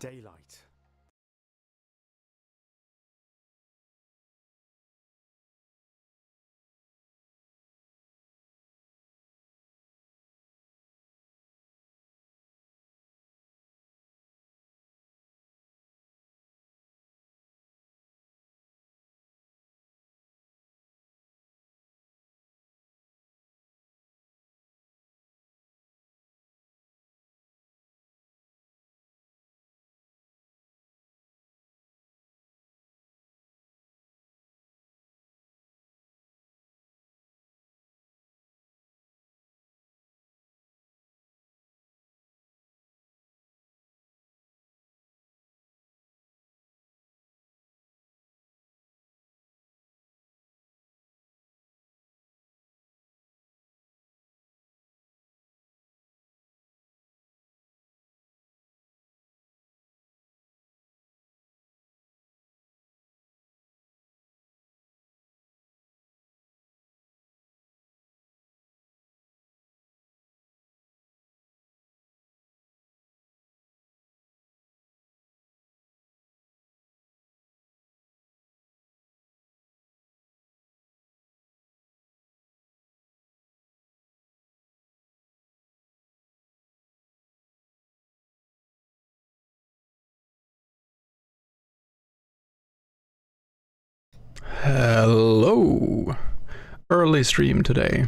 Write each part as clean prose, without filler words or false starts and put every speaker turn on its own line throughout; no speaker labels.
daylight.
Hello! Early stream today.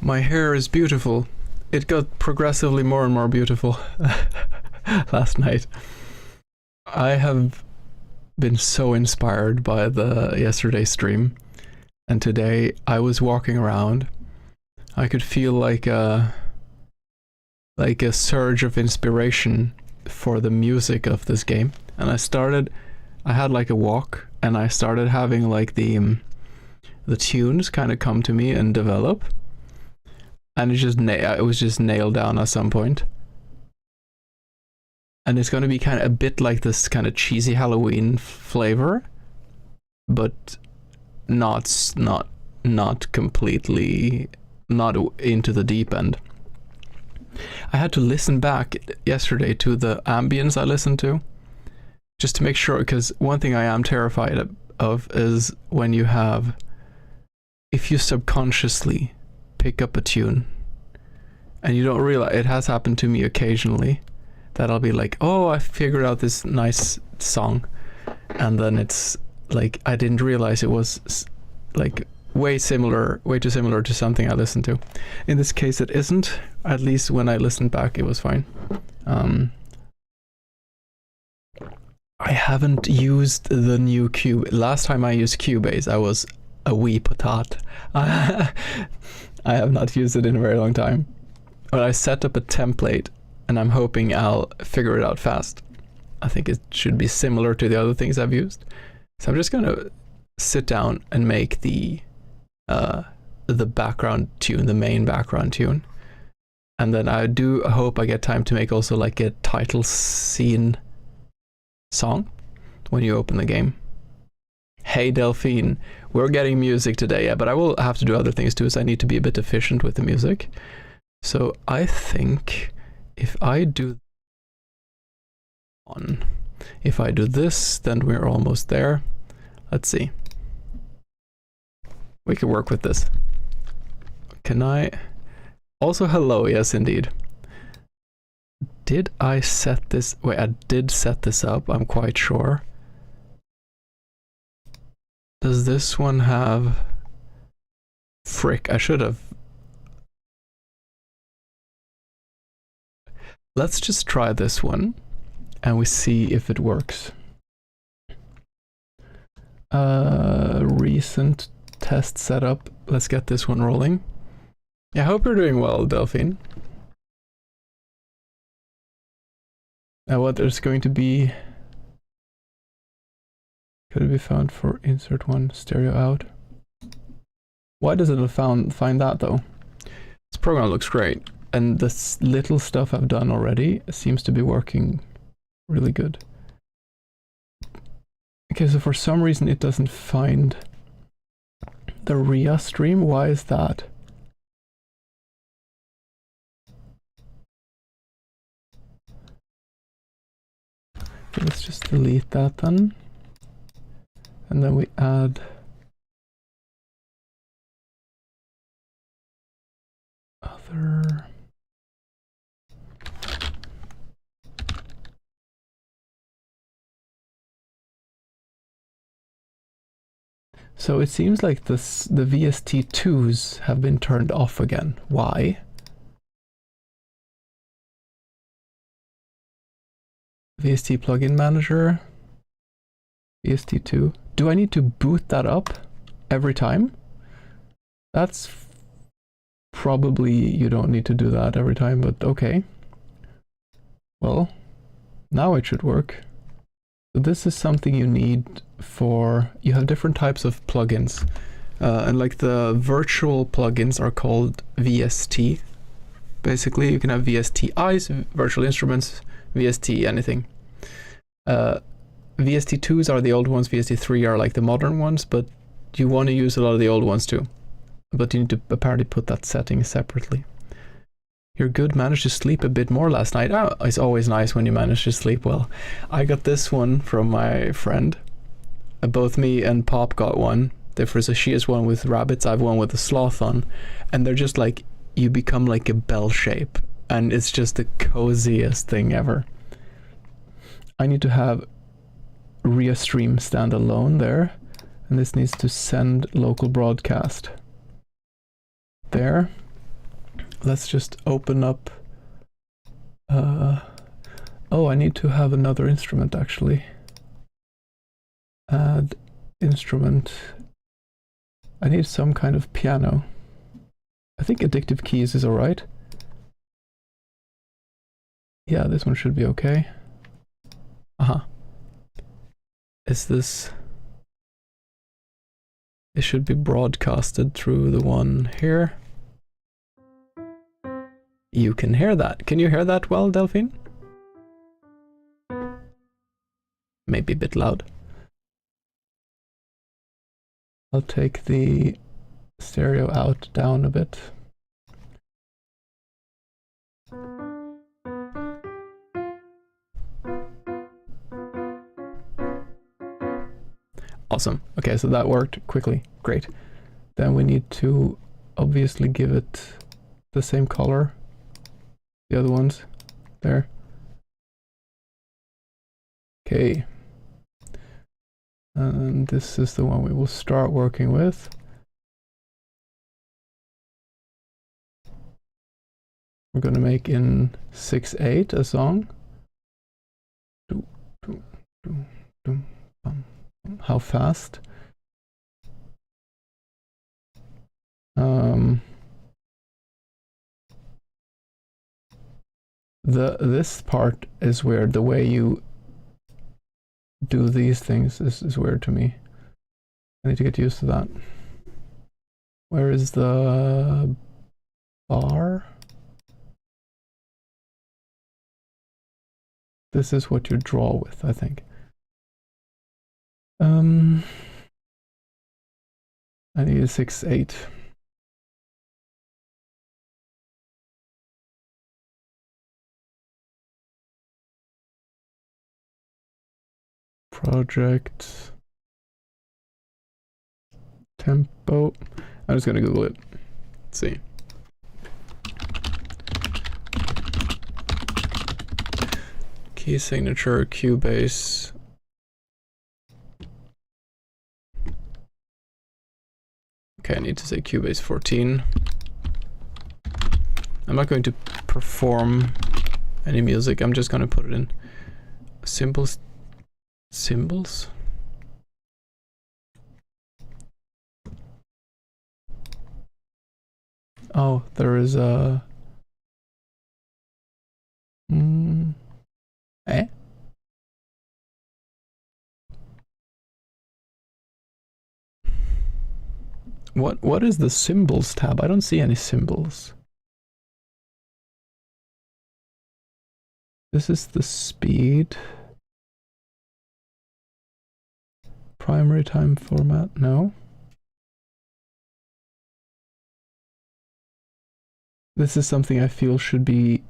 My hair is beautiful. It got progressively more and more beautiful last night. I have been so inspired by the yesterday stream, and today I was walking around. I could feel like a surge of inspiration for the music of this game, and I had like a walk, and I started having like the tunes kind of come to me and develop, and it was just nailed down at some point. And it's going to be kind of a bit like this kind of cheesy Halloween flavor, but not completely, not into the deep end. I had to listen back yesterday to the ambience I listened to, just to make sure, because one thing I am terrified of is when if you subconsciously pick up a tune and you don't realize, it has happened to me occasionally, that I'll be like, oh, I figured out this nice song, and then it's like I didn't realize it was like way too similar to something I listened to. In this case it isn't. At least when I listened back it was fine. I haven't used the new Cube. Last time I used Cubase I was a wee potat. I have not used it in a very long time, but I set up a template and I'm hoping I'll figure it out fast. I think it should be similar to the other things I've used. So I'm just gonna sit down and make the background tune, the main background tune. And then I do hope I get time to make also like a title scene song when you open the game. Hey Delphine, we're getting music today, yeah, but I will have to do other things too, so I need to be a bit efficient with the music. So I think if I do this, then we're almost there. Let's see. We can work with this. Can I? Also, hello, yes indeed. Did I set this? Wait, I did set this up, I'm quite sure. Does this one have... Frick, I should have... Let's just try this one, and we see if it works. Recent test setup. Let's get this one rolling. I hope you're doing well, Delphine. Now what there's going to be... Could it be found for insert one, stereo out? Why does it find that though? This program looks great, and this little stuff I've done already seems to be working really good. Okay, so for some reason it doesn't find the RIA stream. Why is that? Okay, let's just delete that then. And then we add other. So it seems like the VST2s have been turned off again. Why? VST plugin manager. VST2. Do I need to boot that up every time? That's probably, you don't need to do that every time, but okay. Well, now it should work. So this is something you need for, you have different types of plugins. And like the virtual plugins are called VST. Basically, you can have VSTIs, virtual instruments, VST anything. VST2s are the old ones, VST3 are like the modern ones, but you want to use a lot of the old ones too. But you need to apparently put that setting separately. You're good, managed to sleep a bit more last night. Oh, it's always nice when you manage to sleep well. I got this one from my friend. Both me and Pop got one. She has one with rabbits, I have one with a sloth on. And they're just like, you become like a bell shape. And it's just the coziest thing ever. I need to have Restream standalone there. And this needs to send local broadcast. There. Let's just open up. Oh, I need to have another instrument actually. Add instrument. I need some kind of piano. I think Addictive Keys is alright. Yeah, this one should be okay. Is this... It should be broadcasted through the one here. You can hear that. Can you hear that well, Delphine? Maybe a bit loud. I'll take the stereo out down a bit. Awesome. Okay, so that worked quickly. Great. Then we need to obviously give it the same color. The other ones there. Okay. And this is the one we will start working with. We're going to make in 6/8 a song. How fast? This part is weird. The way you do these things is weird to me. I need to get used to that. Where is the bar? This is what you draw with, I think. I need a 6/8. Project tempo. I'm just gonna Google it. Let's see. Key signature, Cubase. Okay, I need to say Cubase 14. I'm not going to perform any music. I'm just gonna put it in symbols. Symbols? Oh, there is a... Eh? What is the symbols tab? I don't see any symbols. This is the speed. Primary time format, no. This is something I feel should be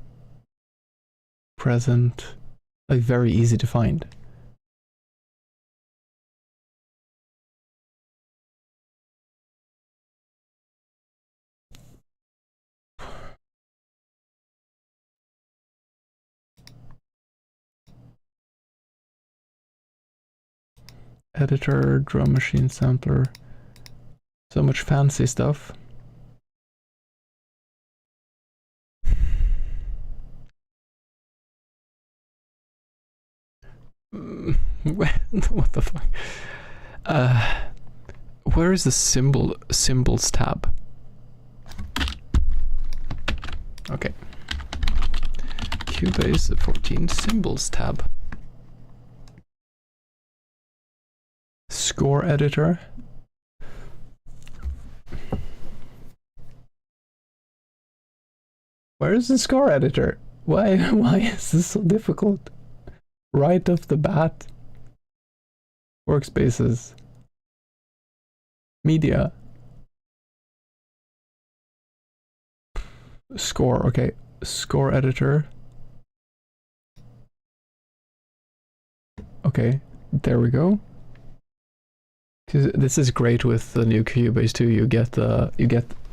present Like very easy to find. Editor, drum machine sampler. So much fancy stuff. What the fuck? Where is the symbols tab? Okay. Cubase 14 symbols tab. Score editor. Where is the score editor? Why is this so difficult? Right off the bat. Workspaces. Media. Score, okay. Score editor. Okay, there we go. This is great with the new Cubase too. You get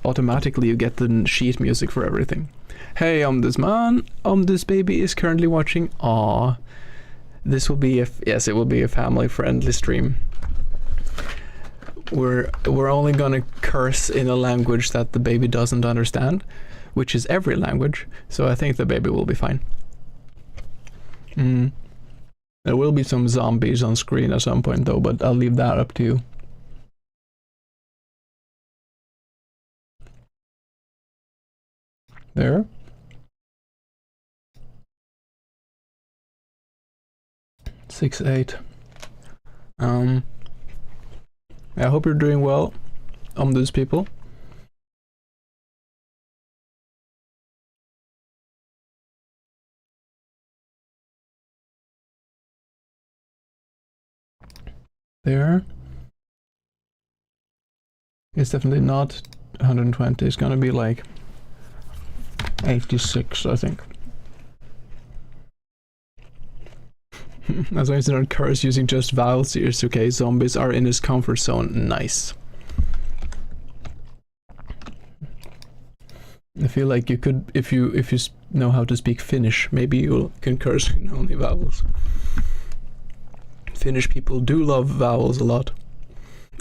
automatically you get the sheet music for everything. Hey, I'm this man. This baby is currently watching. Aww. This will be yes, it will be a family-friendly stream. We're only gonna curse in a language that the baby doesn't understand, which is every language. So I think the baby will be fine. There will be some zombies on screen at some point though, but I'll leave that up to you. There. Six, 8. I hope you're doing well, those people. There. It's definitely not 120. It's gonna be like 86, I think. As long as they don't curse using just vowels, it's okay. Zombies are in his comfort zone. Nice. I feel like you could, if you know how to speak Finnish, maybe you can curse in only vowels. Finnish people do love vowels a lot.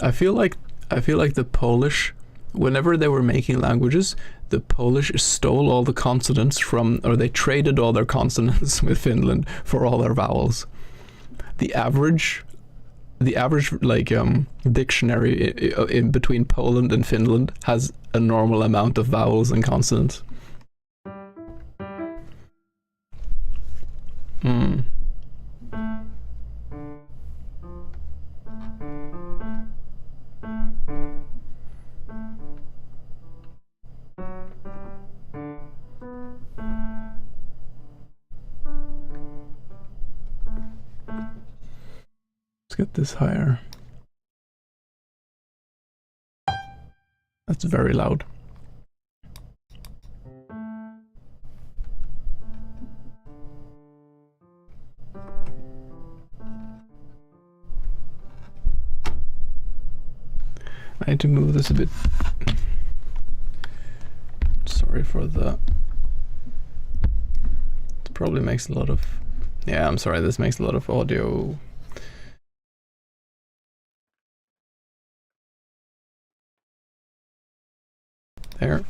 I feel like the Polish, whenever they were making languages, the Polish stole all the consonants from, or they traded all their consonants with Finland for all their vowels. The average like dictionary in between Poland and Finland has a normal amount of vowels and consonants. Let's get this higher. That's very loud. I need to move this a bit. Sorry for the... It probably makes a lot of... Yeah, I'm sorry, this makes a lot of audio. There.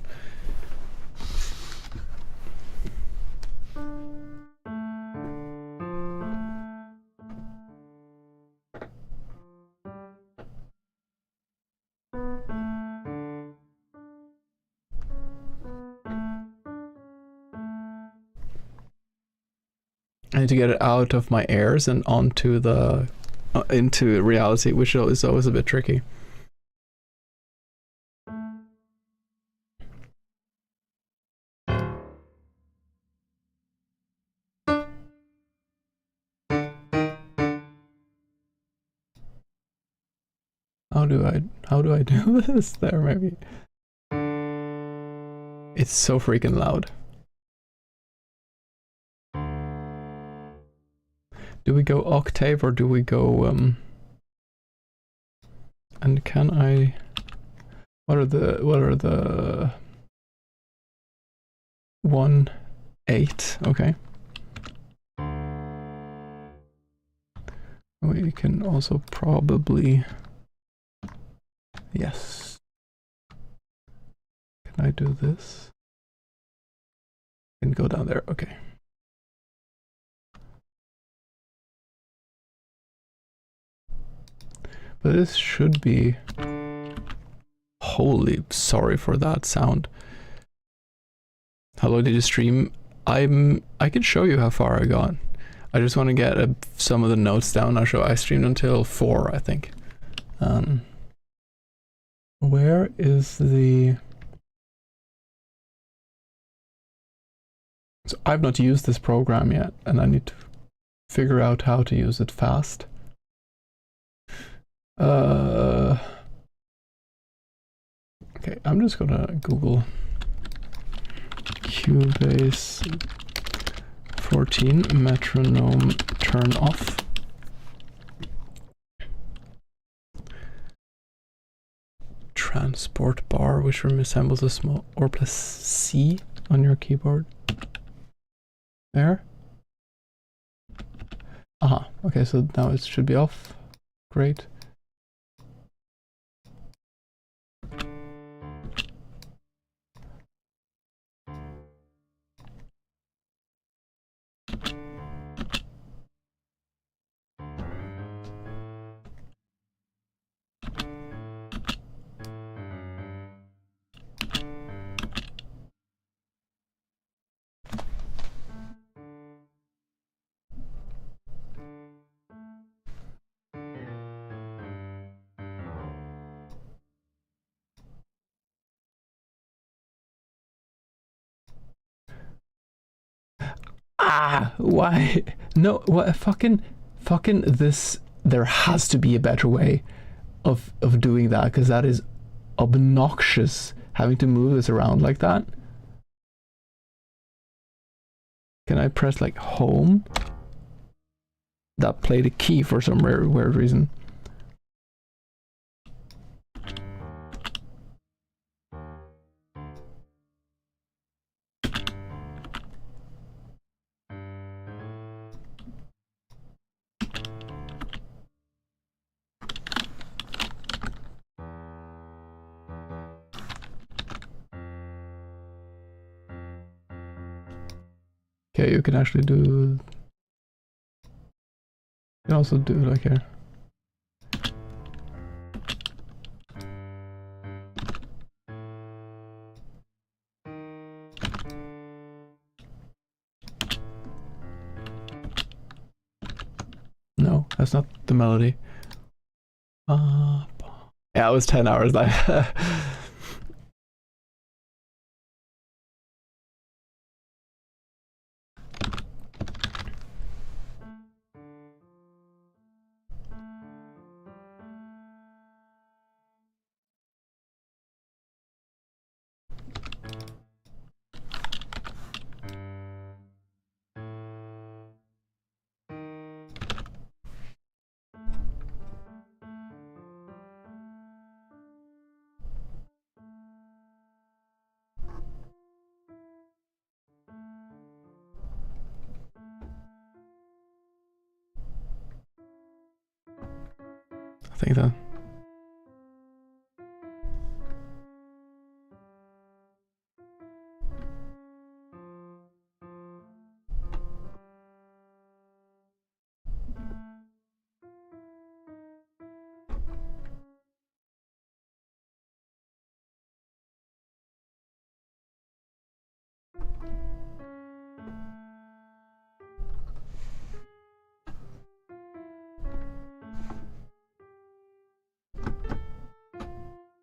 I need to get it out of my ears and onto the into reality, which is always a bit tricky. How do I do this? There, maybe. It's so freaking loud. Do we go octave or do we go and can I, what are the 1 8? Okay. We can also probably, yes. Can I do this? And go down there, okay. But this should be, holy, sorry for that sound. How long did you stream? I can show you how far I got. I just want to get some of the notes down. I streamed until 4, I think. Where is the... So I've not used this program yet, and I need to figure out how to use it fast. Okay, I'm just gonna Google Cubase 14 metronome turn off. Transport bar, which resembles a small or plus C on your keyboard. There. Aha, okay, so now it should be off. Great. Ah, why? No, what fucking this, there has to be a better way of doing that, because that is obnoxious, having to move this around like that. Can I press like home? That played a key for some weird reason. Okay, you can actually do... You can also do like here. No, that's not the melody. Yeah, it was 10 hours like I think that.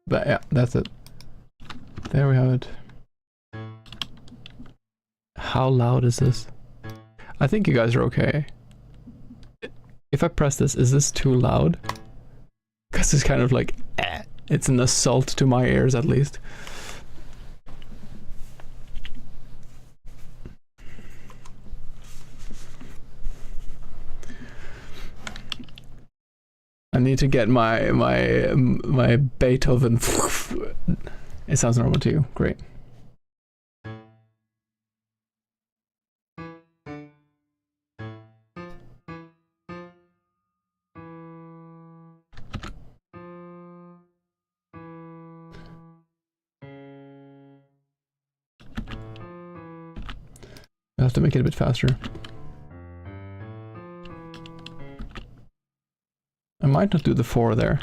But yeah, that's it. There we have it. How loud is this? I think you guys are okay. If I press this, is this too loud? Because it's kind of like, it's an assault to my ears at least. need to get my Beethoven. It sounds normal to you. Great. I have to make it a bit faster. I might not do the 4 there.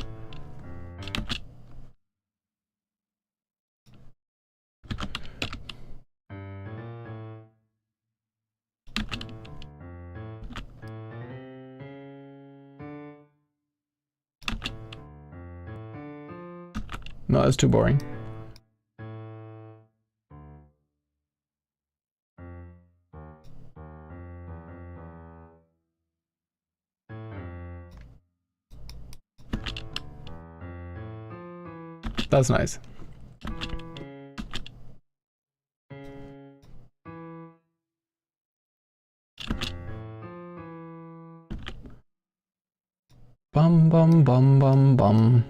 No, that's too boring. That's nice. Bum bum bum bum bum.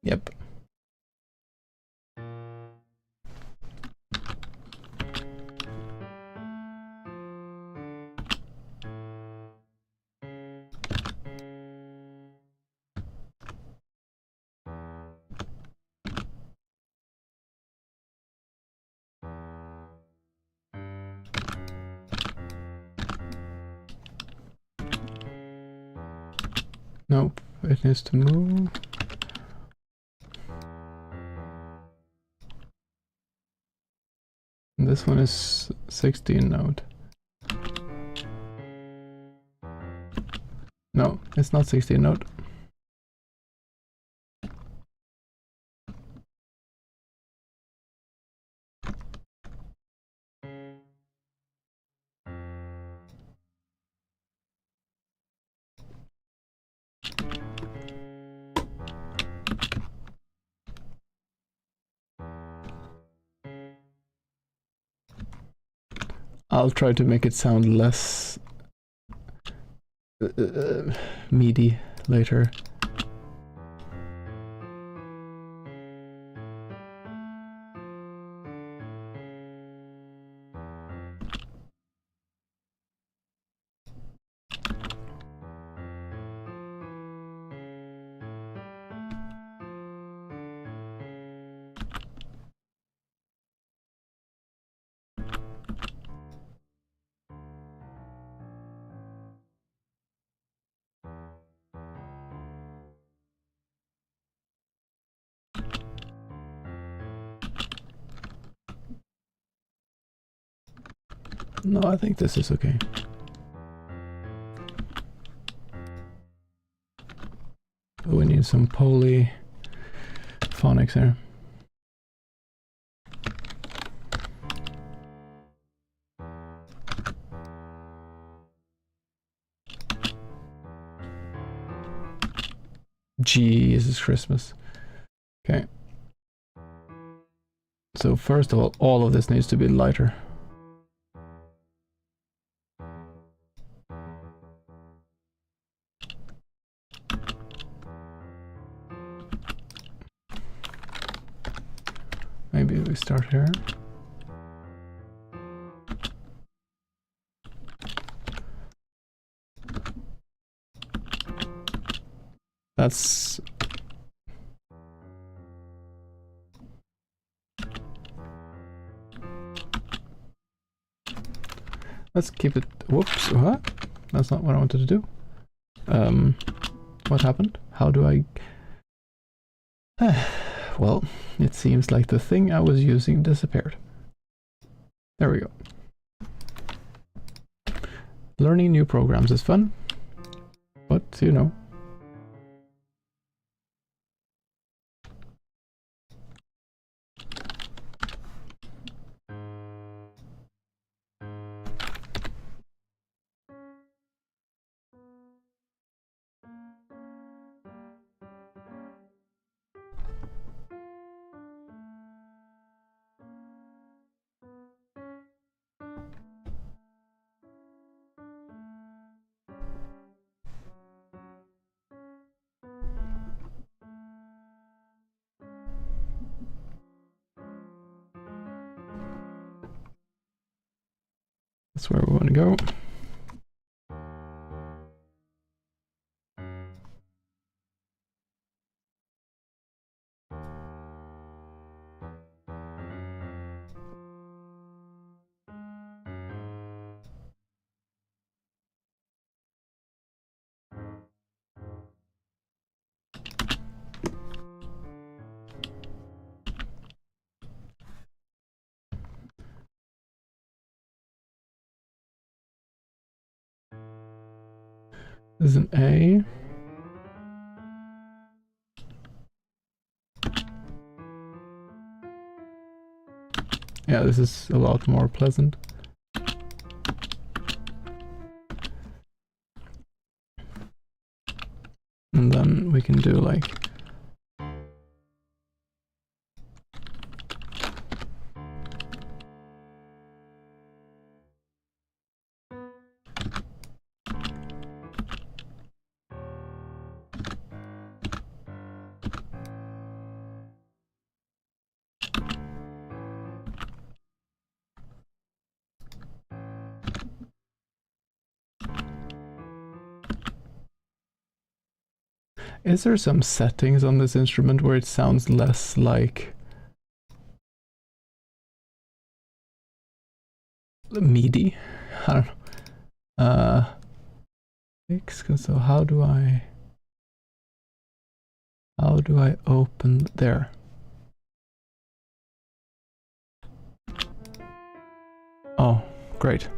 Yep. Nope, it needs to move. This one is 16 note. No, it's not 16 note. I'll try to make it sound less meaty later. No, I think this is okay. We need some polyphonics here. Jesus Christmas. Okay. So first of all of this needs to be lighter. Maybe we start here. That's... Let's keep it... Whoops, what? That's not what I wanted to do. What happened? How do I... Well, it seems like the thing I was using disappeared. There we go. Learning new programs is fun, but you know. That's where we want to go. This is an A. Yeah, this is a lot more pleasant. And then we can do like is there some settings on this instrument where it sounds less like MIDI? I don't know. So how do I open there? Oh, great.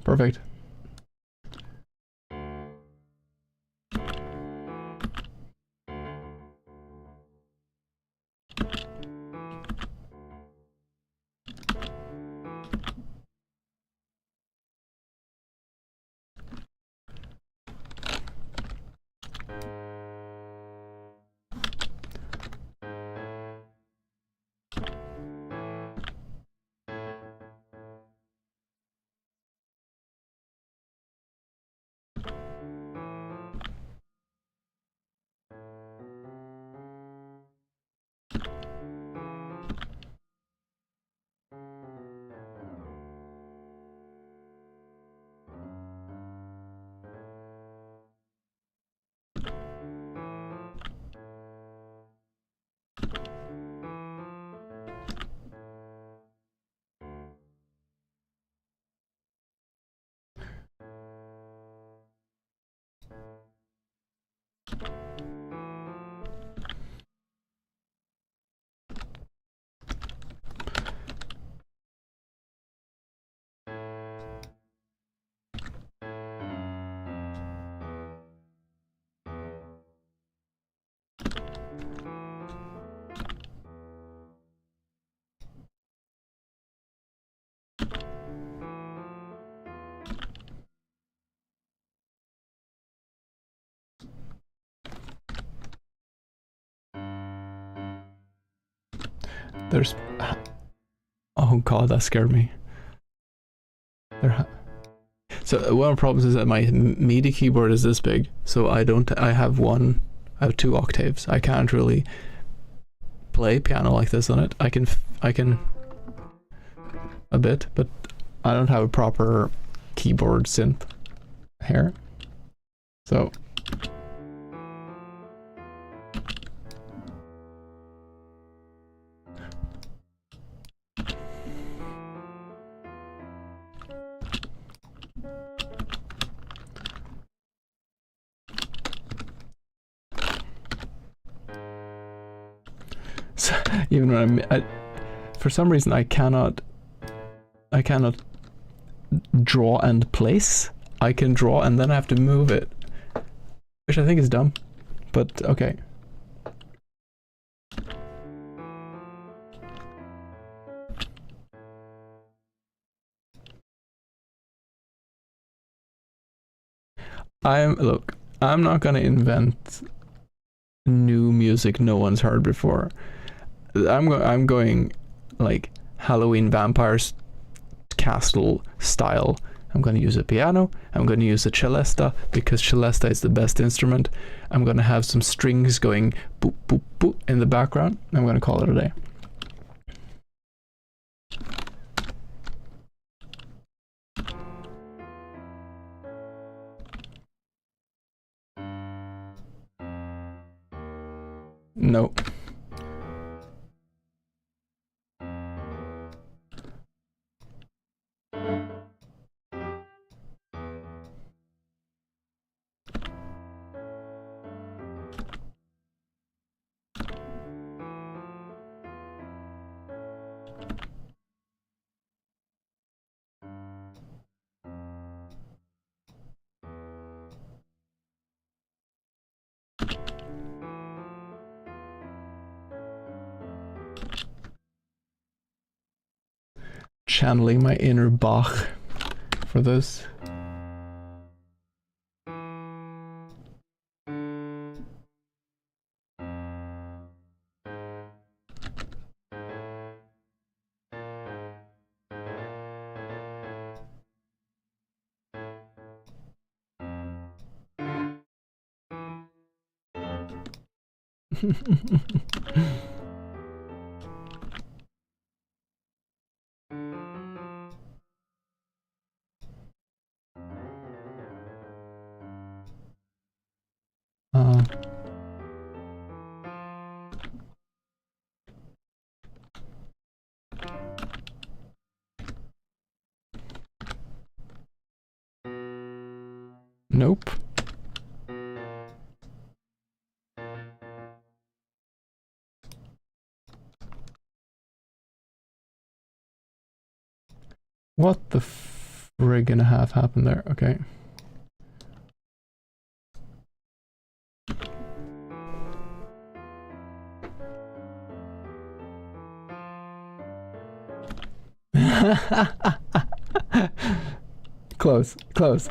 Perfect. There's... Oh god, that scared me. So one of the problems is that my MIDI keyboard is this big, so I have two octaves. I can't really play piano like this on it. I can a bit, but I don't have a proper keyboard synth here. So even when for some reason I cannot I cannot draw and place. I can draw and then I have to move it, which I think is dumb, but okay. Look, I'm not gonna invent new music no one's heard before. I'm going like Halloween Vampires Castle style. I'm going to use a piano. I'm going to use a celesta because celesta is the best instrument. I'm going to have some strings going boop boop boop in the background. I'm going to call it a day. No. Channeling my inner Bach for this. Nope. What the frig and a half happened there? Okay. Close, close.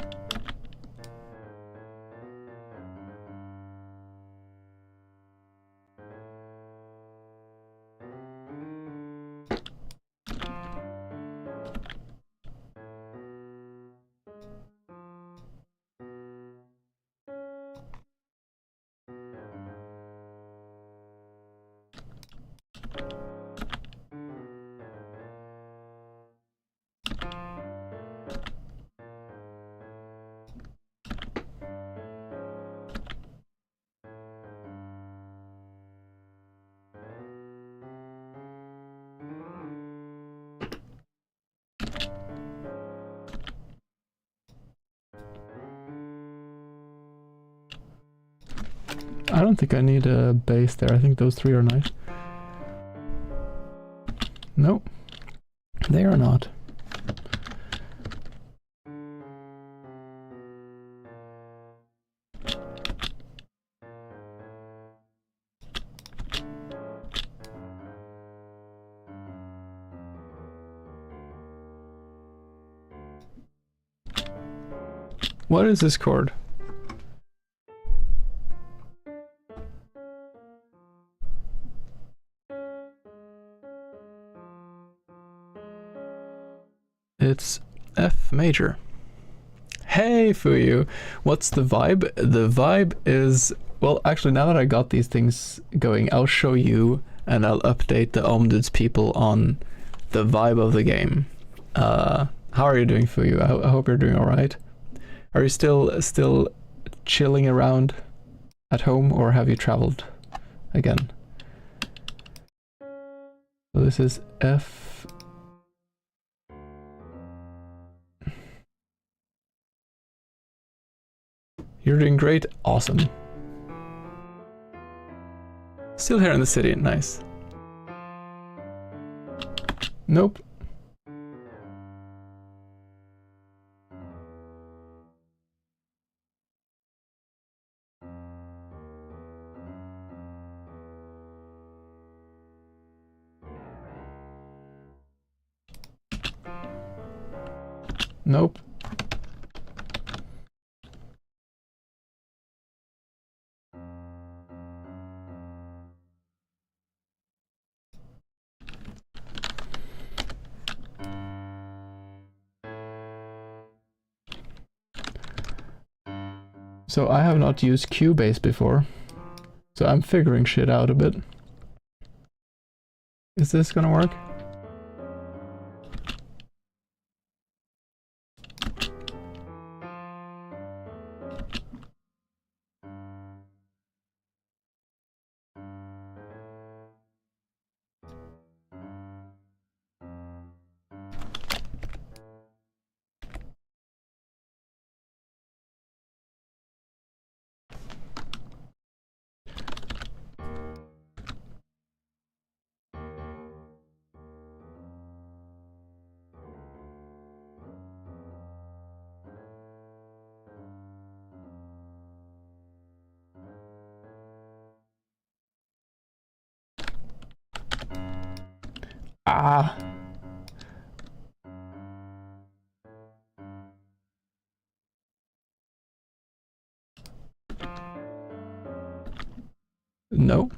I don't think I need a base there. I think those three are nice. Nope, they are not. What is this chord? It's F major. Hey Fuyu, what's the vibe? The vibe is, well, actually now that I got these things going, I'll show you and I'll update the Omdudes people on the vibe of the game. How are you doing, Fuyu? I hope you're doing alright. Are you still chilling around at home, or have you traveled again? So this is F. You're doing great. Awesome. Still here in the city. Nice. Nope. Nope. So I have not used Cubase before, so I'm figuring shit out a bit. Is this gonna work? Ah. No.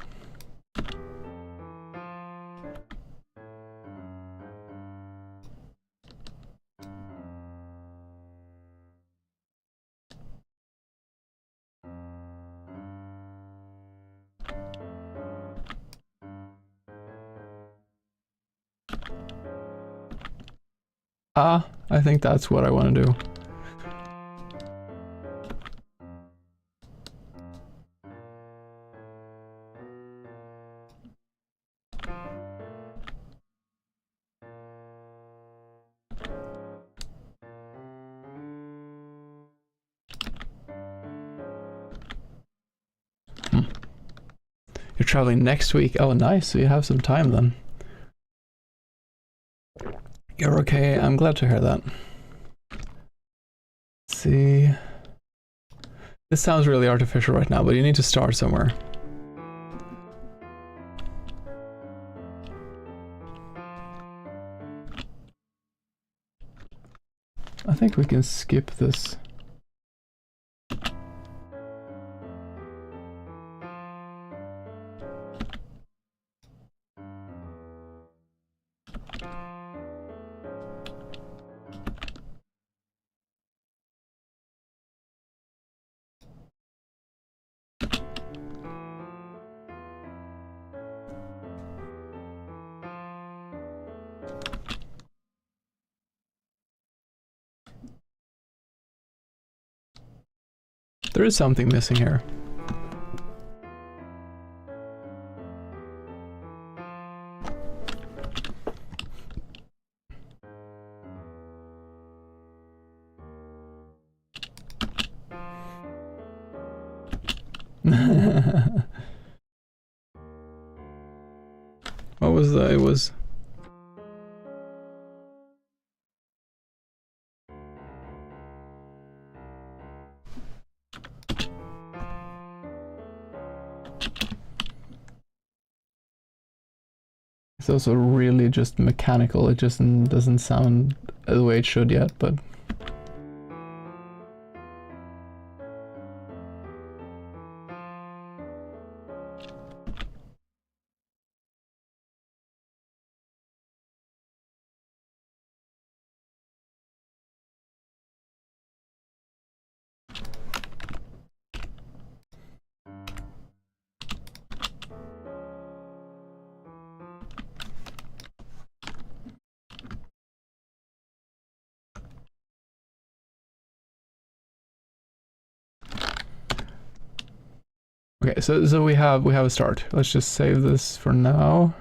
Ah, I think that's what I want to do. You're traveling next week. Oh, nice. So you have some time then. You're okay. I'm glad to hear that. Let's see. This sounds really artificial right now, but you need to start somewhere. I think we can skip this. There is something missing here. What was that? It was... It's also really just mechanical. It just doesn't sound the way it should yet, but... Okay, so we have a start. Let's just save this for now.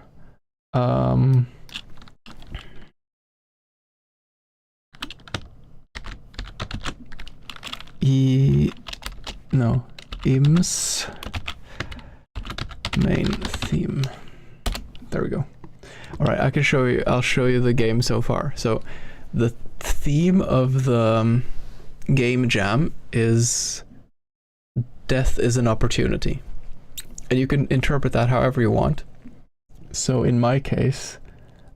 IMS main theme. There we go. All right, I'll show you the game so far. So the theme of the game jam is death is an opportunity. And you can interpret that however you want. So in my case,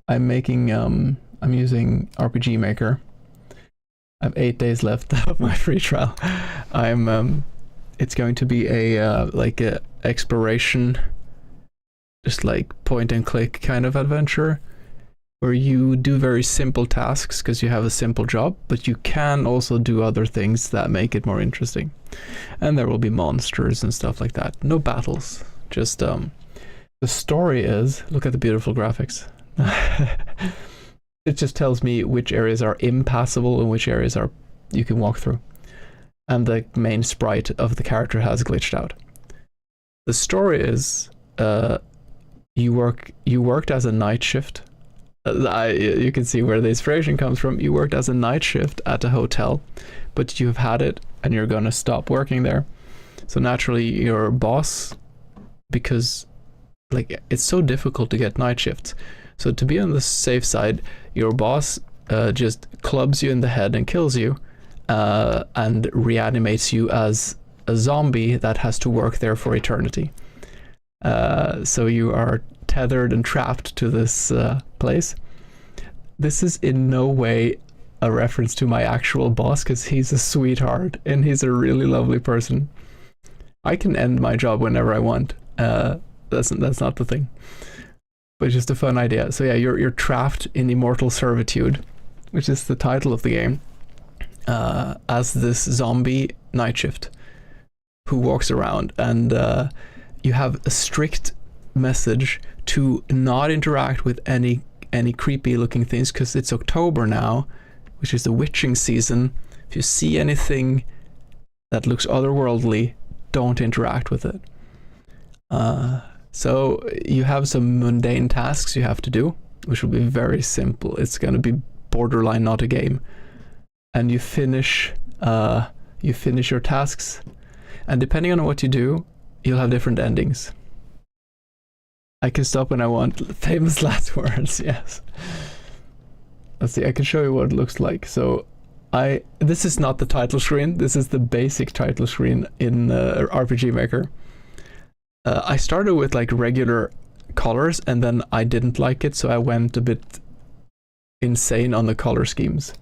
I'm using RPG Maker. I have 8 days left of my free trial. I'm it's going to be a like a exploration, just like point and click kind of adventure, where you do very simple tasks because you have a simple job, but you can also do other things that make it more interesting. And there will be monsters and stuff like that. No battles, just the story is, look at the beautiful graphics. It just tells me which areas are impassable and which areas are you can walk through. And the main sprite of the character has glitched out. The story is you worked as a night shift. You can see where the inspiration comes from. You worked as a night shift at a hotel, but you've had it and you're gonna stop working there. So naturally your boss, because like it's so difficult to get night shifts, so to be on the safe side, your boss just clubs you in the head and kills you, and reanimates you as a zombie that has to work there for eternity. So you are tethered and trapped to this place. This is in no way a reference to my actual boss, because he's a sweetheart and he's a really lovely person. I can end my job whenever I want. That's not the thing, but just a fun idea. So yeah, you're trapped in immortal servitude, which is the title of the game, as this zombie night shift who walks around, and you have a strict message to not interact with any creepy looking things, because it's October now, which is the witching season. If you see anything that looks otherworldly, don't interact with it. So you have some mundane tasks you have to do, which will be very simple. It's going to be borderline not a game. And you finish your tasks, and depending on what you do, you'll have different endings. I can stop when I want. Famous last words, yes. Let's see, I can show you what it looks like. So this is not the title screen, this is the basic title screen in RPG Maker. I started with like regular colors, and then I didn't like it, so I went a bit insane on the color schemes.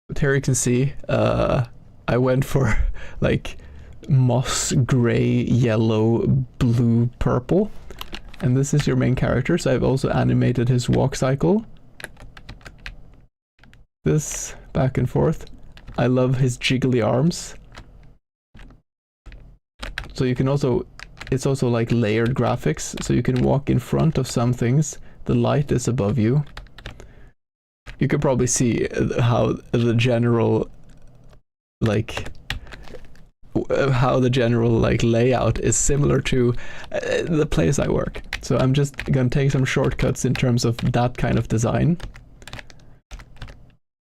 But here you can see, I went for like moss, gray, yellow, blue, purple. And this is your main character, so I've also animated his walk cycle. This, back and forth. I love his jiggly arms. So you can also, it's also like layered graphics, so you can walk in front of some things, the light is above you. You can probably see how the general layout is similar to the place I work. So I'm just gonna take some shortcuts in terms of that kind of design.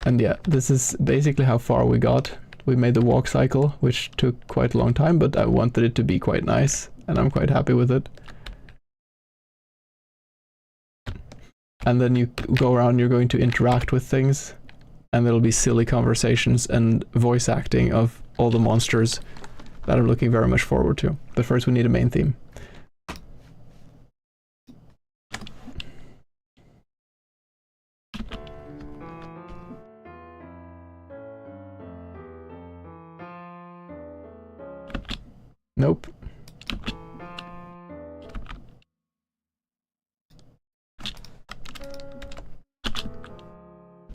And yeah, this is basically how far we got. We made the walk cycle, which took quite a long time, but I wanted it to be quite nice, and I'm quite happy with it. And then you go around, you're going to interact with things, and there'll be silly conversations and voice acting of all the monsters that I'm looking very much forward to. But first we need a main theme. Nope.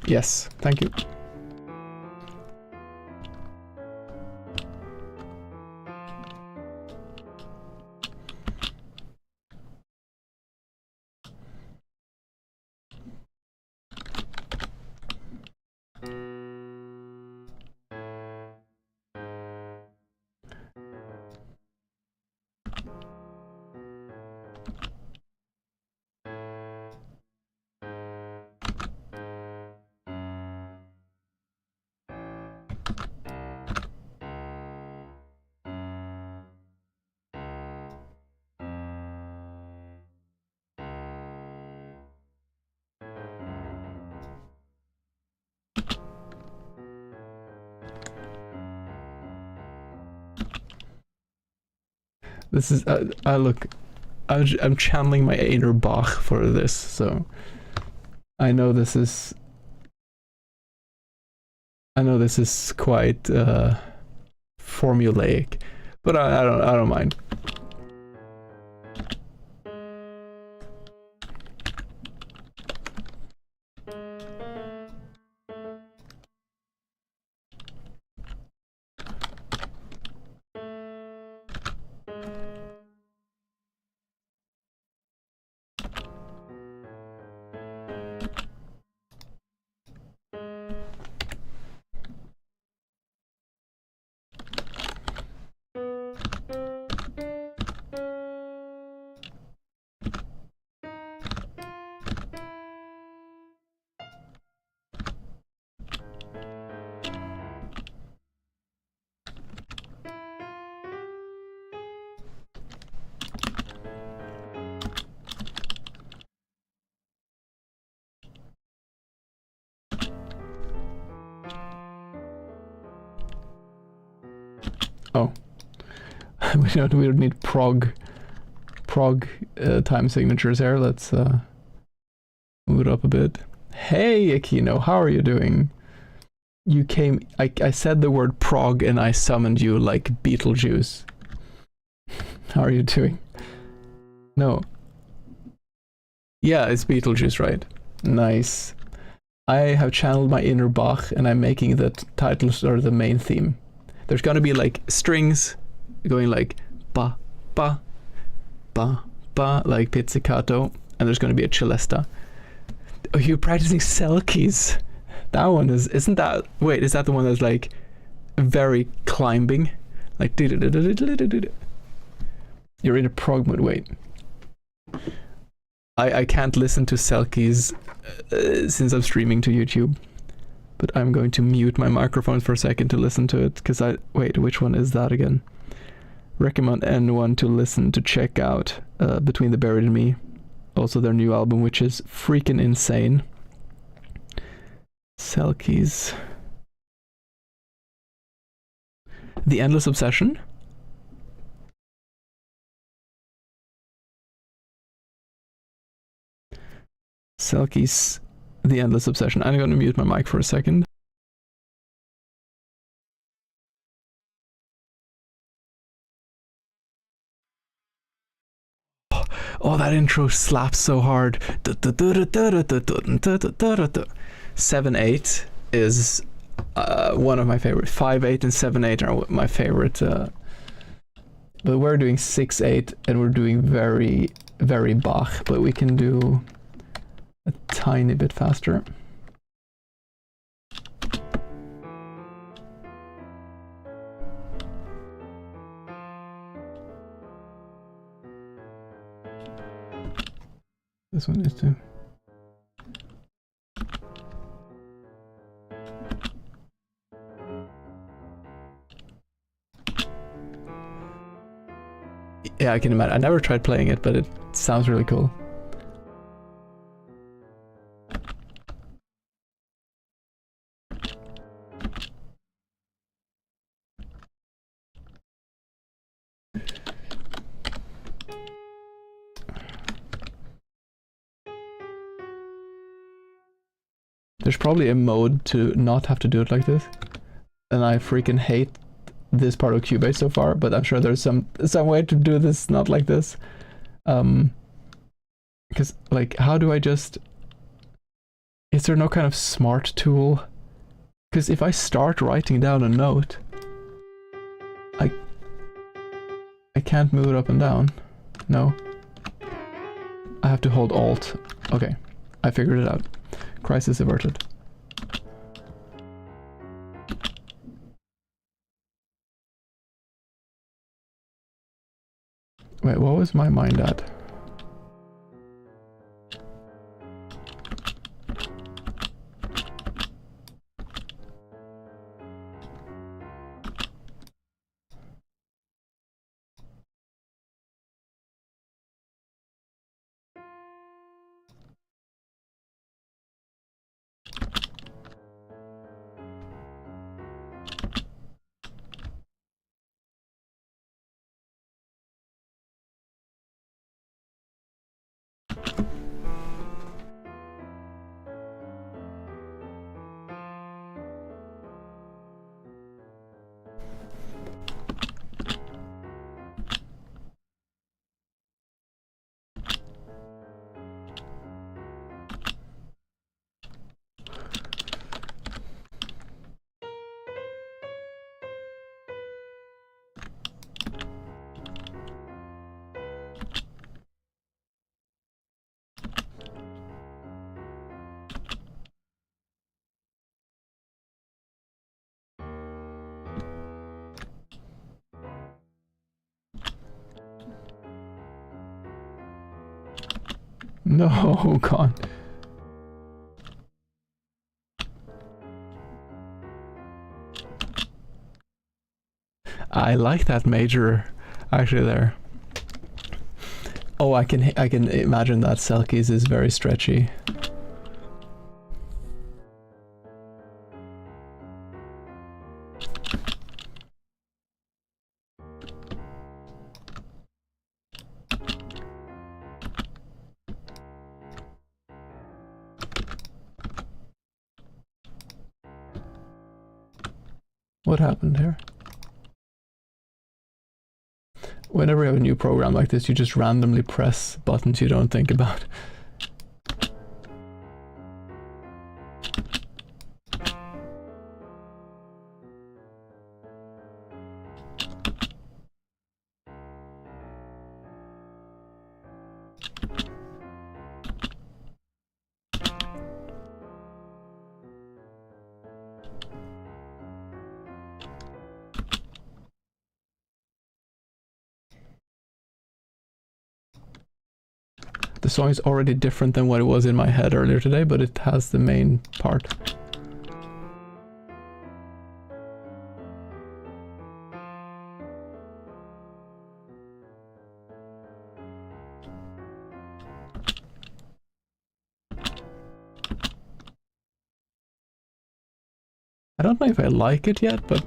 Yes, thank you. This is, look, I'm channeling my inner Bach for this, so I know this is I know this is quite formulaic, but I don't mind. Oh, we don't need prog time signatures here. Let's move it up a bit. Hey Aquino, how are you doing? You came. I said the word prog and I summoned you like Beetlejuice. How are you doing? No. Yeah, it's Beetlejuice, right? Nice. I have channeled my inner Bach and I'm making the titles or the main theme. There's gonna be like strings going like ba ba ba ba like pizzicato, and there's gonna be a celesta. Oh, you're practicing Selkies. That one isn't that? Wait, is that the one that's like very climbing? Like you're in a prog mode. Wait, I can't listen to Selkies since I'm streaming to YouTube. But I'm going to mute my microphone for a second to listen to it, because wait, which one is that again? Recommend anyone to listen to check out Between the Buried and Me. Also their new album, which is freaking insane. Selkies. The Endless Obsession? Selkies, The Endless Obsession. I'm going to mute my mic for a second. Oh, that intro slaps so hard. 7/8 is one of my favorite. 5/8 and 7/8 are my favorite. But we're doing 6/8 and we're doing very, very Bach. But we can do a tiny bit faster. This one is too. Yeah, I can imagine. I never tried playing it, but it sounds really cool. There's probably a mode to not have to do it like this, and I freaking hate this part of Cubase so far, but I'm sure there's some way to do this not like this. Because like, how do I just... Is there no kind of smart tool? Because if I start writing down a note, I can't move it up and down. No. I have to hold Alt. Okay, I figured it out. Crisis averted. Wait, what was my mind at? No, God. I like that major actually there. Oh, I can imagine that Selkies is very stretchy. What happened here? Whenever you have a new program like this, you just randomly press buttons you don't think about. The song is already different than what it was in my head earlier today, but it has the main part. I don't know if I like it yet, but...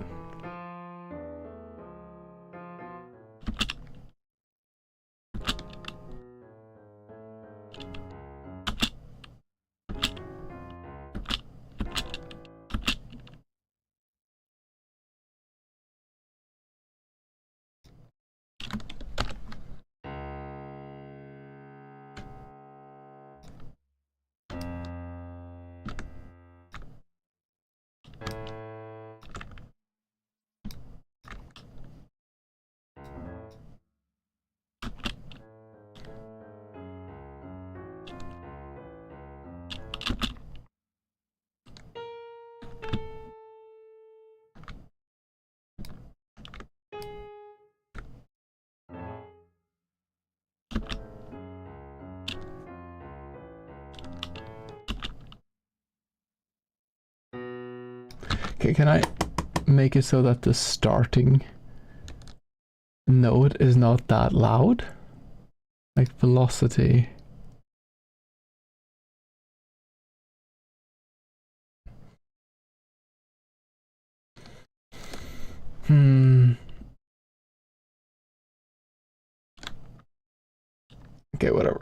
Okay, can I make it so that the starting note is not that loud? Like velocity. Okay, whatever.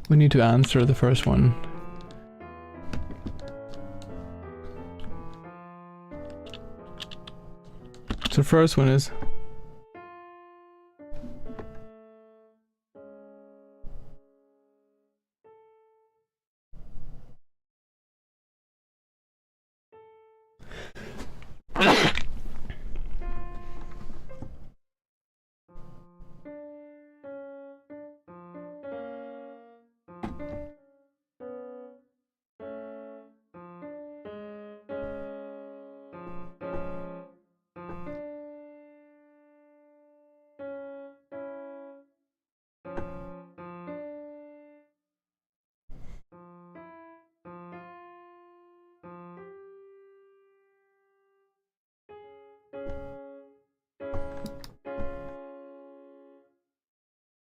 We need to answer the first one. So the first one is...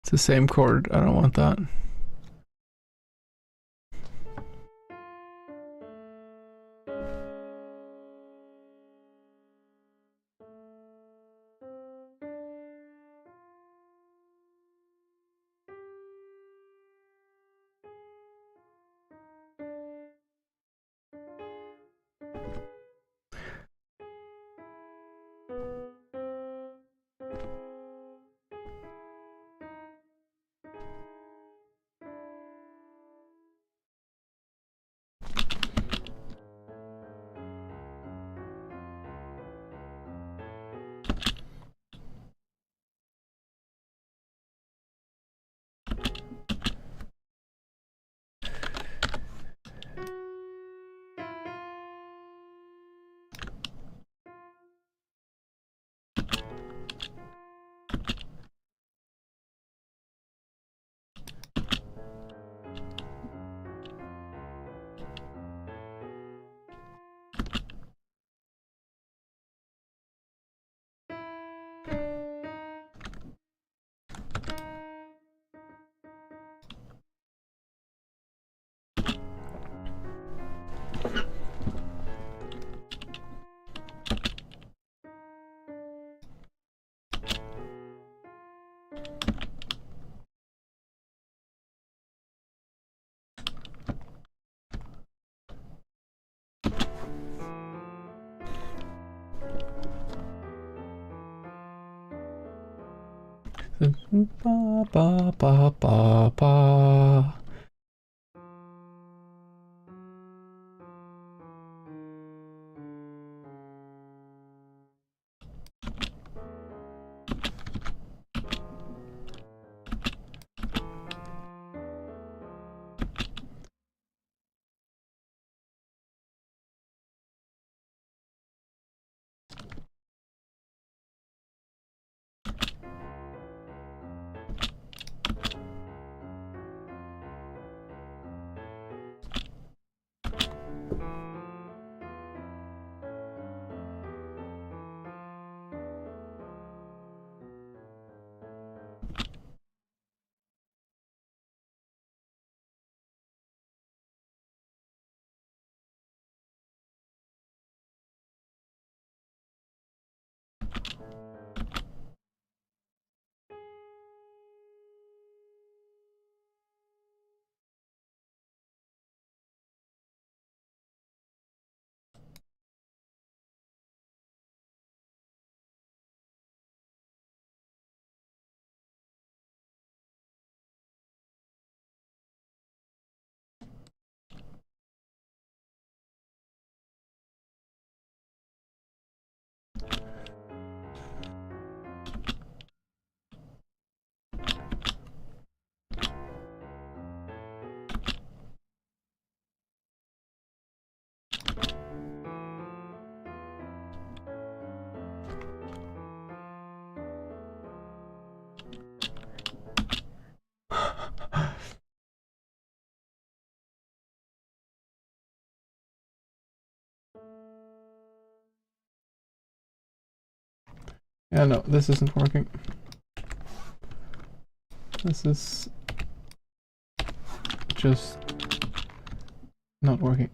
It's the same chord. I don't want that. Ba ba ba ba ba. Yeah, no, this isn't working. This is just not working.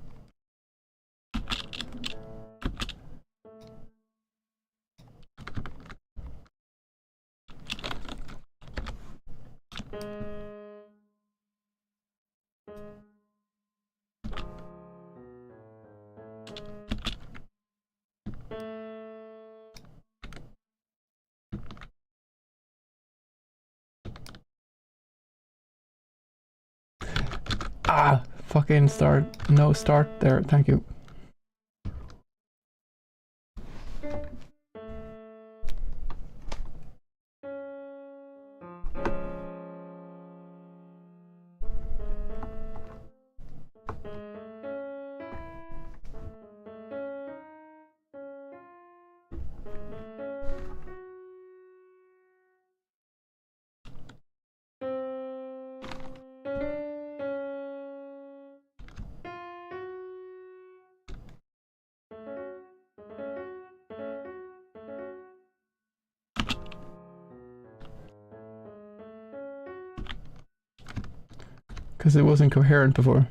Ah, fucking start. No start there, thank you. Because it wasn't coherent before.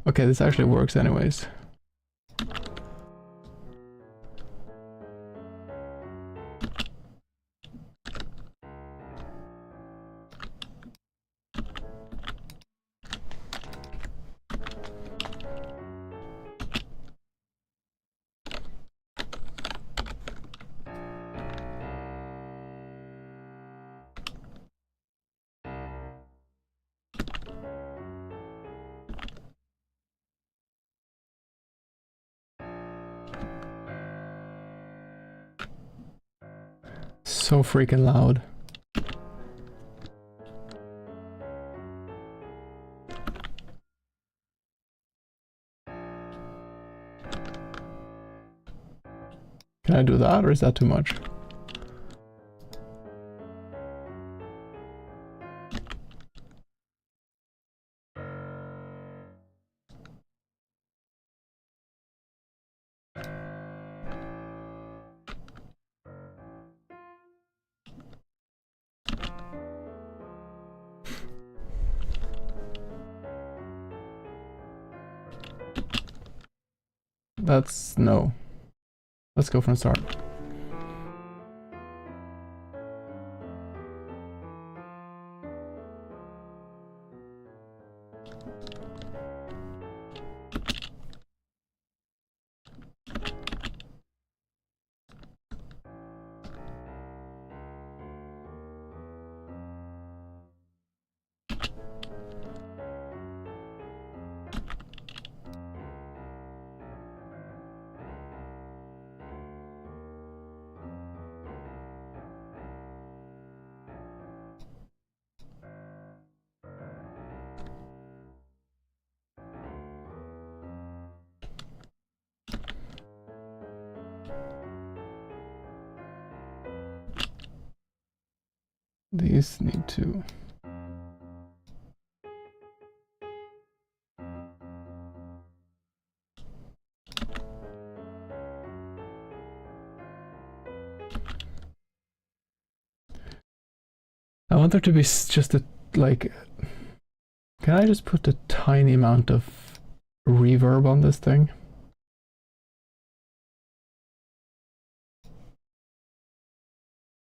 Okay, this actually works anyways. So freaking loud. Can I do that, or is that too much? That's no. Let's go from the start. These need to... I want there to be just a, like... Can I just put a tiny amount of reverb on this thing?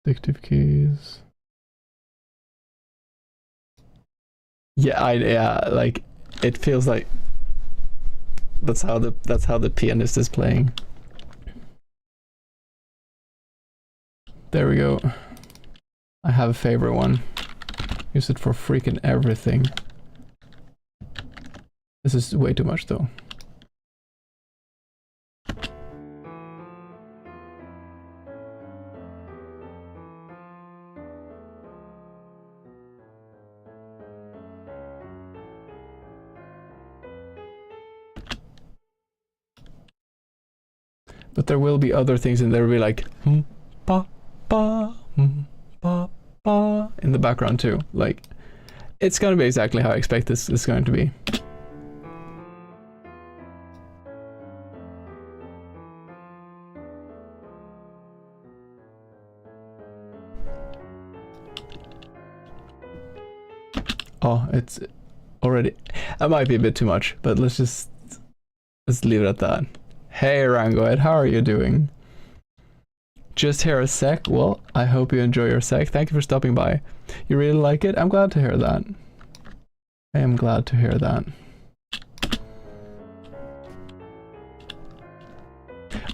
Addictive keys. Yeah, like it feels like that's how the pianist is playing. There we go. I have a favorite one. Use it for freaking everything. This is way too much though. But there will be other things, and there will be like ba ba ba ba in the background too. Like it's gonna be exactly how I expect this is going to be. Oh, it's already... That might be a bit too much, but let's leave it at that. Hey Rangoid, how are you doing? Just here a sec. Well, I hope you enjoy your sec. Thank you for stopping by. You really like it? I'm glad to hear that. I am glad to hear that.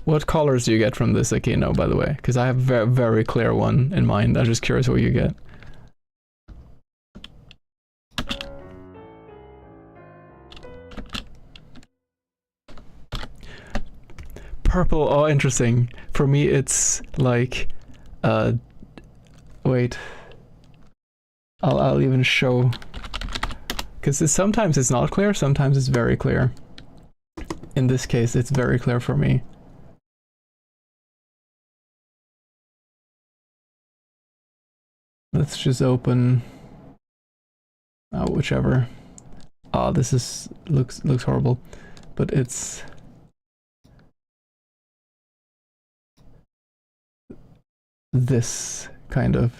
What colors do you get from this Aquino, by the way? Because I have a very, very clear one in mind. I'm just curious what you get. Purple, oh interesting. For me it's like wait. I'll even show, because sometimes it's not clear, sometimes it's very clear. In this case it's very clear for me. Let's just open whichever. This is looks horrible, but it's this kind of,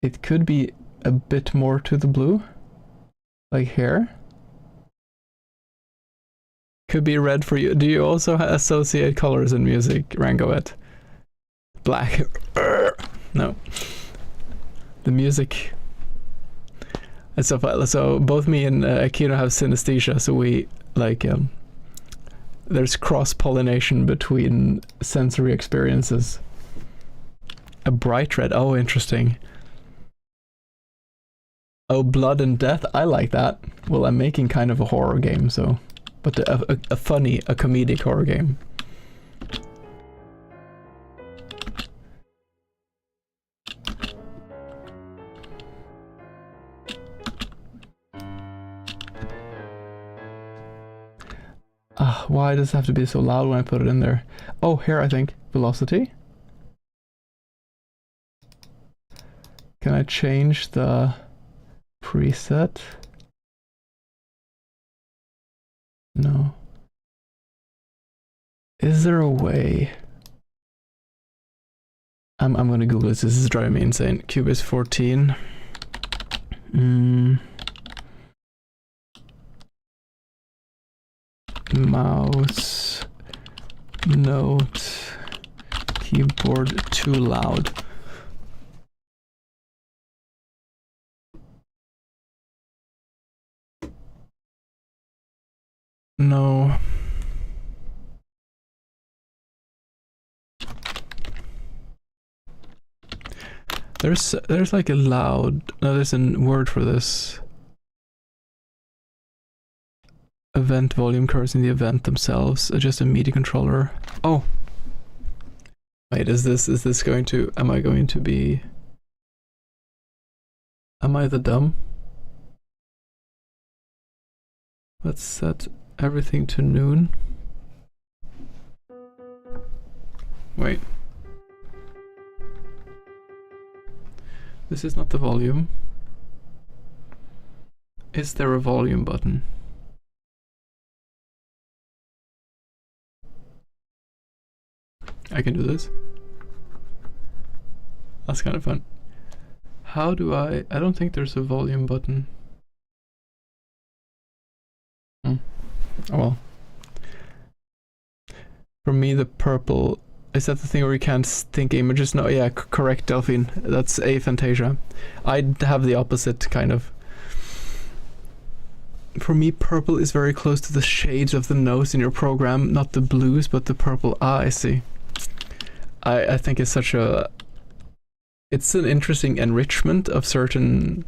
it could be a bit more to the blue, like here, Could be red for you. Do you also associate colors in music, Rangoet? Black. No. The music. And so both me and Akira have synesthesia, so we like there's cross-pollination between sensory experiences. A bright red. Oh, interesting. Oh, blood and death. I like that. Well, I'm making kind of a horror game, so, but a funny, a comedic horror game. Why does it have to be so loud when I put it in there? Oh, here I think. Velocity. Can I change the preset? No. Is there a way? I'm gonna Google this. This is driving me insane. Cubase 14. Mouse note keyboard too loud. No. There's like a loud, no, there's a word for this. Event volume curves in the event themselves. Adjust a MIDI controller. Oh. Wait, is this going to, am I going to be, am I the dumb? Let's set everything to noon. Wait. This is not the volume. Is there a volume button? I can do this. That's kind of fun. How do I don't think there's a volume button. Oh well. For me, the purple, is that the thing where you can't think images? No, yeah, correct, Delphine. That's aphantasia. I'd have the opposite kind of. For me, purple is very close to the shades of the notes in your program, not the blues, but the purple. Ah, I see. I think it's such a, it's an interesting enrichment of certain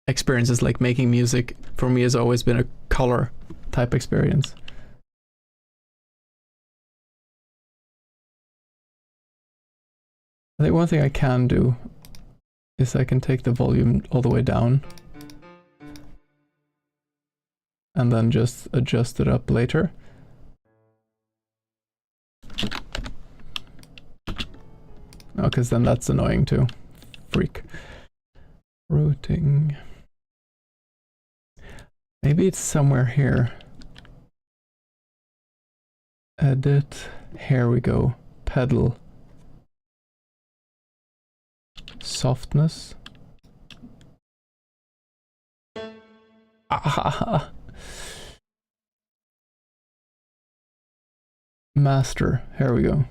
experiences. Like making music for me has always been a color type experience. I think one thing I can do is I can take the volume all the way down and then just adjust it up later. Oh, because then that's annoying too. Freak. Routing. Maybe it's somewhere here. Edit. Here we go. Pedal. Softness. Ah. Master. Here we go.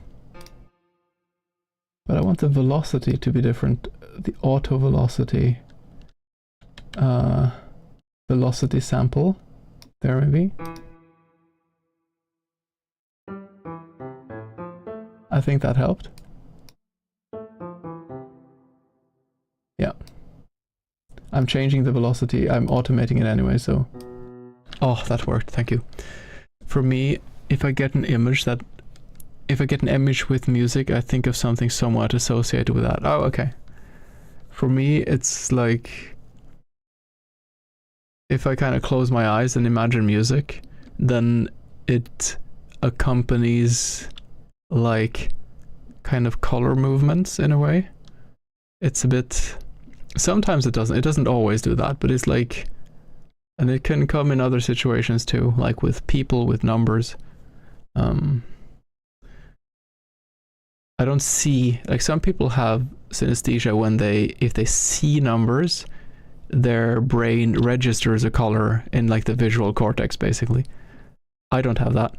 But I want the velocity to be different. The auto velocity. Velocity sample. There maybe. I think that helped. Yeah. I'm changing the velocity. I'm automating it anyway, so. Oh, that worked. Thank you. For me, if I get an image that, if I get an image with music, I think of something somewhat associated with that. Oh, okay. For me, it's like, if I kind of close my eyes and imagine music, then it accompanies like kind of color movements in a way. It's a bit, sometimes it doesn't always do that, but it's like, and it can come in other situations too, like with people, with numbers. I don't see, like some people have synesthesia when if they see numbers, their brain registers a color in like the visual cortex basically. I don't have that,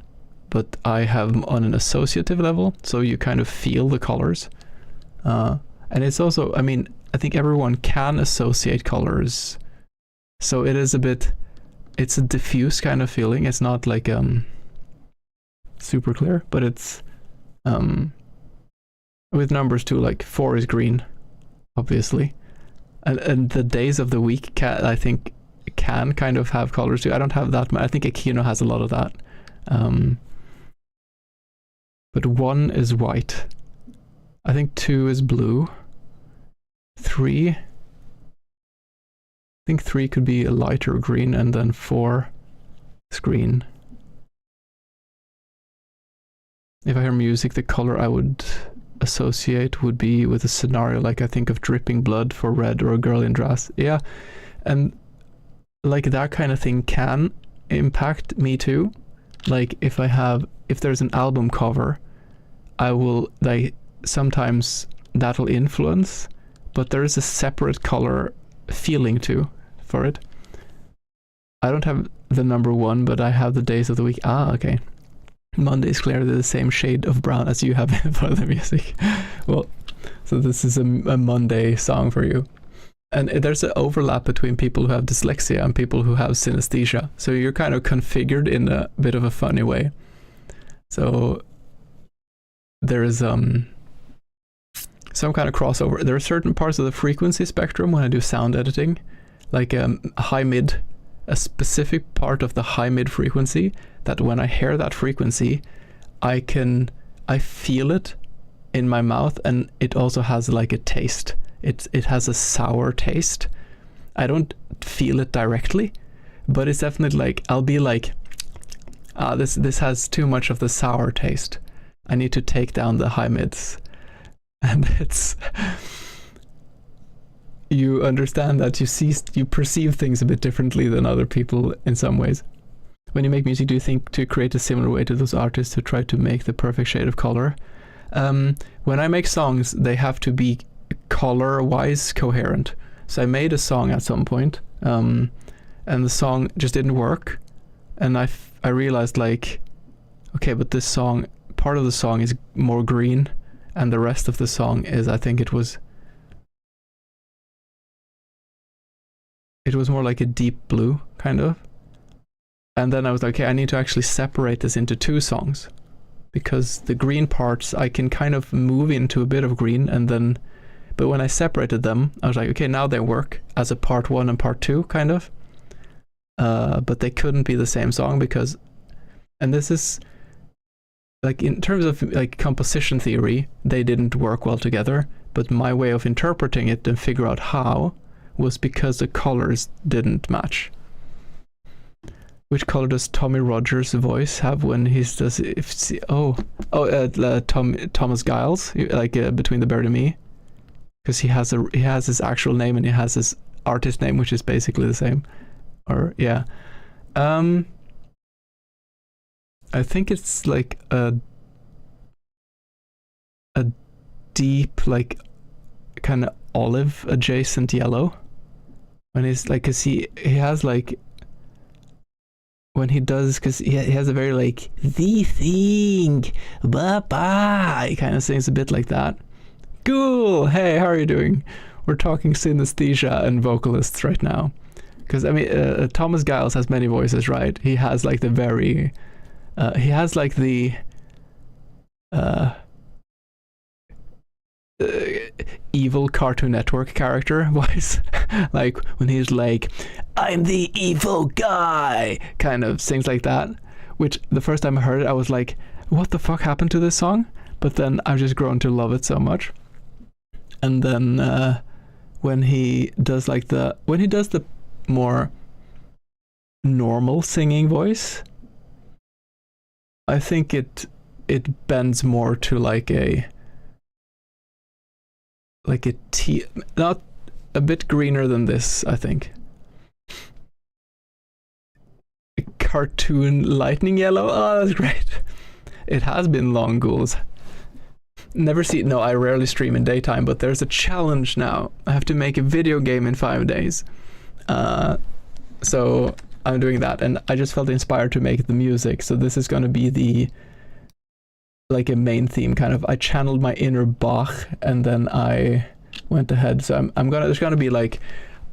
but I have on an associative level, so you kind of feel the colors. And it's also, I mean, I think everyone can associate colors, so it is a bit, it's a diffuse kind of feeling. It's not like super clear, but it's with numbers too, like 4 is green, obviously, and the days of the week I think can kind of have colors too. I don't have that much. I think Aquino has a lot of that, but 1 is white. I think 2 is blue. 3, I think 3 could be a lighter green, and then 4 is green. If I hear music, the color I would associate would be with a scenario like I think of Dripping Blood for Red or A Girl in Dress. Yeah, and like that kind of thing can impact me too. Like if there's an album cover, I will, like, sometimes that'll influence, but there is a separate color feeling too for it. I don't have the number 1, but I have the days of the week. Ah, okay. Monday is clearly the same shade of brown as you have for the music. Well, so this is a Monday song for you. And there's an overlap between people who have dyslexia and people who have synesthesia. So you're kind of configured in a bit of a funny way. So there is some kind of crossover. There are certain parts of the frequency spectrum when I do sound editing, like high mid, a specific part of the high mid frequency, that when I hear that frequency, I feel it in my mouth, and it also has like a taste. It has a sour taste. I don't feel it directly, but it's definitely like, I'll be like, this has too much of the sour taste. I need to take down the high mids. And it's, you understand that you perceive things a bit differently than other people in some ways. When you make music, do you think to create a similar way to those artists who try to make the perfect shade of color? When I make songs, they have to be color-wise coherent. So I made a song at some point, and the song just didn't work. And I realized, like, okay, but this song, part of the song is more green, and the rest of the song is, I think it was more like a deep blue, kind of. And then I was like, okay, I need to actually separate this into 2 songs, because the green parts I can kind of move into a bit of green, and then, but when I separated them, I was like, okay, now they work as a part 1 and part 2, kind of. But they couldn't be the same song because, and this is, like, in terms of like composition theory, they didn't work well together, but my way of interpreting it and figure out how was because the colors didn't match. Which color does Tommy Rogers' voice have when he does Thomas Giles, like Between the Bird and Me, because he has his actual name and he has his artist name, which is basically the same. Or yeah, I think it's like a deep, like, kind of olive adjacent yellow. When he's like, cause he has like, when he does, cause he has a very like, the thing, bye, he kind of sings a bit like that. Cool, hey, how are you doing? We're talking synesthesia and vocalists right now. Because, I mean, Thomas Giles has many voices, right? He has like the very, he has like the evil Cartoon Network character voice. Like when he's like, I'm the evil guy, kind of sings like that. Which the first time I heard it, I was like, what the fuck happened to this song? But then I've just grown to love it so much. And then when he does like the more normal singing voice, I think it bends more to like a not a bit greener than this, I think. A cartoon lightning yellow. Oh, that's great. It has been long, ghouls. Never see. No, I rarely stream in daytime, but there's a challenge now. I have to make a video game in 5 days. So I'm doing that, and I just felt inspired to make the music. So this is going to be the like a main theme kind of. I channeled my inner Bach, and then I went ahead. So I'm gonna there's gonna be like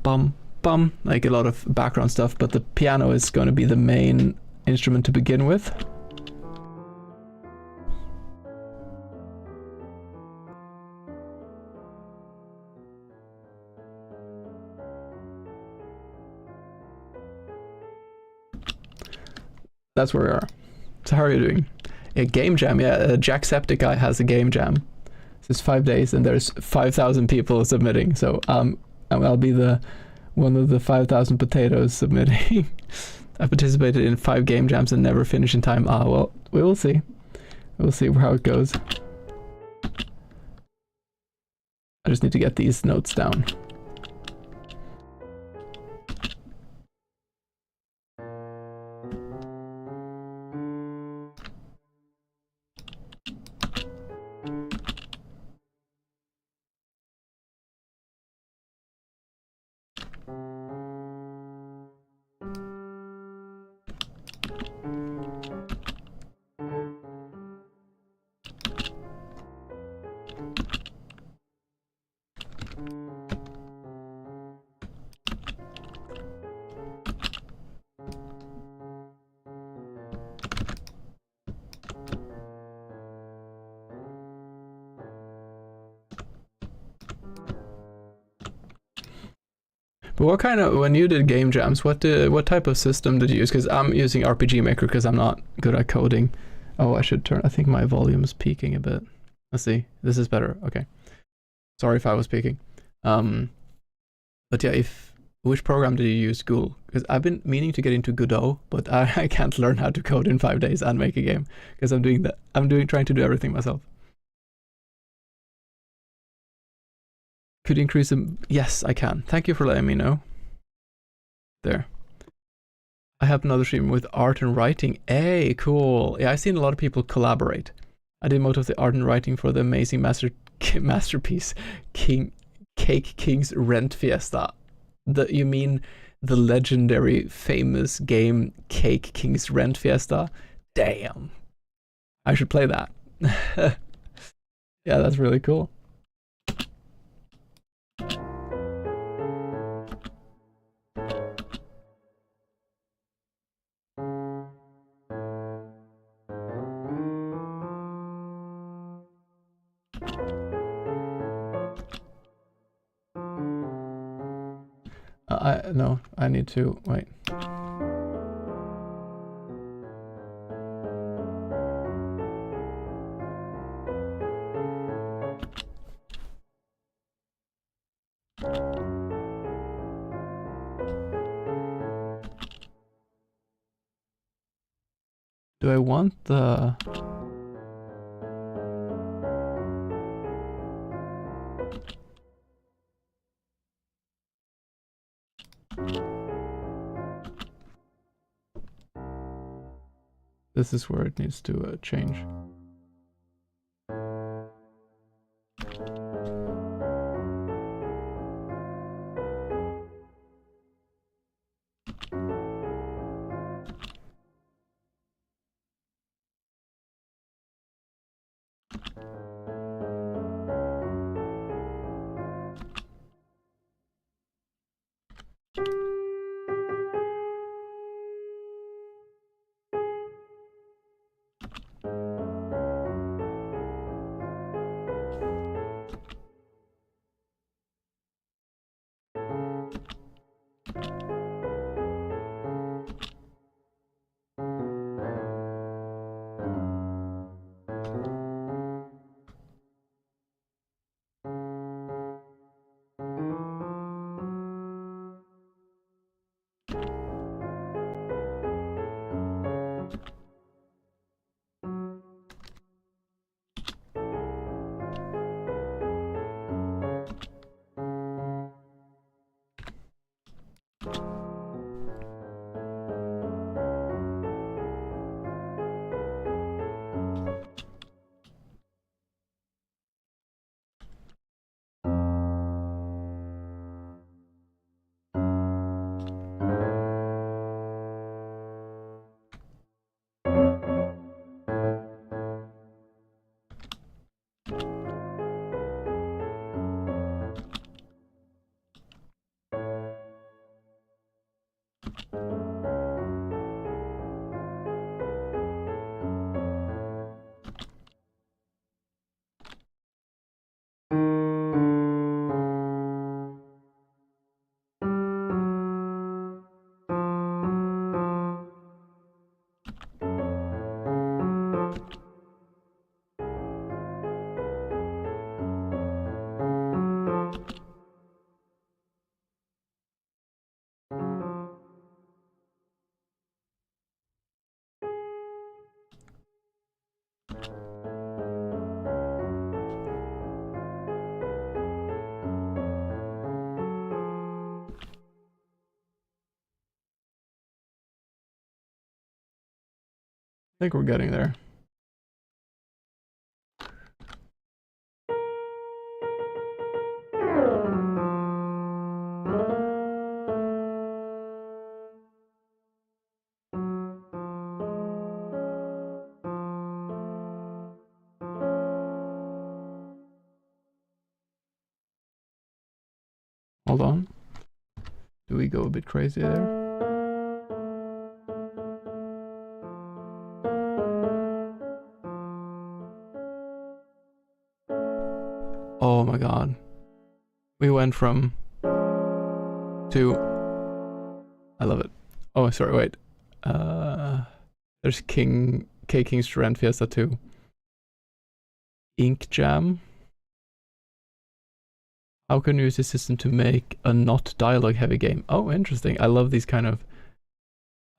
bum bum, like a lot of background stuff, but the piano is going to be the main instrument to begin with. That's where we are. So how are you doing? A game jam, yeah. Jacksepticeye has a game jam. It's 5 days, and there's 5,000 people submitting. So I'll be the one of the 5,000 potatoes submitting. I participated in 5 game jams and never finished in time. Ah, well, we will see. We'll see how it goes. I just need to get these notes down. But what kind of, when you did game jams, what type of system did you use? Because I'm using RPG Maker because I'm not good at coding. Oh, I should turn, I think my volume's peaking a bit. Let's see, this is better, okay. Sorry if I was peaking. But yeah, which program did you use, Ghoul? Because I've been meaning to get into Godot, but I can't learn how to code in 5 days and make a game because I'm trying to do everything myself. Could you increase them? Yes, I can. Thank you for letting me know. There. I have another stream with art and writing. Hey, cool. Yeah, I've seen a lot of people collaborate. I did most of the art and writing for the amazing masterpiece, Cake King's Rent Fiesta. You mean the legendary famous game Cake King's Rent Fiesta? Damn. I should play that. Yeah, that's really cool. No, I need to wait. Do I want the... This is where it needs to change. think we're getting there. Hold on. Do we go a bit crazy there? Oh my god. We went from to... I love it. Oh, sorry, wait. There's King Student Fiesta 2. Ink Jam. How can you use this system to make a not dialogue heavy game? Oh, interesting. I love these kind of...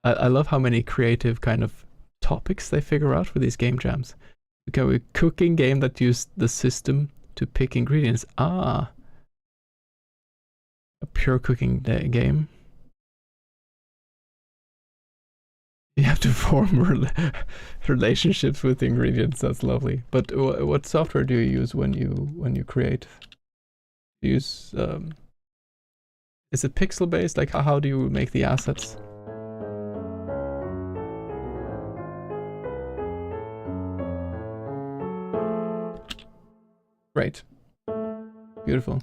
I love how many creative kind of topics they figure out for these game jams. Okay, a cooking game that used the system to pick ingredients. Ah. A pure cooking game. You have to form relationships with ingredients. That's lovely. But what software do you use when you create? Do you use is it pixel based? Like how do you make the assets? Great. Beautiful.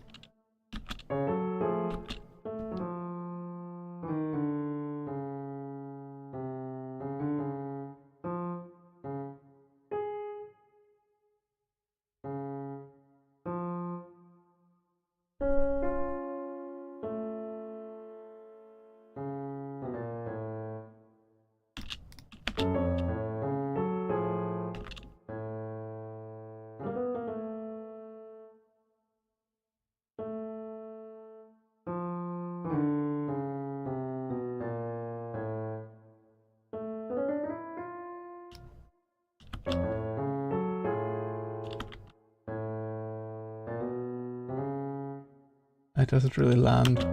It doesn't really land.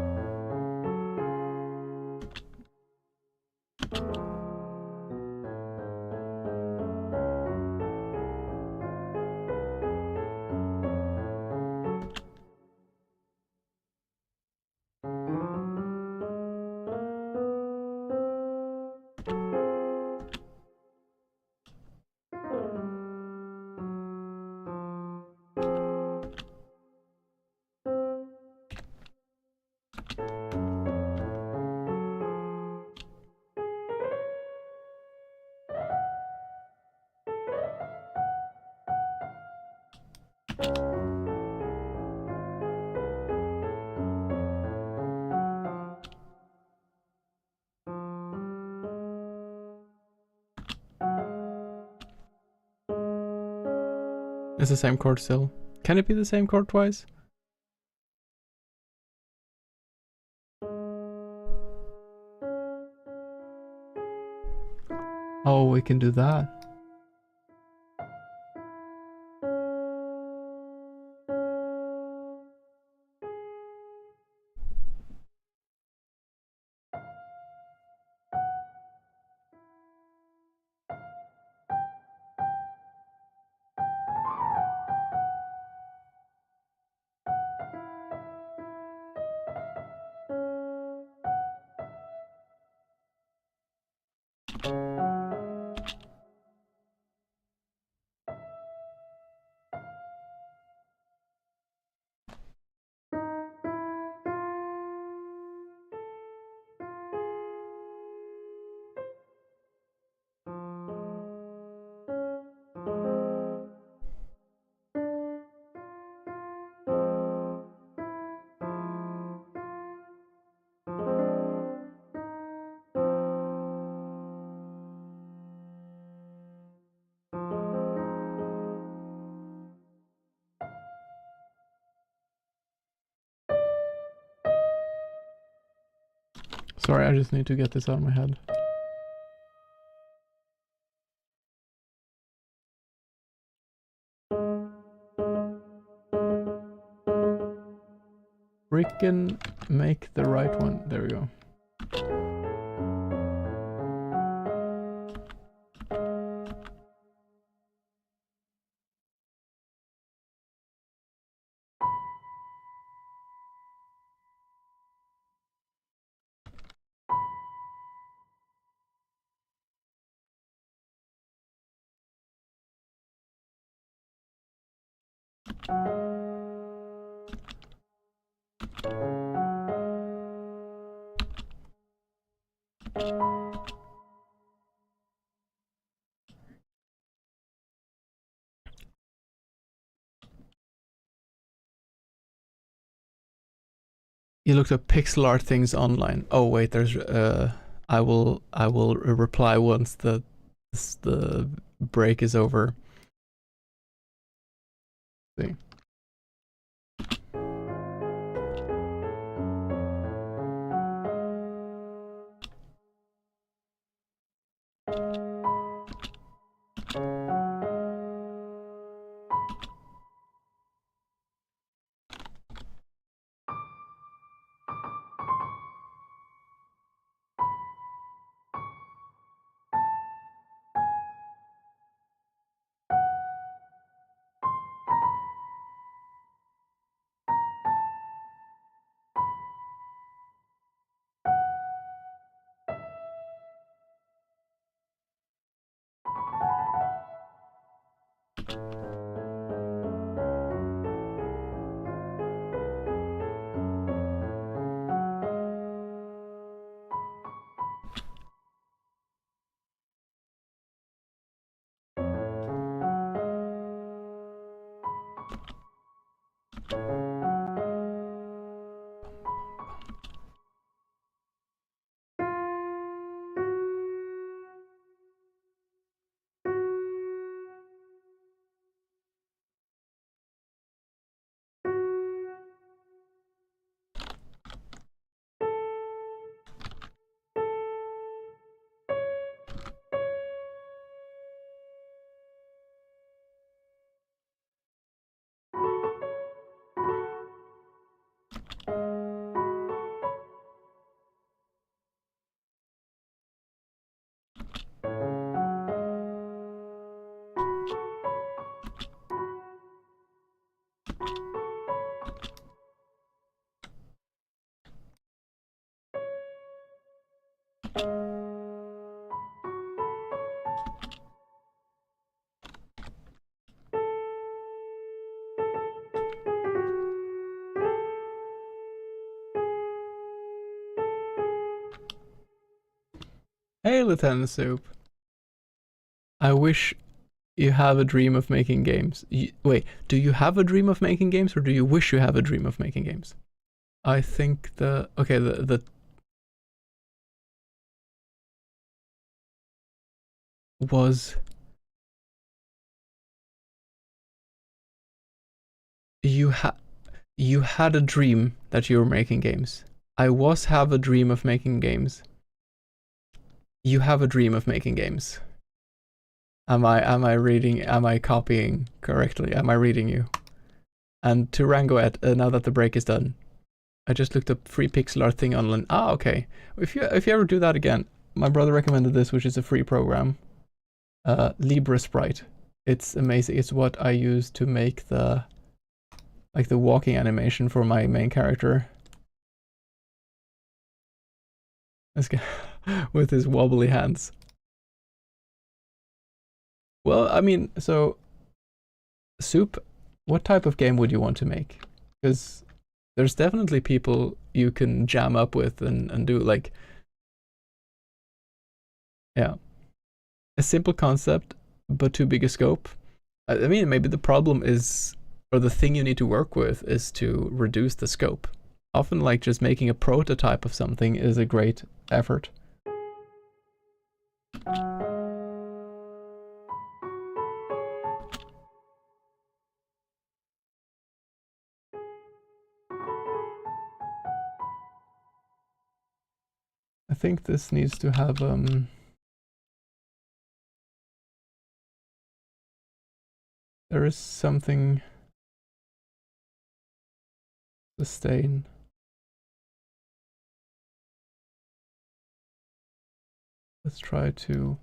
It's the same chord still. Can it be the same chord twice? Oh, we can do that. Sorry, I just need to get this out of my head. Freaking make the right one. There we go. You looked up pixel art things online. Oh wait, there's I will reply once the break is over. See. Hey, Lieutenant Soup. I wish you have a dream of making games. Wait, do you have a dream of making games, or do you wish you have a dream of making games? I think the was you had a dream that you were making games. I have a dream of making games. You have a dream of making games. Am I copying correctly? Am I reading you? And to Rangoet, now that the break is done, I just looked up free pixel art thing online. Ah, okay. If you ever do that again, my brother recommended this, which is a free program. Libra Sprite. It's amazing. It's what I use to make the walking animation for my main character. This guy with his wobbly hands. Well, I mean, so Soup, what type of game would you want to make? Because there's definitely people you can jam up with and do like, yeah, a simple concept but too big a scope. I mean, maybe the problem is, or the thing you need to work with is to reduce the scope. Often like just making a prototype of something is a great effort. I think this needs to have there is something sustain. Let's try to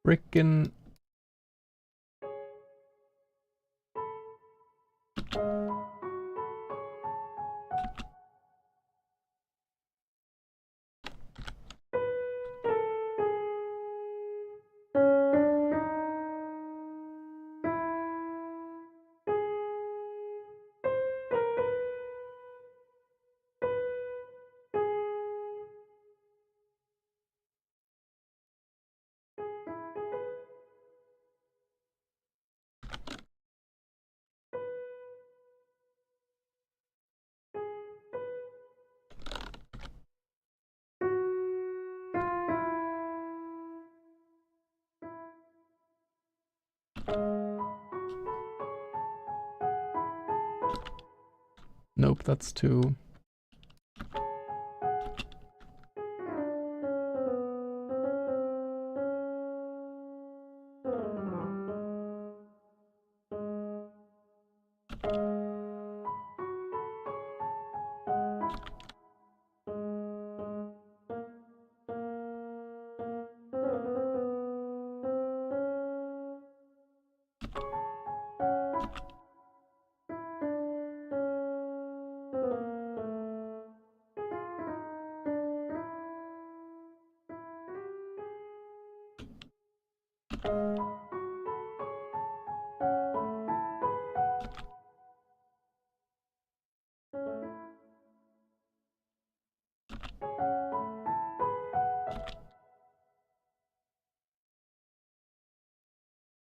frickin'... Nope, that's too...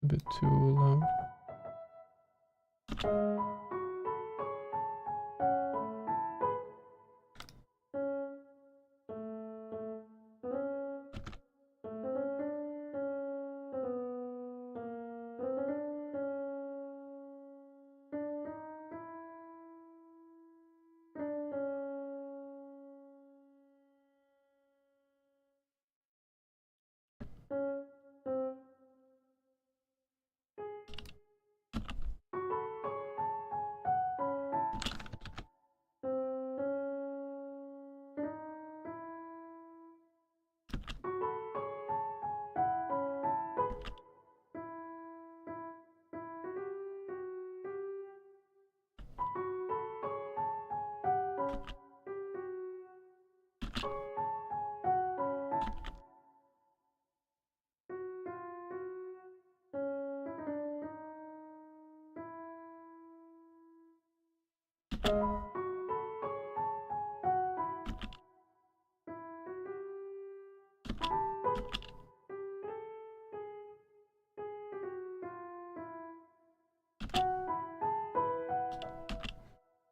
a bit too low.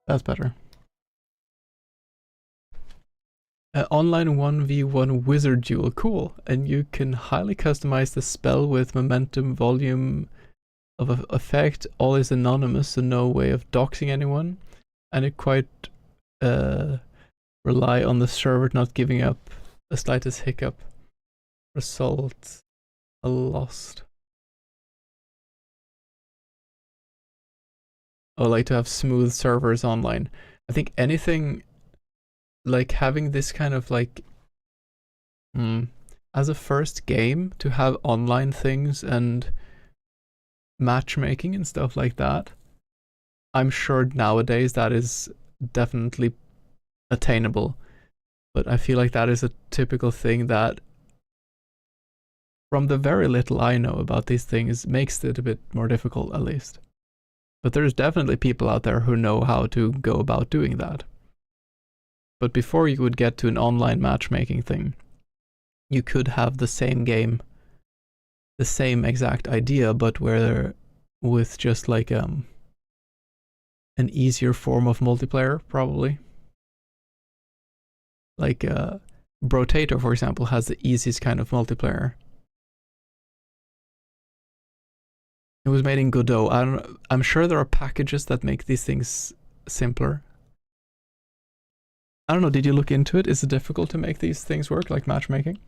That's better. Online 1v1 wizard duel, cool. And you can highly customize the spell with momentum, volume of effect. All is anonymous, so no way of doxing anyone. And it quite rely on the server not giving up the slightest hiccup. Result lost. Oh, like to have smooth servers online. I think anything like having this kind of like as a first game to have online things and matchmaking and stuff like that, I'm sure nowadays that is definitely attainable, but I feel like that is a typical thing that, from the very little I know about these things, makes it a bit more difficult, at least. But there's definitely people out there who know how to go about doing that. But before you would get to an online matchmaking thing, you could have the same game, the same exact idea, but where with just like an easier form of multiplayer, probably. Like Brotato, for example, has the easiest kind of multiplayer. It was made in Godot. I'm sure there are packages that make these things simpler. I don't know, did you look into it? Is it difficult to make these things work, like matchmaking?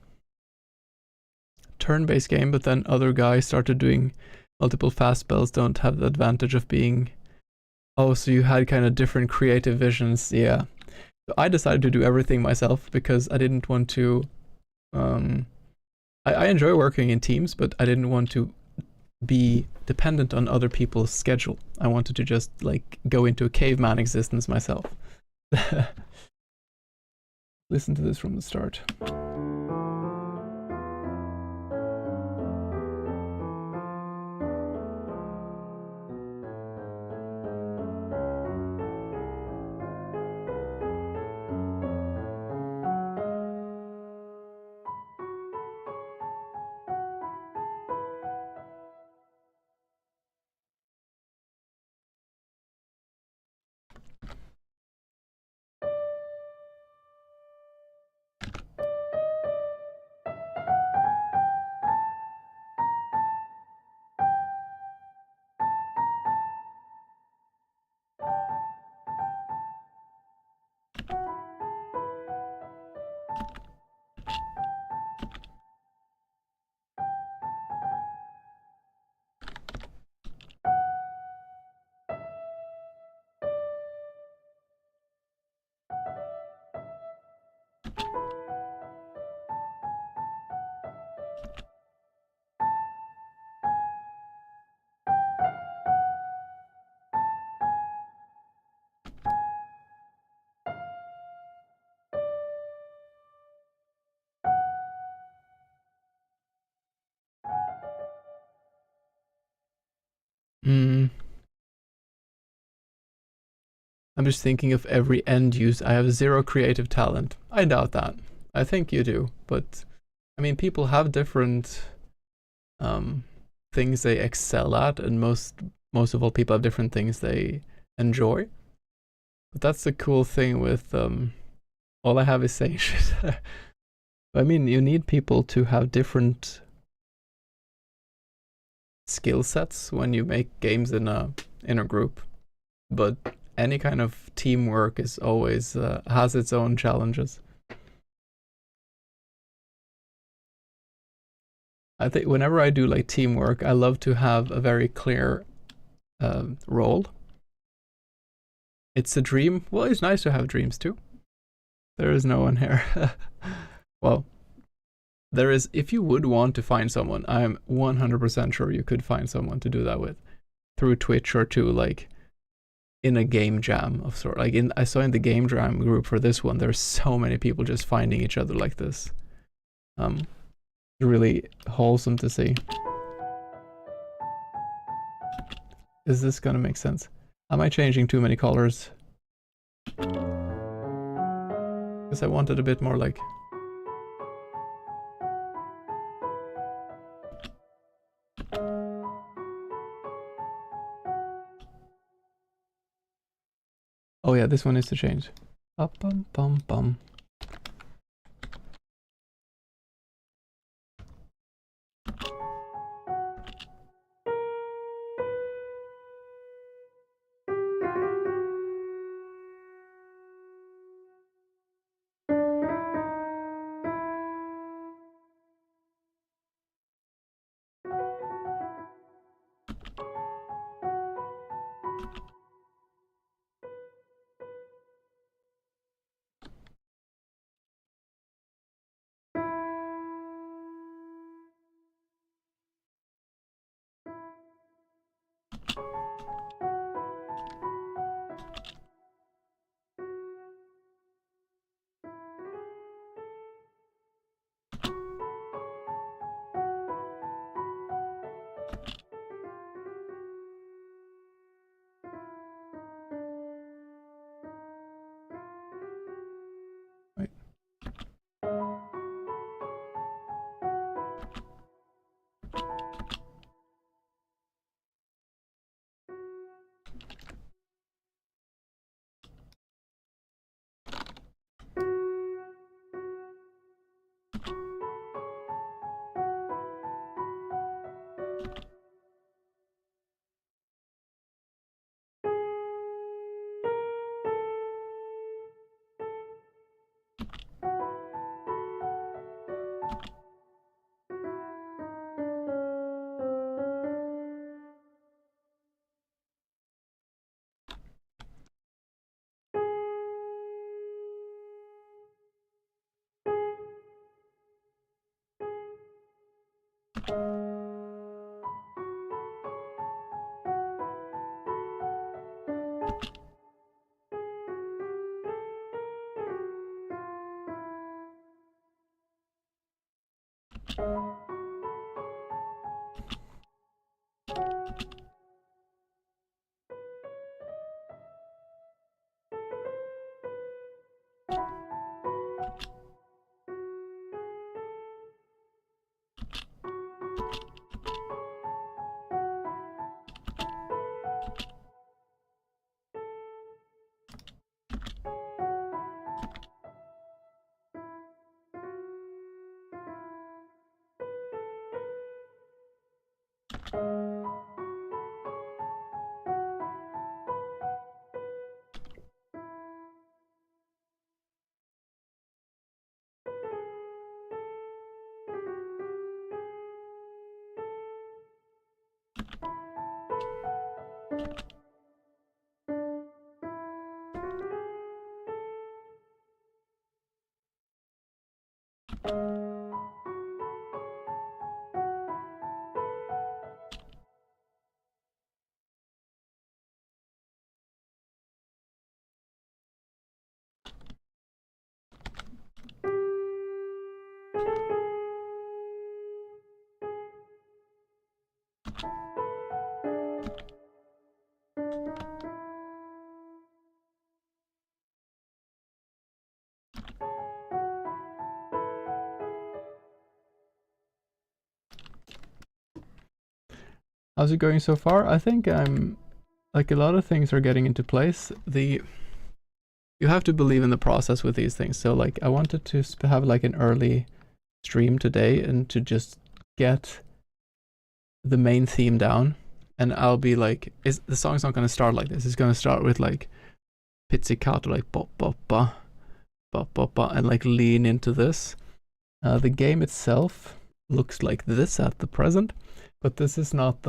Turn-based game, but then other guys started doing multiple fast spells, don't have the advantage of being... Oh, so you had kind of different creative visions, yeah. So I decided to do everything myself because I didn't want to I enjoy working in teams, but I didn't want to be dependent on other people's schedule. I wanted to just like go into a caveman existence myself. Listen to this from the start. Hmm. I'm just thinking of every end use. I have zero creative talent. I doubt that. I think you do, but I mean, people have different um, things they excel at, and most of all, people have different things they enjoy. But that's the cool thing with all I have is saying shit. I mean, you need people to have different skill sets when you make games in a group, but any kind of teamwork is always has its own challenges. I think whenever I do like teamwork, I love to have a very clear role. It's a dream. Well, it's nice to have dreams too. There is no one here. Well, there is. If you would want to find someone, I'm 100% sure you could find someone to do that with through Twitch or to like in a game jam of sort. Like I saw in the game jam group for this one, there's so many people just finding each other like this. Really wholesome to see. Is this gonna make sense? Am I changing too many colors? Because I wanted a bit more like... Oh yeah, this one is to change. Bum bum bum. How's it going so far? I think I'm like a lot of things are getting into place. You have to believe in the process with these things. So like I wanted to have like an early stream today and to just get the main theme down, and I'll be like, the song's not going to start like this. It's going to start with like pizzicato, like ba ba ba ba ba ba, and like lean into this. The game itself looks like this at the present, but this is not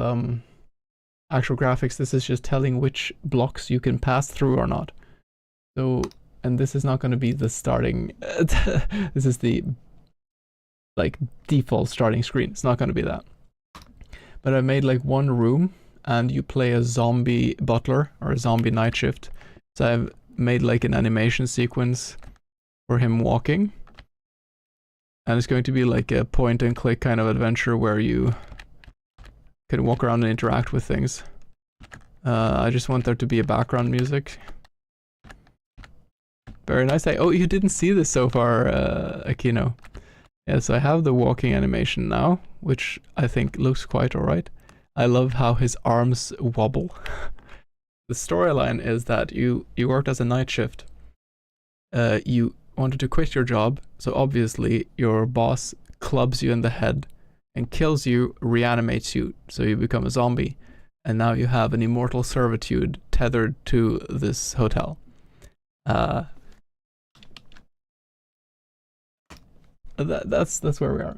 actual graphics. This is just telling which blocks you can pass through or not. So, and this is not going to be the starting. This is the like default starting screen. It's not going to be that. But I made like one room, and you play a zombie butler or a zombie night shift. So I've made like an animation sequence for him walking, and it's going to be like a point and click kind of adventure where you can walk around and interact with things. I just want there to be a background music. Very nice. Oh, you didn't see this so far, Akino. Yes, I have the walking animation now, which I think looks quite alright. I love how his arms wobble. The storyline is that you worked as a night shift. You wanted to quit your job, so obviously your boss clubs you in the head and kills you, reanimates you, so you become a zombie. And now you have an immortal servitude tethered to this hotel. That's where we are.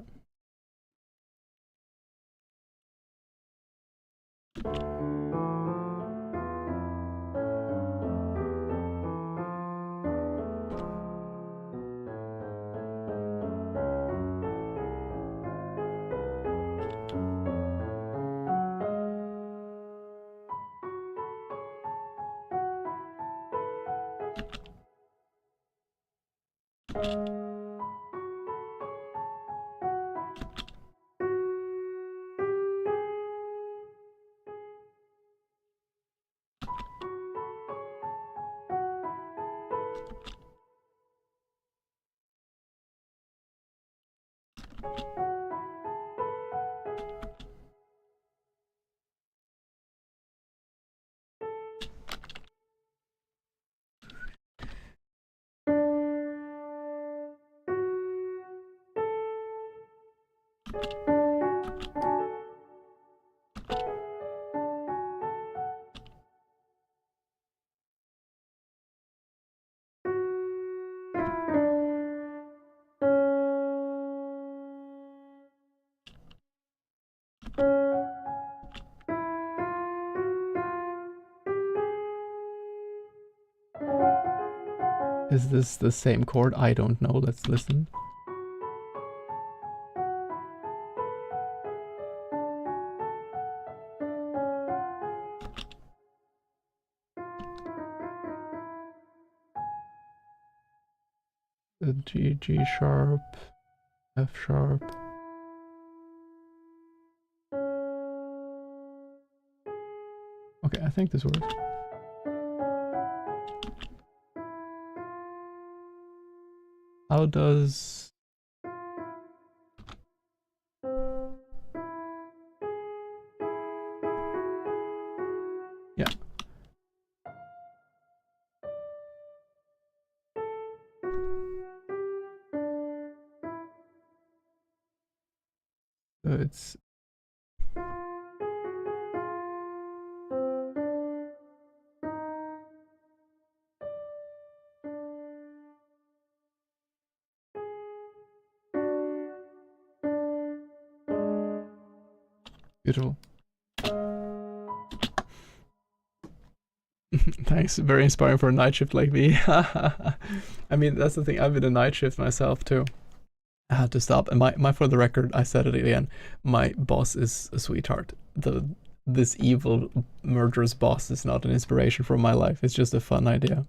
Is this the same chord? I don't know. Let's listen. G sharp, F sharp. Okay, I think this works. How does... Yeah. So it's... Beautiful. Thanks, very inspiring for a night shift like me. I mean, that's the thing, I've been a night shift myself too. I had to stop, and my for the record, I said it again, my boss is a sweetheart. This evil, murderous boss is not an inspiration for my life, it's just a fun idea.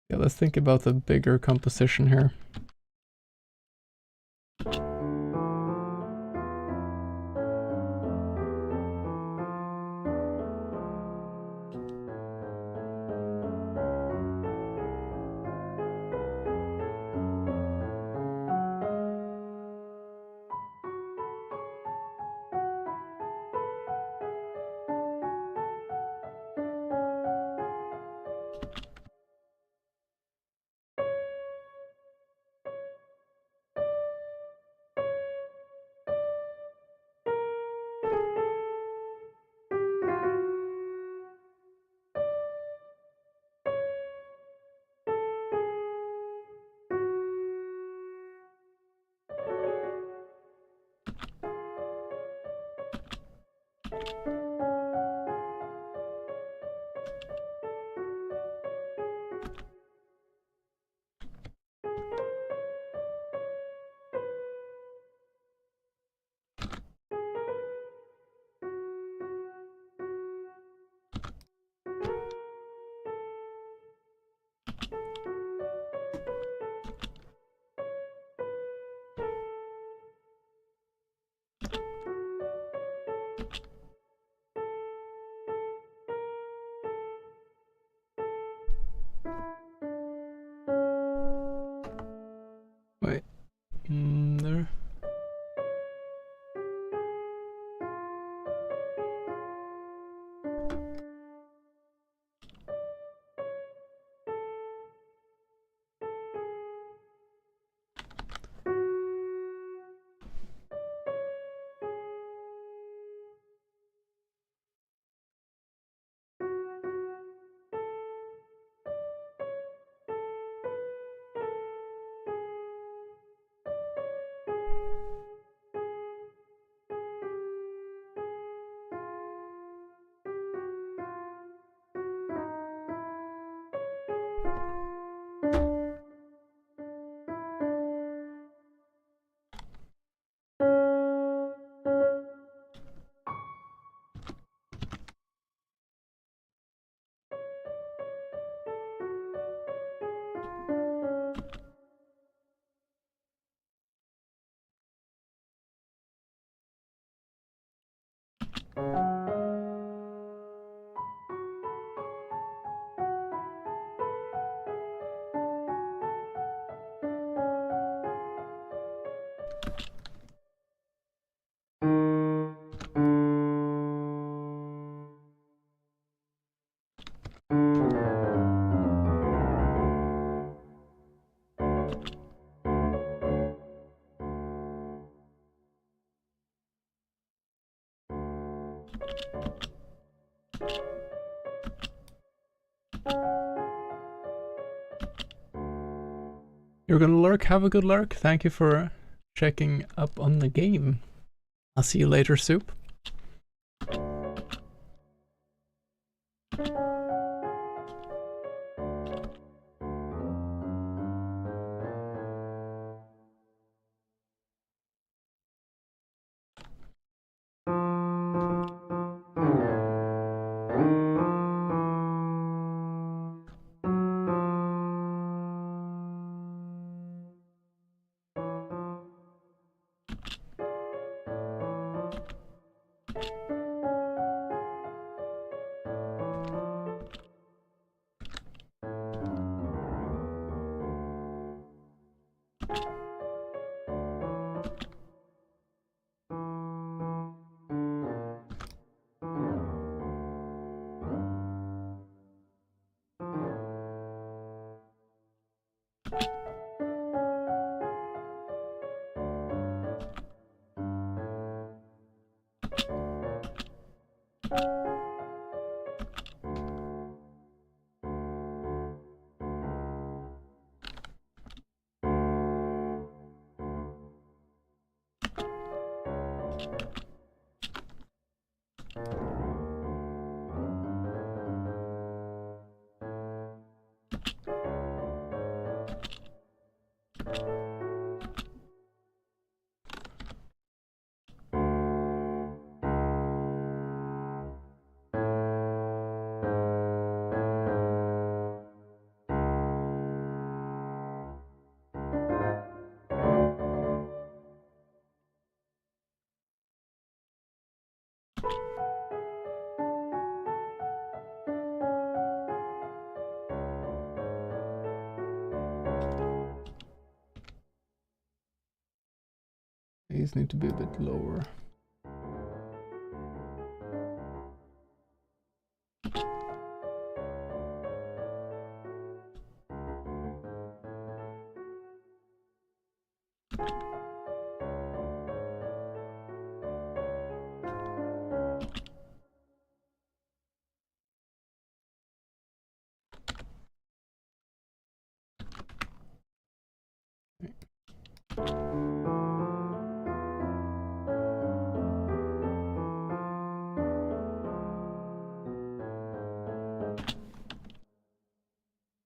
Yeah, let's think about the bigger composition here. Wait, there. You're gonna lurk? Have a good lurk. Thank you for checking up on the game. I'll see you later, Soup. These need to be a bit lower.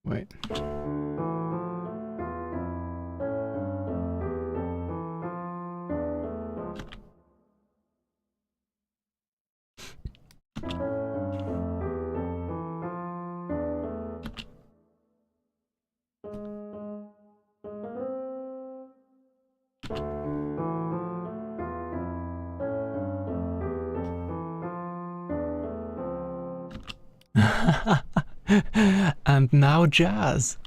Wait. And now jazz.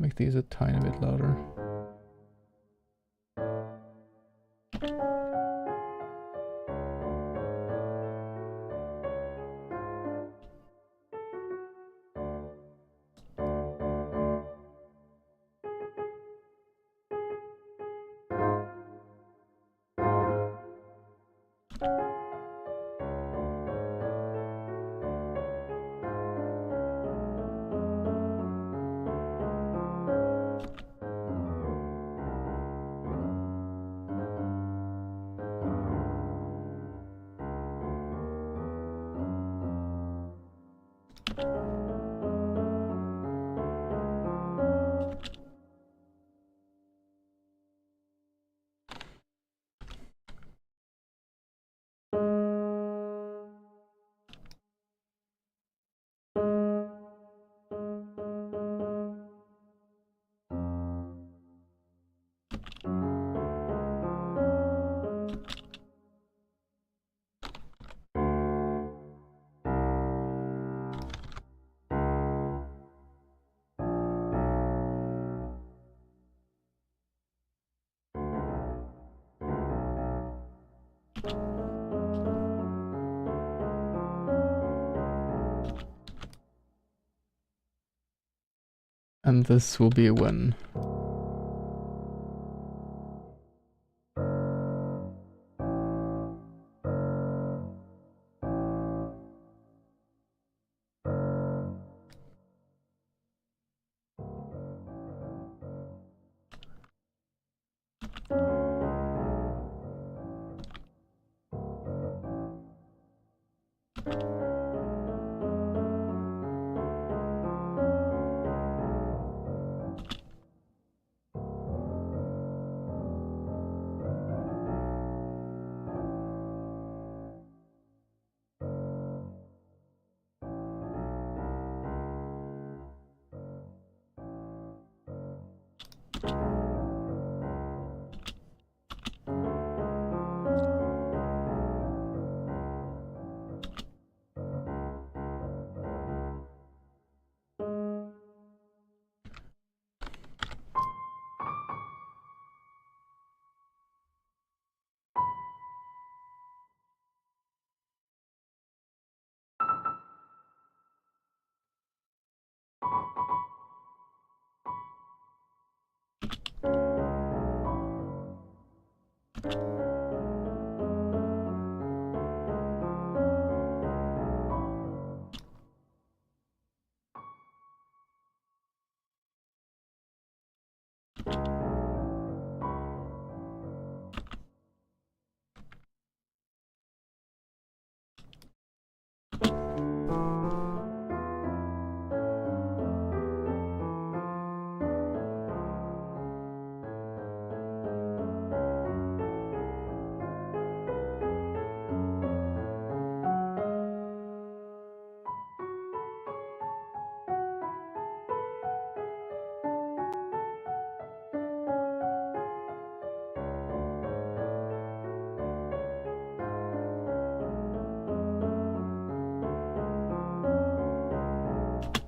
Make these a tiny bit louder. And this will be a win.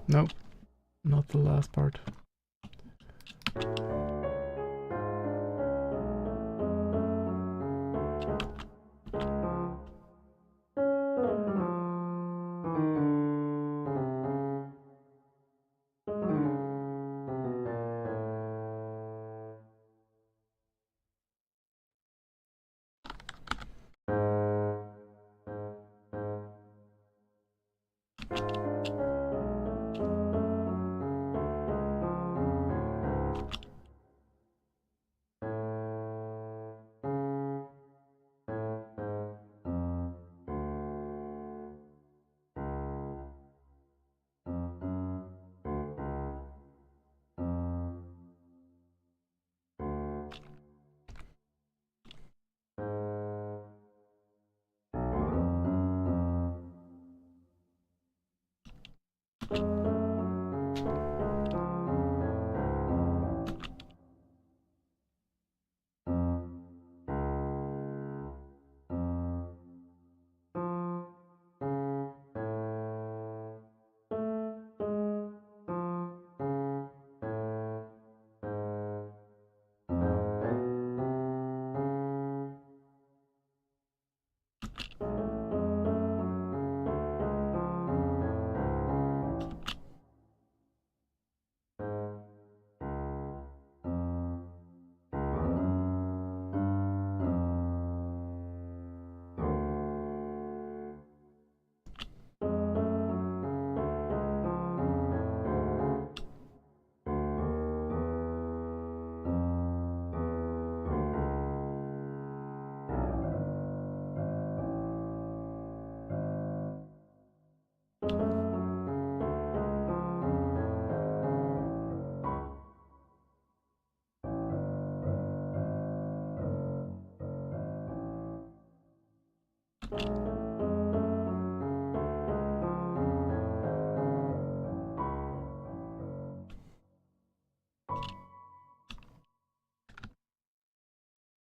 Nope, not the last part.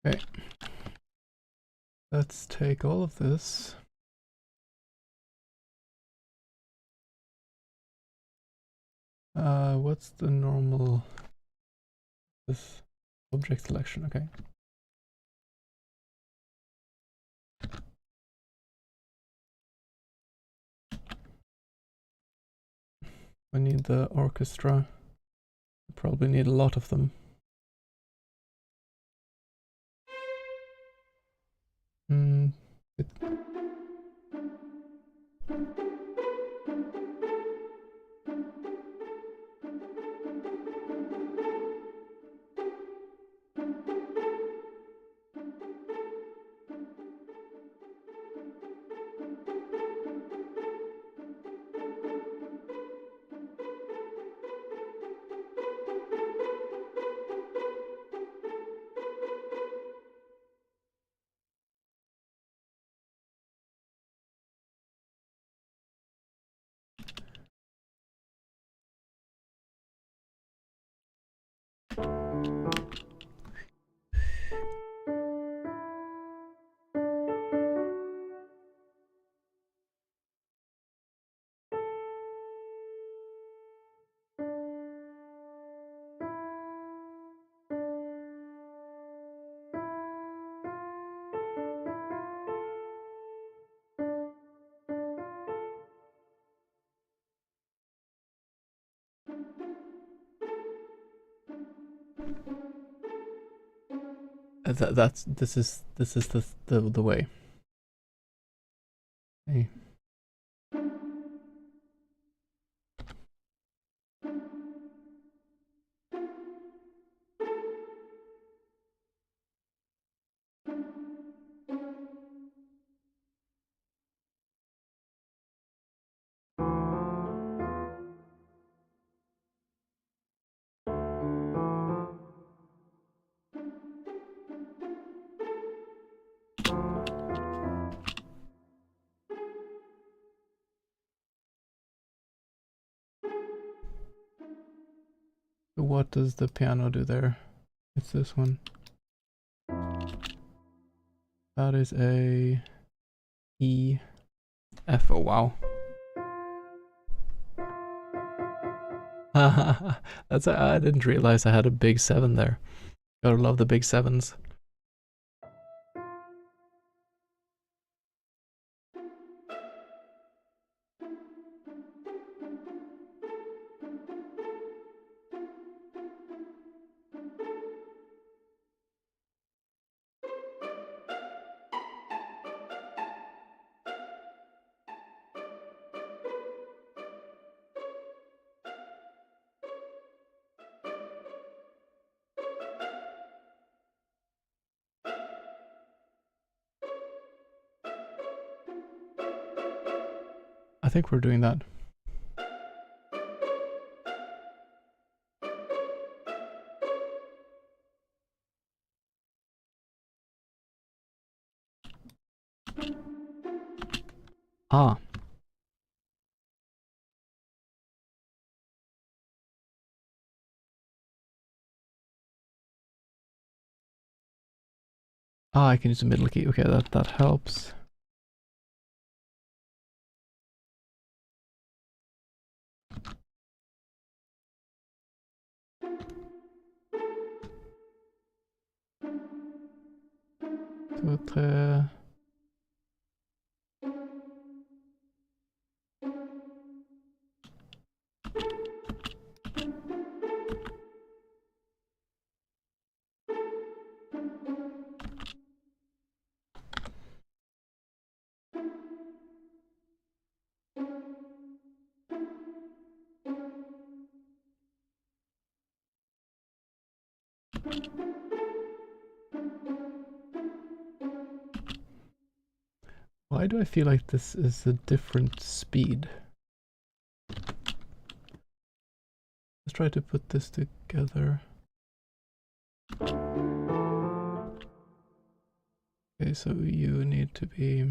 Okay, let's take all of this. What's the normal this object selection? Okay. I need the orchestra. I probably need a lot of them. It this is the way. Hey. What does the piano do there? It's this one. That is a E, F. Oh wow. That's I didn't realize I had a big 7 there. Gotta love the big 7s. I think we're doing that. Ah. Ah, I can use the middle key. Okay, that helps. Two, three. Why do I feel like this is a different speed? Let's try to put this together. Okay, so you need to be...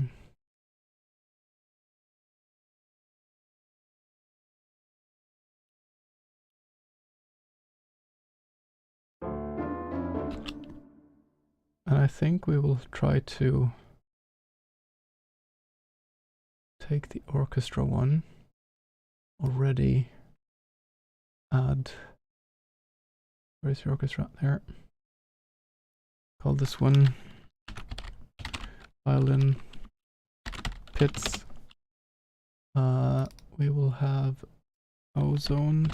And I think we will try to take the orchestra one, already add, where's the orchestra? There. Call this one violin pits. We will have Ozone.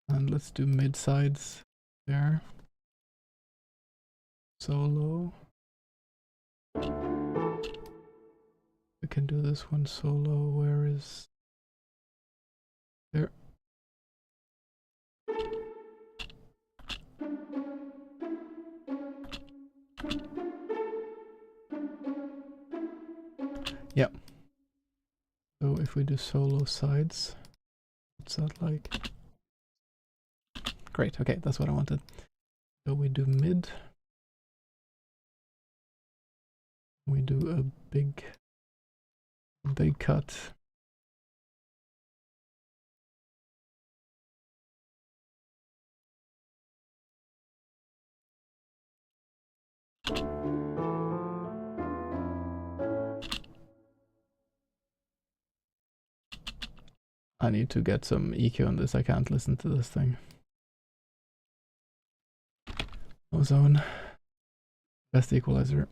And let's do mid sides there. Solo. We can do this one solo. Where is there? Yeah. So if we do solo sides, what's that like? Great, okay, that's what I wanted. So we do mid. We do a big cut. I need to get some EQ on this. I can't listen to this thing. Ozone. Best equalizer.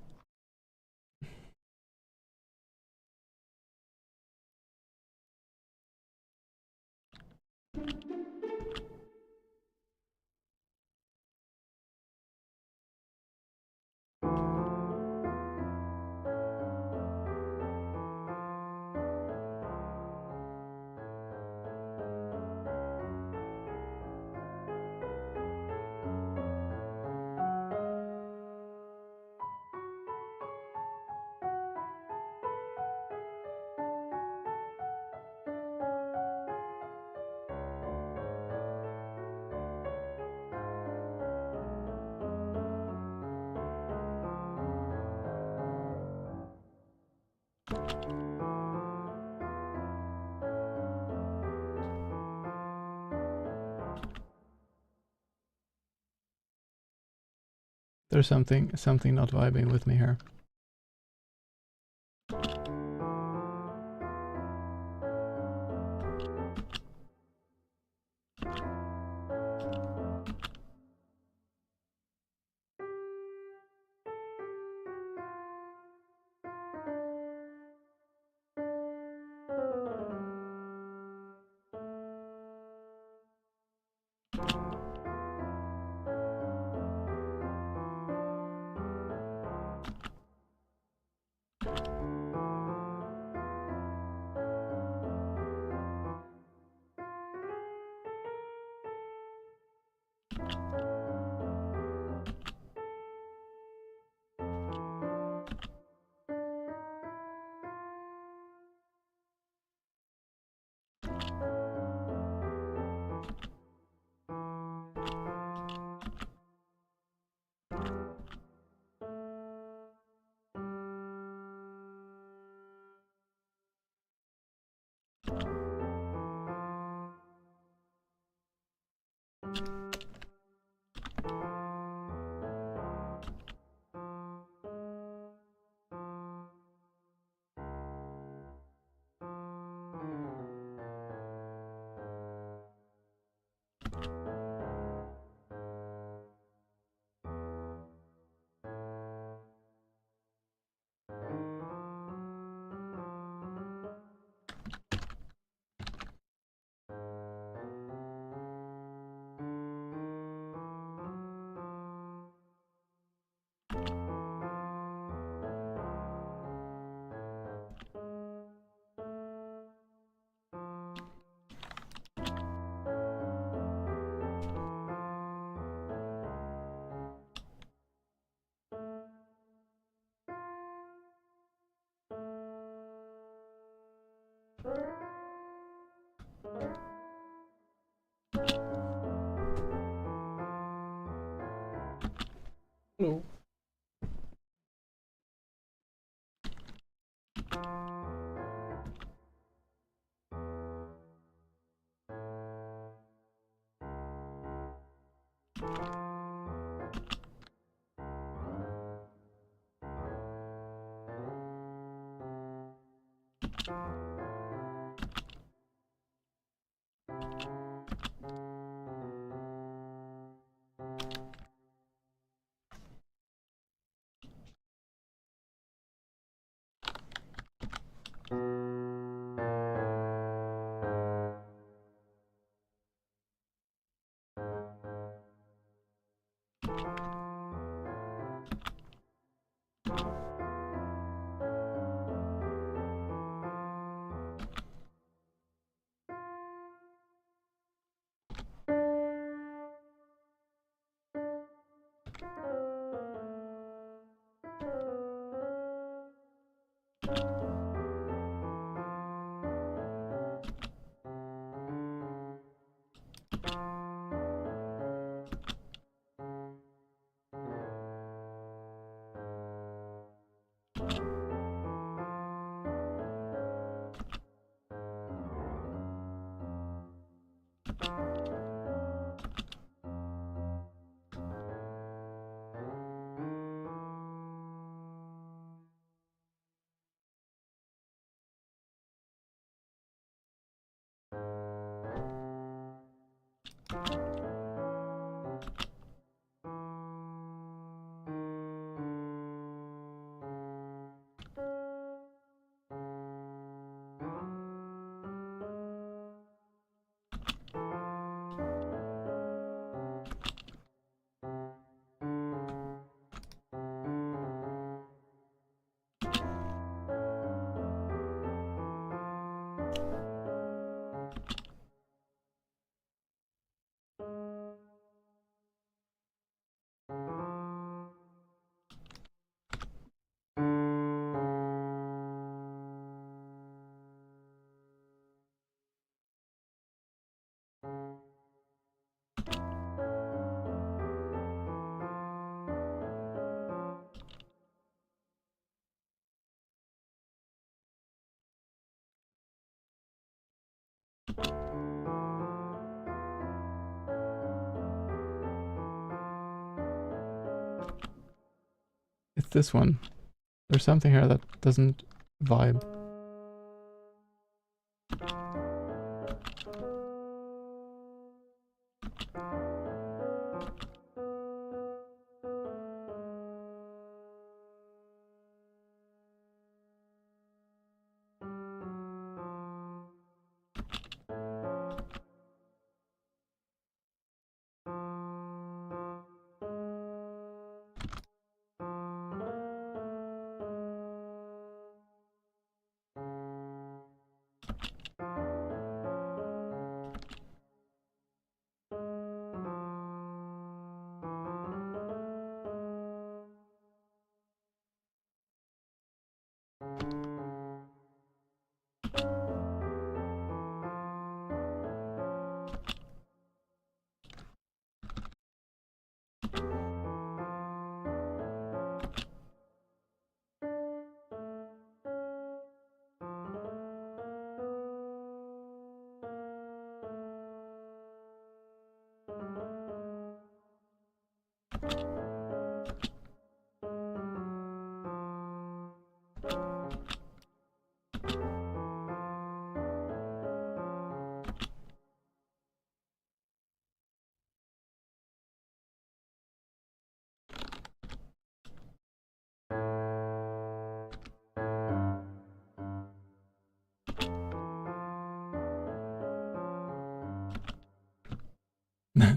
There's something not vibing with me here. Hello. It's this one. There's something here that doesn't vibe.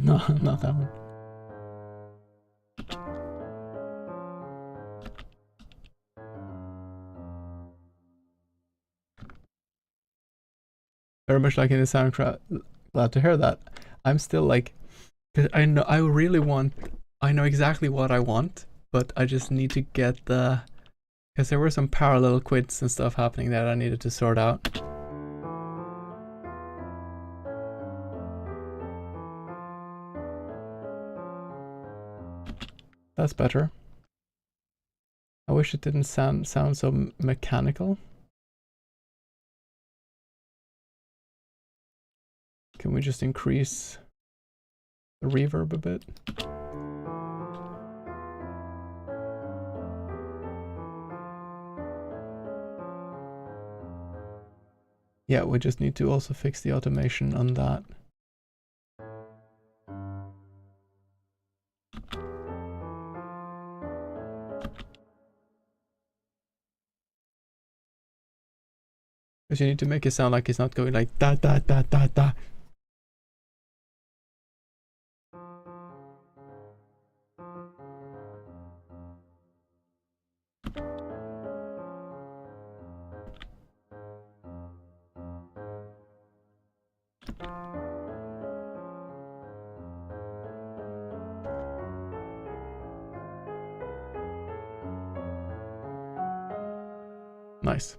No, not that one. Very much like in the soundtrack. Glad to hear that. I'm still like, 'cause I know I know exactly what I want, but I just need to get the, because there were some parallel quits and stuff happening that I needed to sort out. That's better. I wish it didn't sound so mechanical. Can we just increase the reverb a bit? Yeah, we just need to also fix the automation on that. Because you need to make it sound like it's not going like da da da da da. Nice.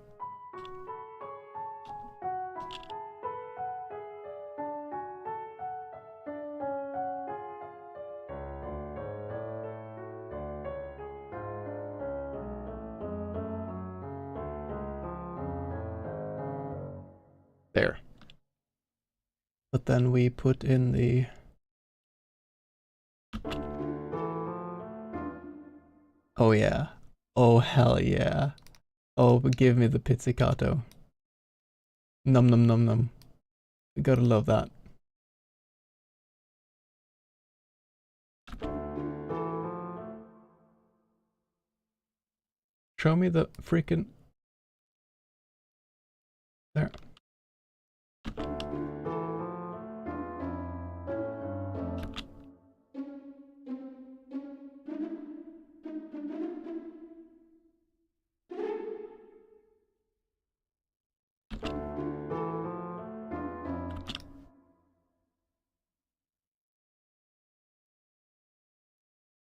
There. But then we put in the... Oh yeah. Oh hell yeah. Oh, but give me the pizzicato. Num num num num. We gotta love that. Show me the freaking... There.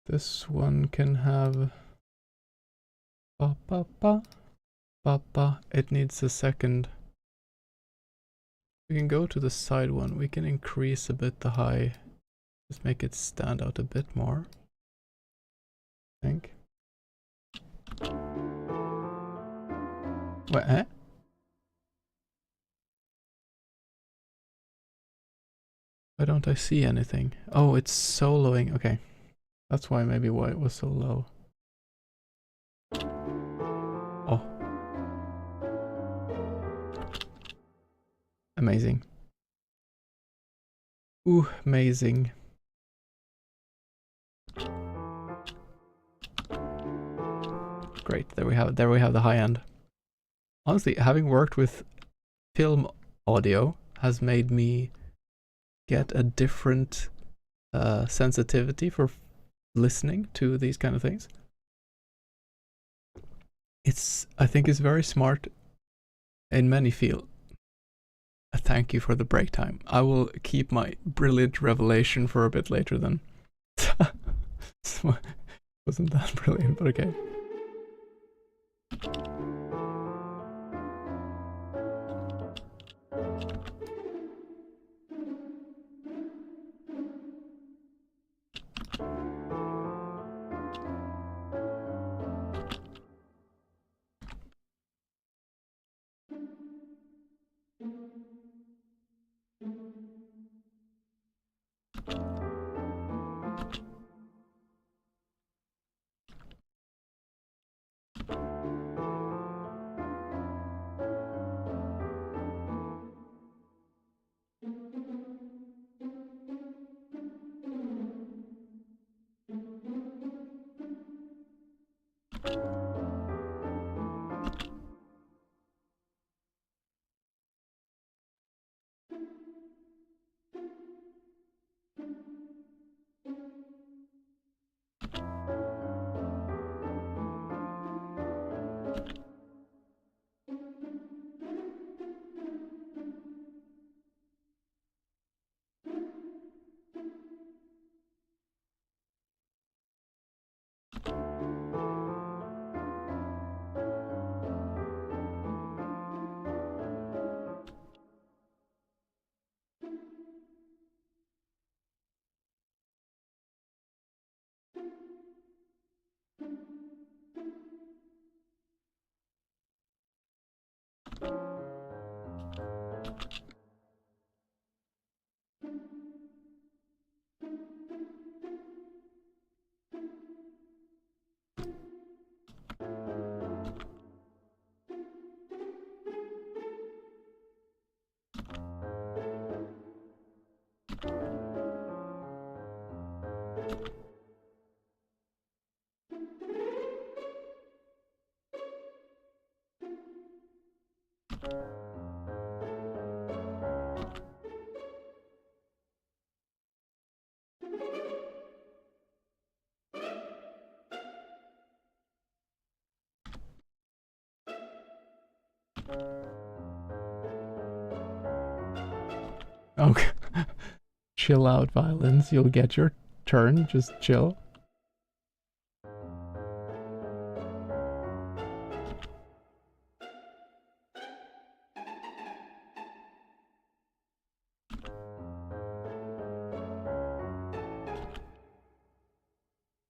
This one can have... Ba ba ba. Ba ba. It needs a second. We can go to the side one. We can increase a bit the high. Just make it stand out a bit more. I think. What? Eh? Why don't I see anything? Oh, it's soloing. Okay. That's why maybe why it was so low. Oh. Amazing. Ooh, amazing. Great. There we have the high end. Honestly, having worked with film audio has made me get a different sensitivity for listening to these kind of things. I think it's very smart in many fields. Thank you for the break time. I will keep my brilliant revelation for a bit later then. Wasn't that brilliant, but okay. Okay. Chill out, violins. You'll get your turn. Just chill.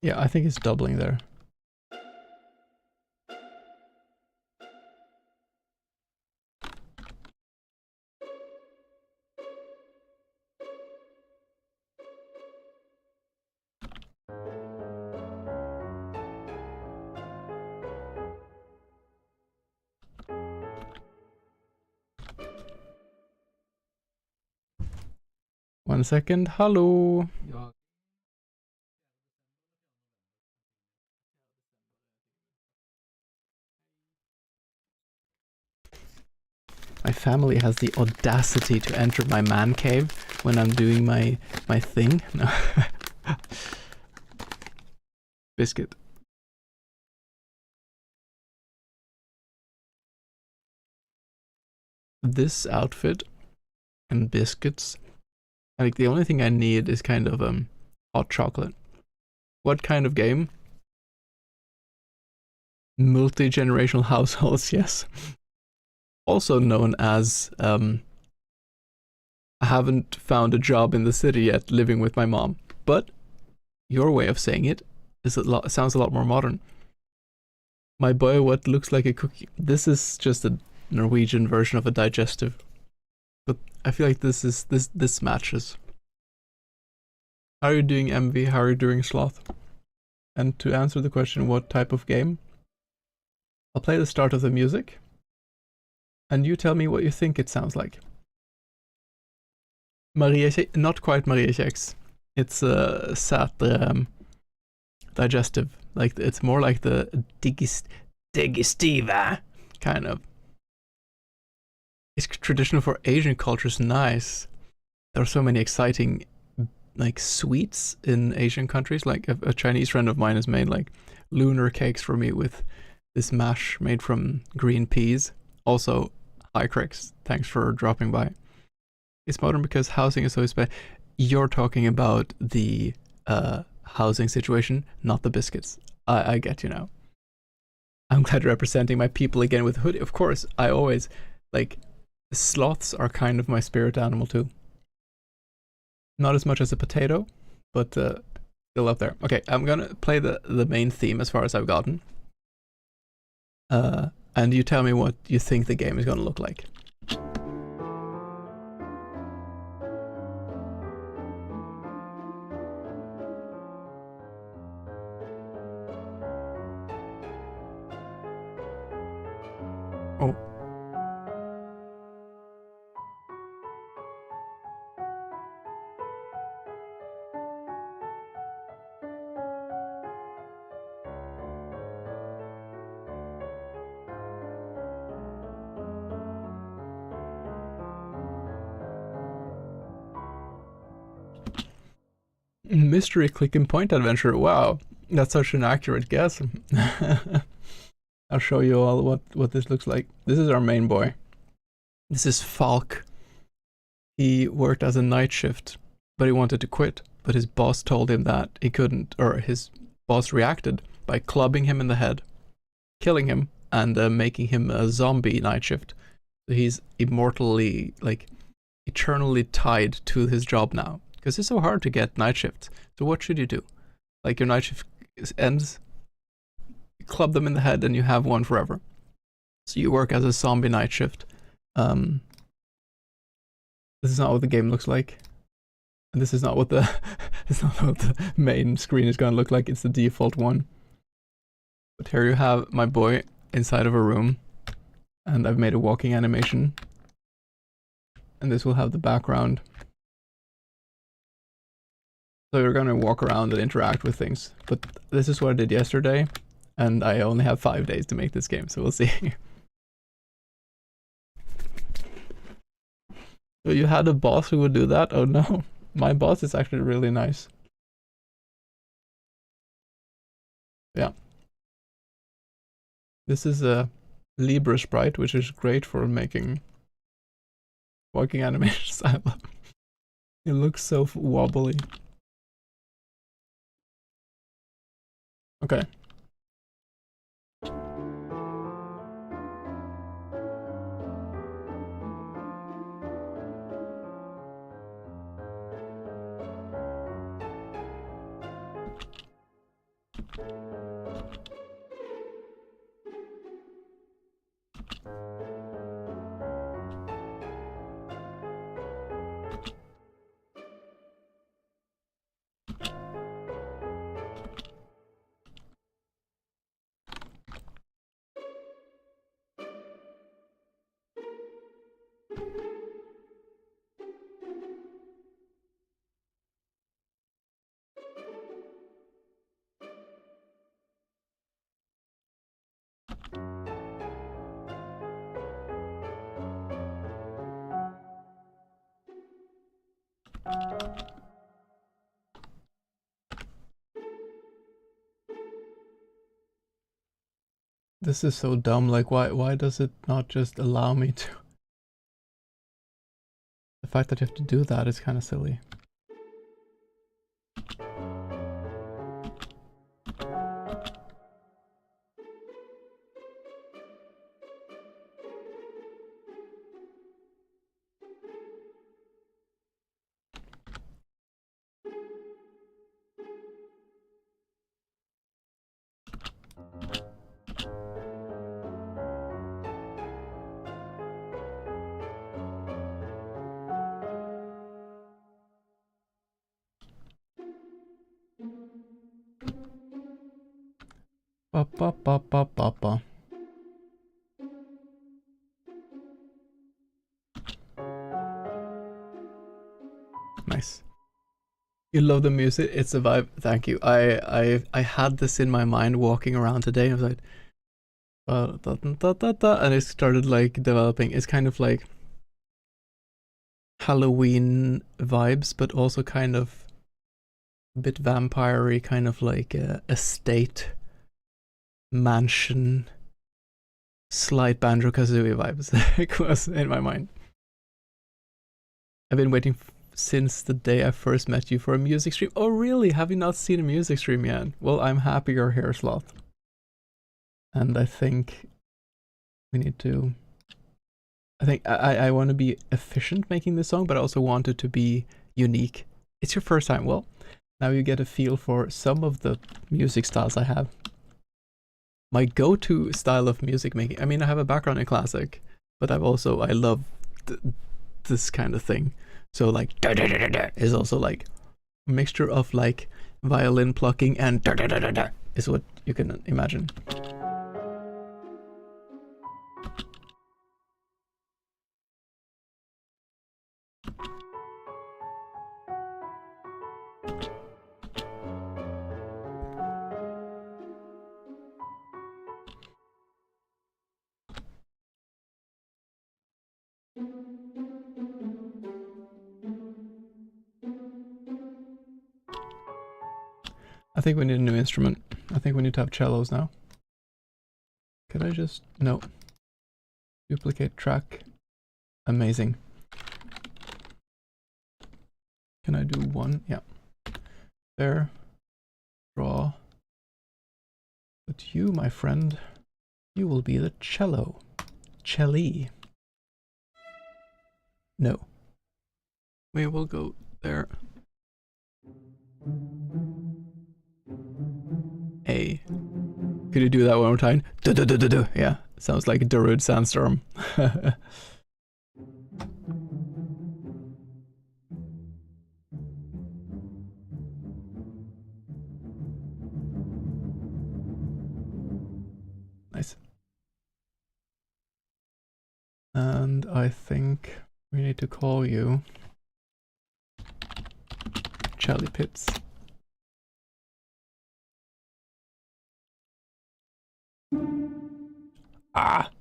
Yeah, I think it's doubling there. One second. Hello. My family has the audacity to enter my man cave when I'm doing my thing. No. Biscuit. This outfit and biscuits. Like the only thing I need is kind of hot chocolate. What kind of game? Multi-generational households, yes. Also known as I haven't found a job in the city yet, living with my mom. But your way of saying it is sounds a lot more modern. My boy, what looks like a cookie? This is just a Norwegian version of a digestive, but I feel like this matches. How are you doing, MV? How are you doing, Sloth? And to answer the question, what type of game? I'll play the start of the music, and you tell me what you think it sounds like. Not quite Maria Kex. It's Sätre digestive. Like it's more like the digestiva kind of. It's traditional for Asian cultures. Nice. There are so many exciting like sweets in Asian countries. Like a Chinese friend of mine has made like lunar cakes for me with this mash made from green peas. Also, hi Crix, thanks for dropping by. It's modern because housing is so expensive. You're talking about the housing situation, not the biscuits. I get you now. I'm glad representing my people again with hoodie. Of course, I always like sloths are kind of my spirit animal too. Not as much as a potato, but still up there. Okay, I'm gonna play the main theme as far as I've gotten. And you tell me what you think the game is gonna look like. Oh. Mystery click and point adventure. Wow, that's such an accurate guess. I'll show you all what this looks like. This is our main boy. This is Falk. He worked as a night shift, but he wanted to quit. But his boss told him that he couldn't, or his boss reacted by clubbing him in the head, killing him, and making him a zombie night shift. So he's immortally, like, eternally tied to his job now. Because it's so hard to get night shifts. So what should you do? Like your night shift ends, you club them in the head and you have one forever. So you work as a zombie night shift. This is not what the game looks like. And this is not what the it's not what the main screen is gonna look like. It's the default one. But here you have my boy inside of a room. And I've made a walking animation. And this will have the background. So you're gonna walk around and interact with things. But this is what I did yesterday, and I only have 5 days to make this game, so we'll see. So you had a boss who would do that? Oh no. My boss is actually really nice. Yeah. This is a Libra sprite, which is great for making walking animations. I love it. It looks so wobbly. Okay. This is so dumb. Like, why does it not just allow me to? The fact that you have to do that is kind of silly. Ba ba ba ba ba ba. Nice. You love the music. It's a vibe. Thank you. I had this in my mind walking around today. I was like, da, da, da, da, and it started like developing. It's kind of like Halloween vibes, but also kind of a bit vampire-y, kind of like a estate mansion, slight Banjo-Kazooie vibes. It was in my mind. I've been waiting since the day I first met you for a music stream. Oh really? Have you not seen a music stream yet? Well, I'm happy you're here, Sloth. And I think we need to... I think I want to be efficient making this song, but I also want it to be unique. It's your first time. Well, now you get a feel for some of the music styles I have. My go-to style of music making, I mean, I have a background in classic, but I love this kind of thing. So like da da da da da is also like a mixture of like violin plucking and da da da da da is what you can imagine. I think we need a new instrument. I think we need to have cellos now. Could I just... No. Duplicate track. Amazing. Can I do one? Yeah. There. Draw. But you, my friend, you will be the cello. Celli. No. We will go there. A. Could you do that one more time? Du-du-du-du-du. Yeah, sounds like Darude Sandstorm. Nice. And I think we need to call you Charlie Pitts. Ah!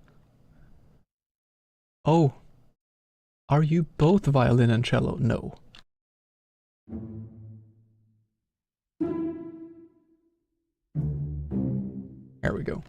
Oh! Are you both violin and cello? No. There we go.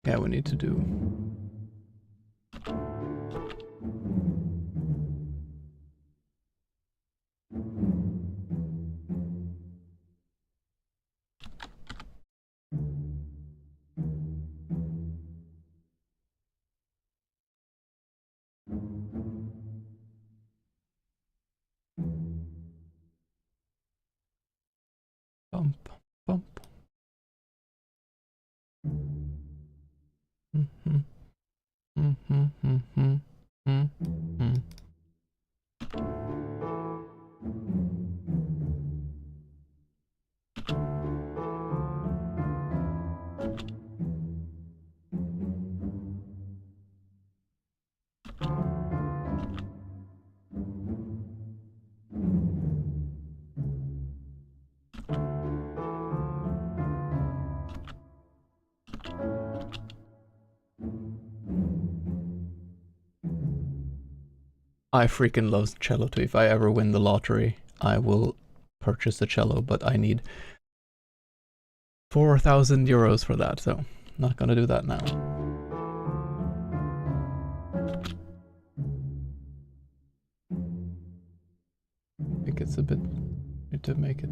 Yeah, we need to do... Bump, bump. Mm-hmm. Mm-hmm. Mm-hmm. Mm-hmm. I freaking love cello too. If I ever win the lottery, I will purchase a cello, but I need 4,000 euros for that, so not gonna do that now. That's a bit... Need to make it...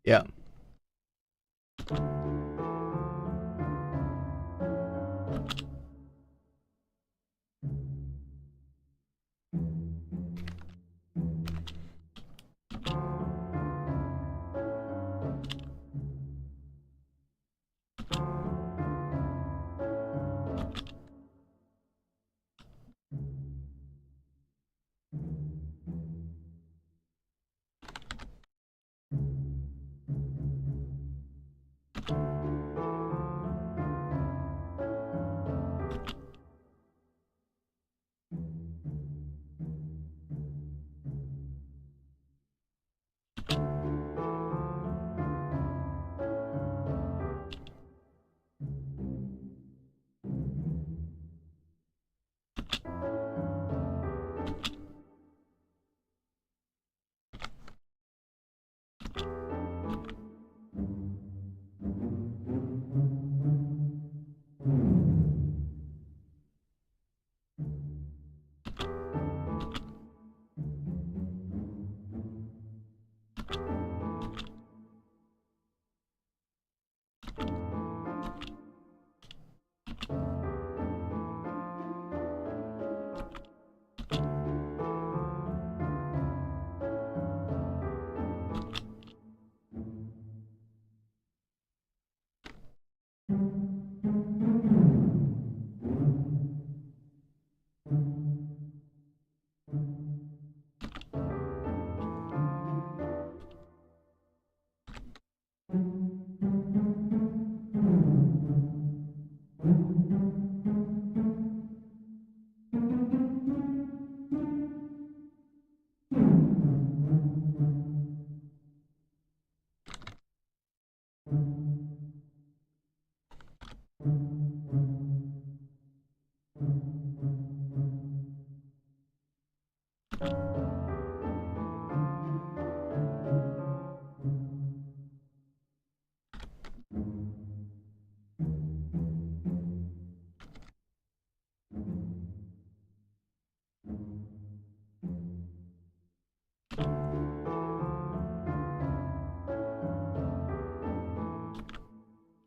Yeah.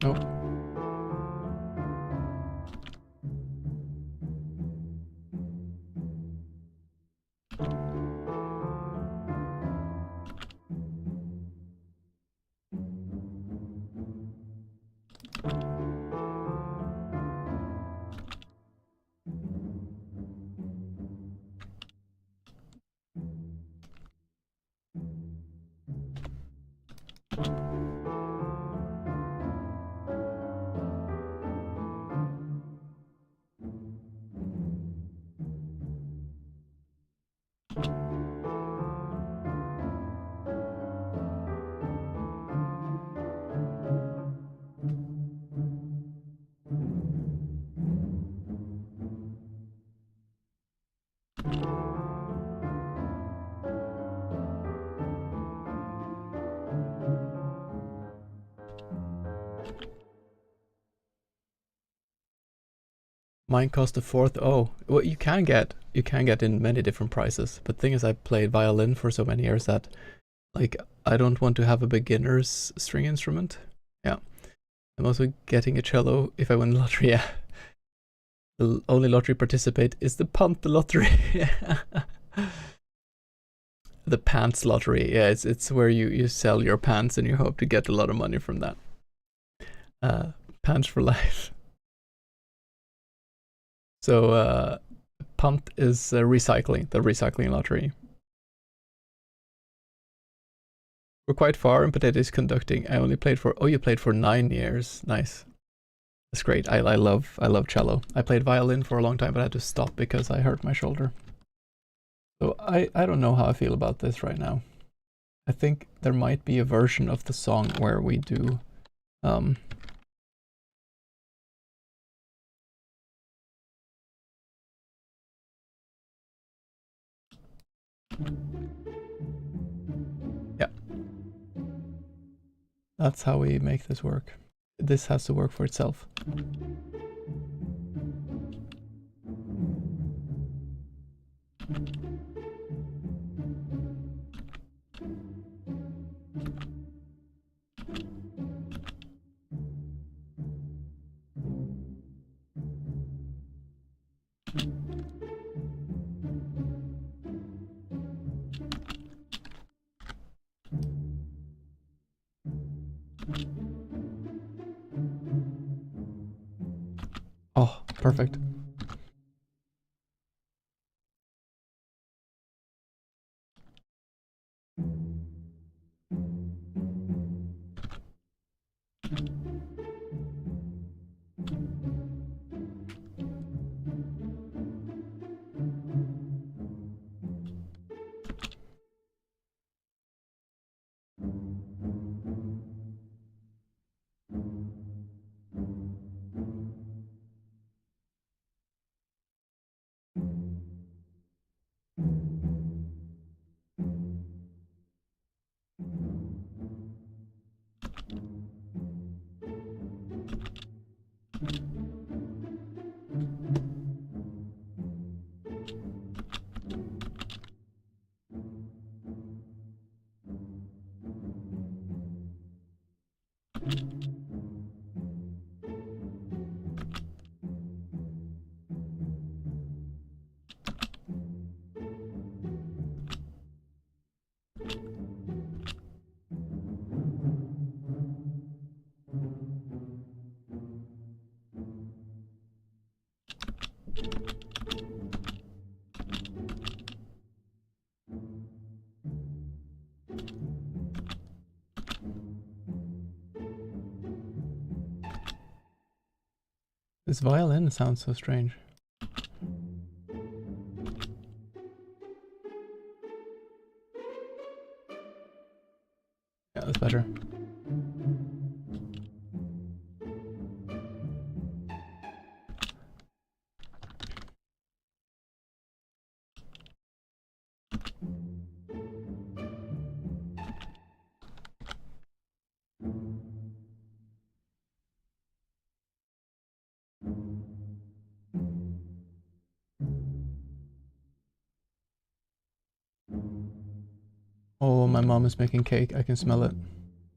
Oh. Mine cost a fourth. Oh, well, you can get in many different prices. But the thing is, I played violin for so many years that, like, I don't want to have a beginner's string instrument. Yeah, I'm also getting a cello if I win the lottery. Yeah, the only lottery participate is the punt lottery. The pants lottery. Yeah, it's where you sell your pants and you hope to get a lot of money from that. Pants for life. So punt is recycling, the recycling lottery. We're quite far, but it is conducting. I only played for, oh, you played for 9 years. Nice. That's great. I love cello. I played violin for a long time, but I had to stop because I hurt my shoulder. So I don't know how I feel about this right now. I think there might be a version of the song where we do yeah. That's how we make this work. This has to work for itself. Oh, perfect. This violin sounds so strange. Yeah, that's better. Oh, my mom is making cake. I can smell it.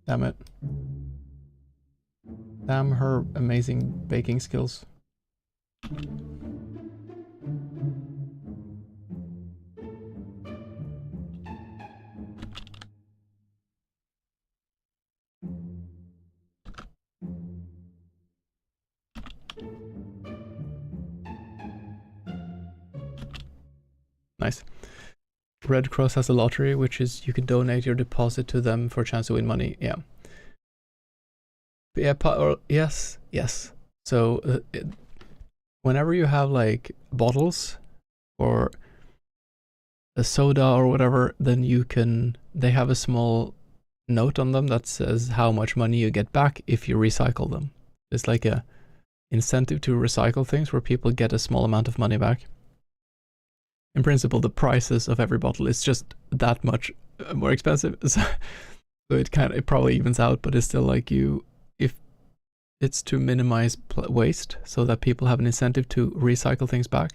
Damn it. Damn her amazing baking skills. Nice. Red Cross has a lottery, which is you can donate your deposit to them for a chance to win money. Yeah. But yeah, yes. So whenever you have like bottles or a soda or whatever, then they have a small note on them that says how much money you get back if you recycle them. It's like a incentive to recycle things where people get a small amount of money back. In principle, the prices of every bottle is just that much more expensive. So it probably evens out, but it's still like if it's to minimize waste so that people have an incentive to recycle things back.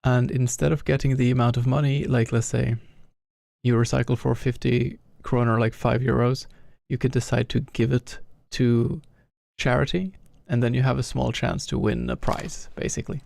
And instead of getting the amount of money, like let's say you recycle for 50 kroner, like €5, you could decide to give it to charity, and then you have a small chance to win a prize, basically.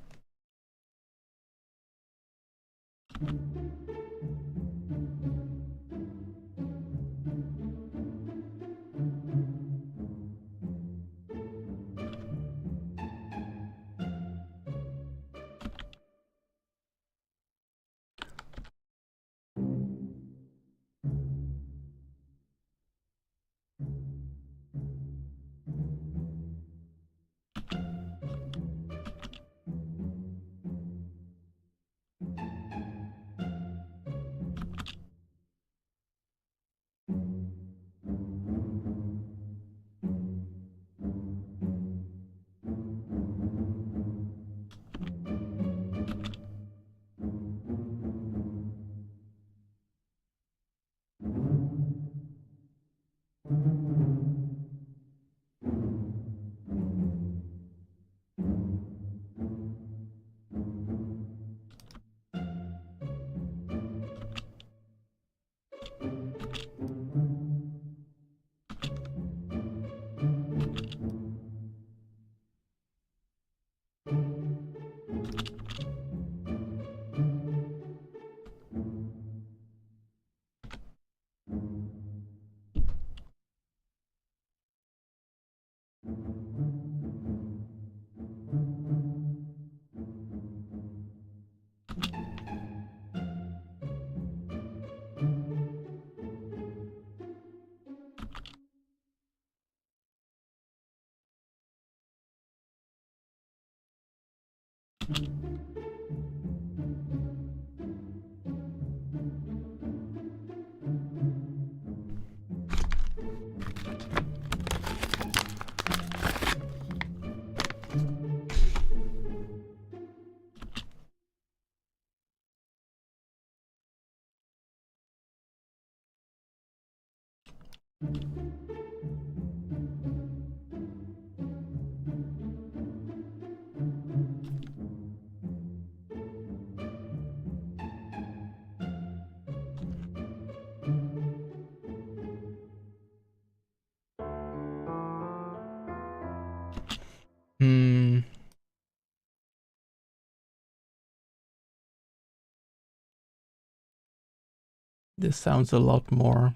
This sounds a lot more.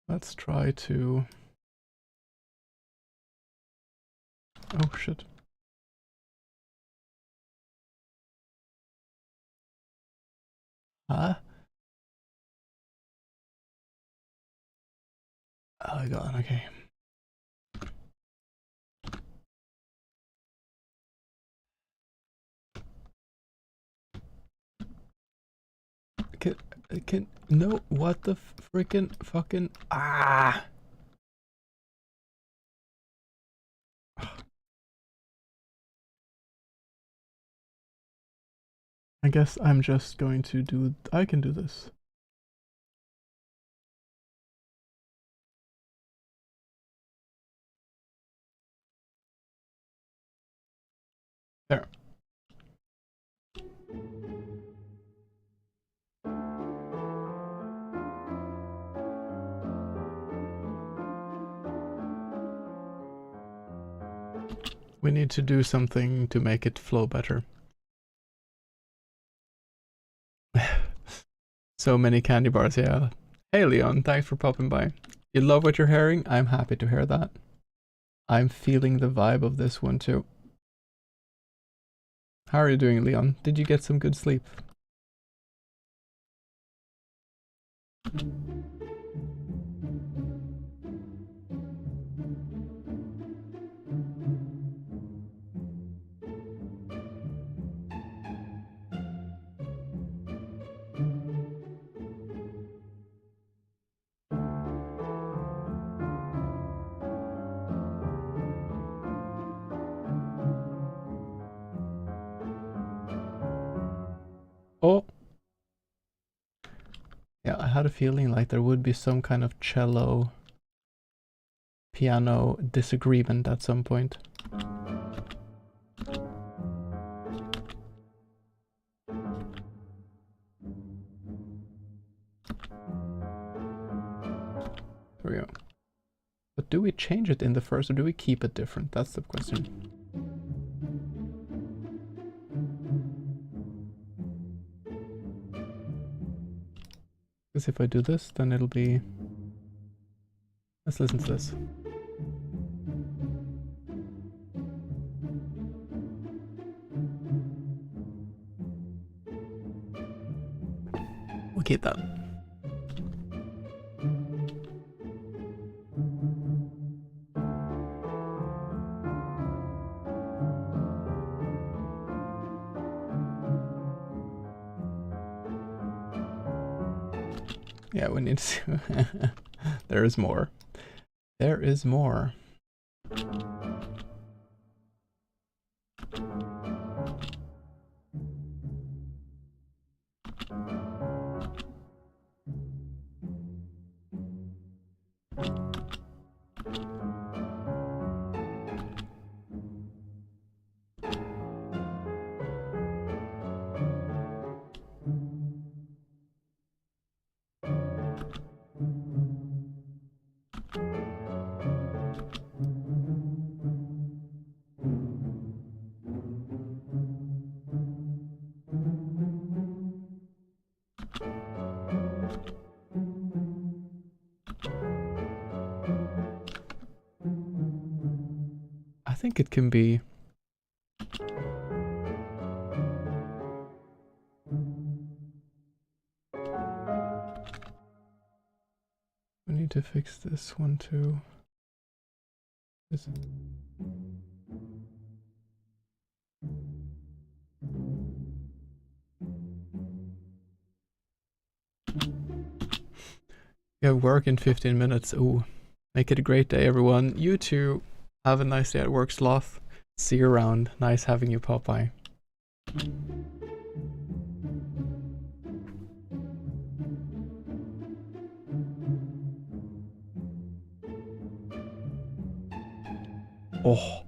Let's try to... Oh shit. Huh? Oh my god, okay. No, what the freaking fucking... Ah! I guess I'm just going to do... I can do this. There. We need to do something to make it flow better. So many candy bars, yeah. Hey Leon, thanks for popping by. You love what you're hearing? I'm happy to hear that. I'm feeling the vibe of this one too. How are you doing, Leon? Did you get some good sleep? Oh! Yeah, I had a feeling like there would be some kind of cello piano disagreement at some point. There we go. But do we change it in the first or do we keep it different? That's the question. Because if I do this, then it'll be... Let's listen to this. We'll keep that. Yeah, we need to... There is more. There is more. think it can be... We need to fix this one too. Yeah, work in 15 minutes. Ooh, make it a great day, everyone. You too. Have a nice day at work, Sloth. See you around. Nice having you, Popeye. Oh.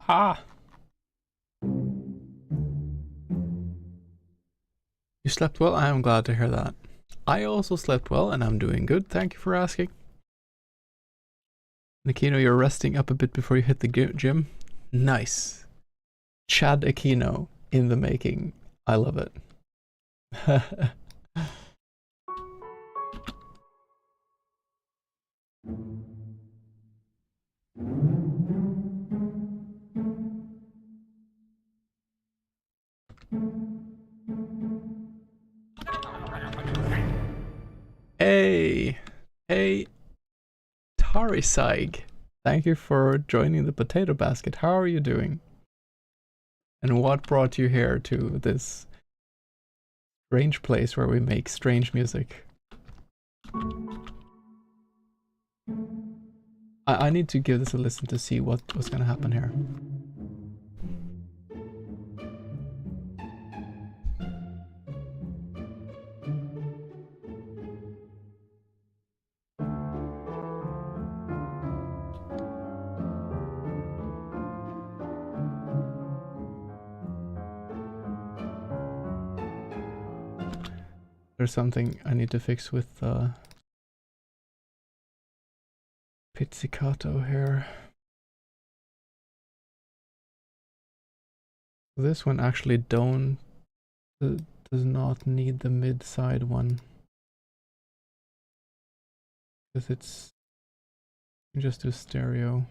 Ah! You slept well? I am glad to hear that. I also slept well and I'm doing good. Thank you for asking. Aquino, you're resting up a bit before you hit the gym. Nice. Chad Aquino in the making. I love it. Hey, hey, Tarisaig. Thank you for joining the potato basket. How are you doing? And what brought you here to this strange place where we make strange music? I need to give this a listen to see what's gonna happen here. There's something I need to fix with pizzicato here. This one actually does not need the mid-side one. Because it's just do stereo.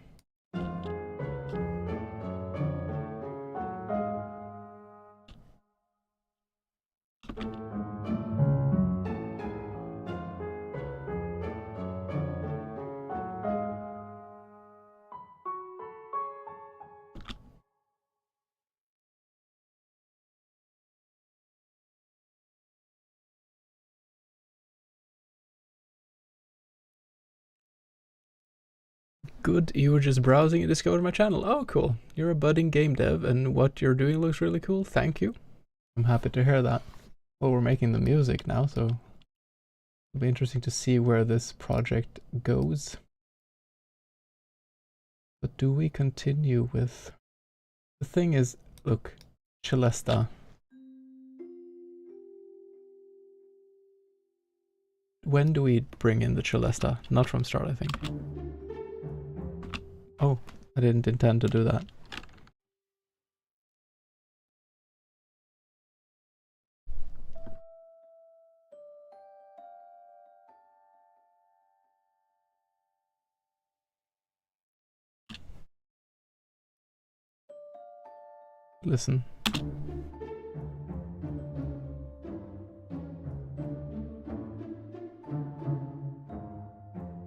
Good, you were just browsing and discovered my channel. Oh, cool. You're a budding game dev and what you're doing looks really cool. Thank you. I'm happy to hear that. Well, we're making the music now, so it'll be interesting to see where this project goes. But do we continue with... The thing is, look, Celesta. When do we bring in the Celesta? Not from start, I think. Oh, I didn't intend to do that. Listen.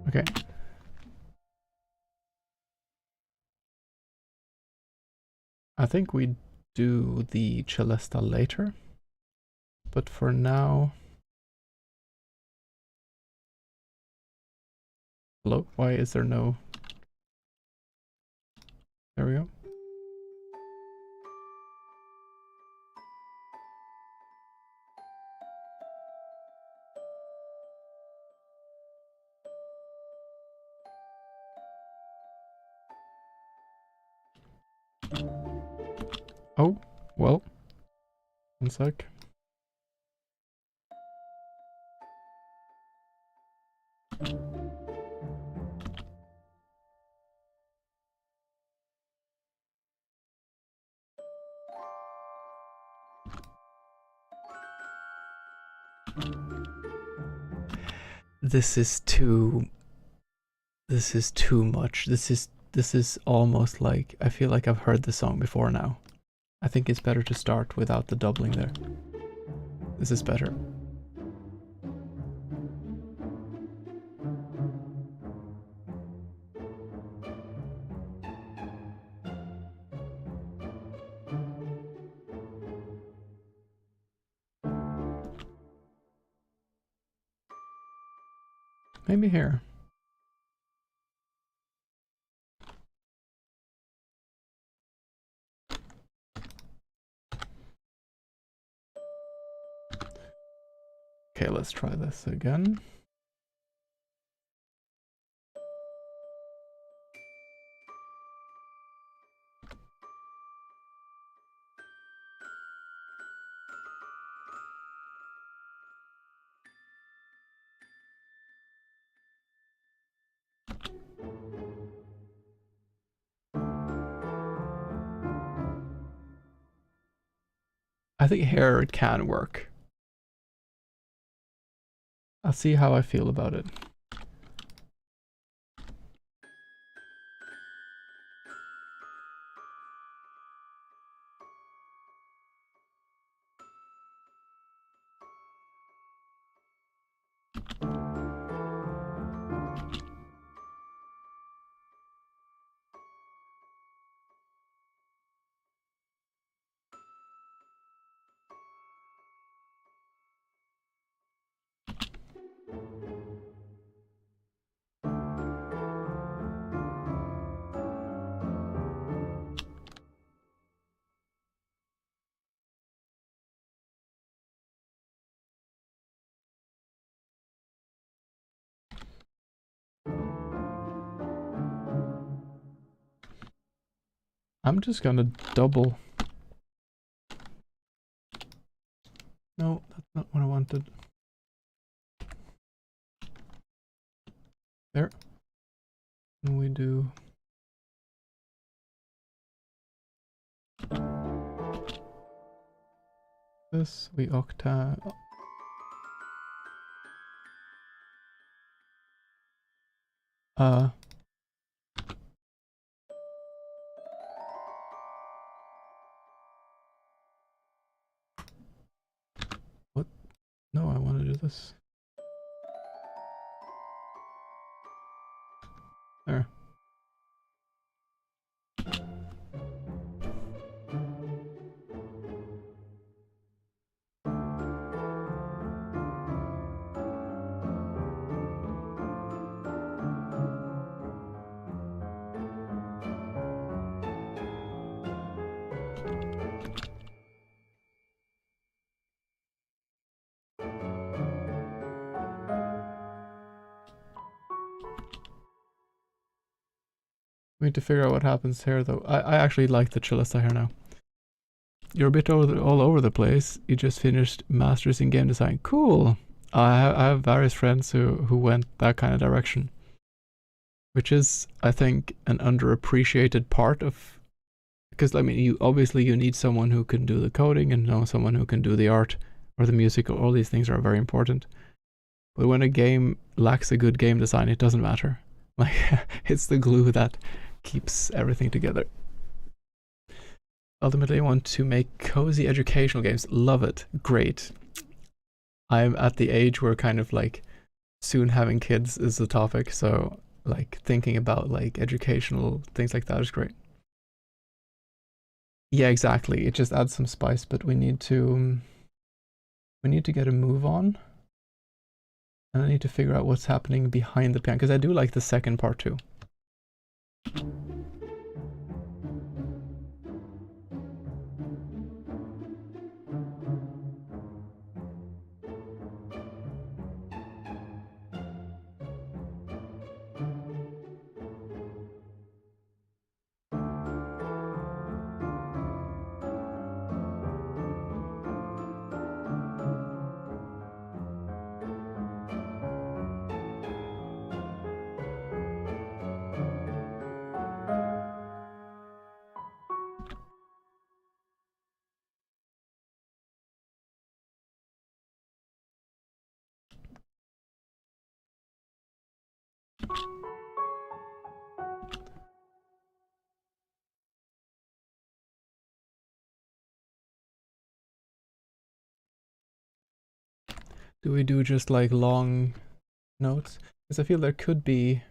Okay. I think we do the Celesta later. But for now... Hello? Why is there no... There we go. Oh, well. One sec. This is too much. This is almost like, I feel like I've heard this song before now. I think it's better to start without the doubling there. This is better. Maybe here. Okay, let's try this again. I think here it can work. I'll see how I feel about it. I'm just gonna double. No, that's not what I wanted. There. And we do... this, we octa... What? No, I want to do this. There. We need to figure out what happens here, though. I actually like the Chillista here now. You're a bit all over the place. You just finished Masters in Game Design. Cool! I have various friends who went that kind of direction. Which is, I think, an underappreciated part of... Because, I mean, you need someone who can do the coding and know someone who can do the art or the music. All these things are very important. But when a game lacks a good game design, it doesn't matter. Like, it's the glue that keeps everything together. Ultimately, I want to make cozy educational games. Love it. Great. I'm at the age where kind of like soon having kids is the topic. So like thinking about like educational things like that is great. Yeah, exactly. It just adds some spice, but we need to We need to get a move on. And I need to figure out what's happening behind the piano, because I do like the second part too. Do we do just like long notes? Because I feel there could be...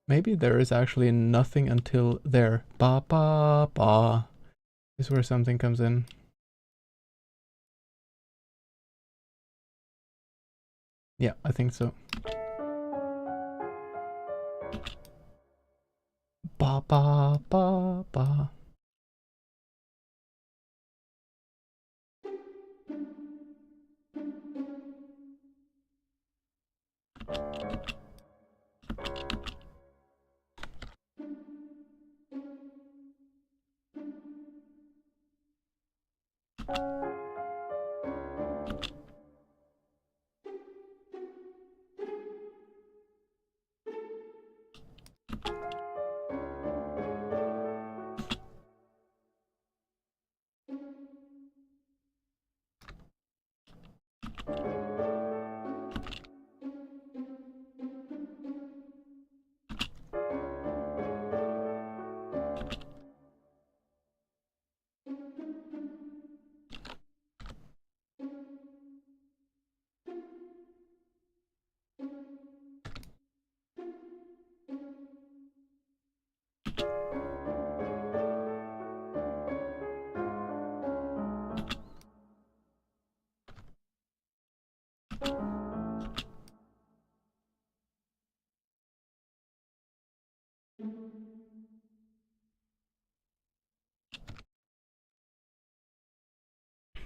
Maybe there is actually nothing until there. Ba ba ba. Is where something comes in. Yeah, I think so. Ba ba ba ba.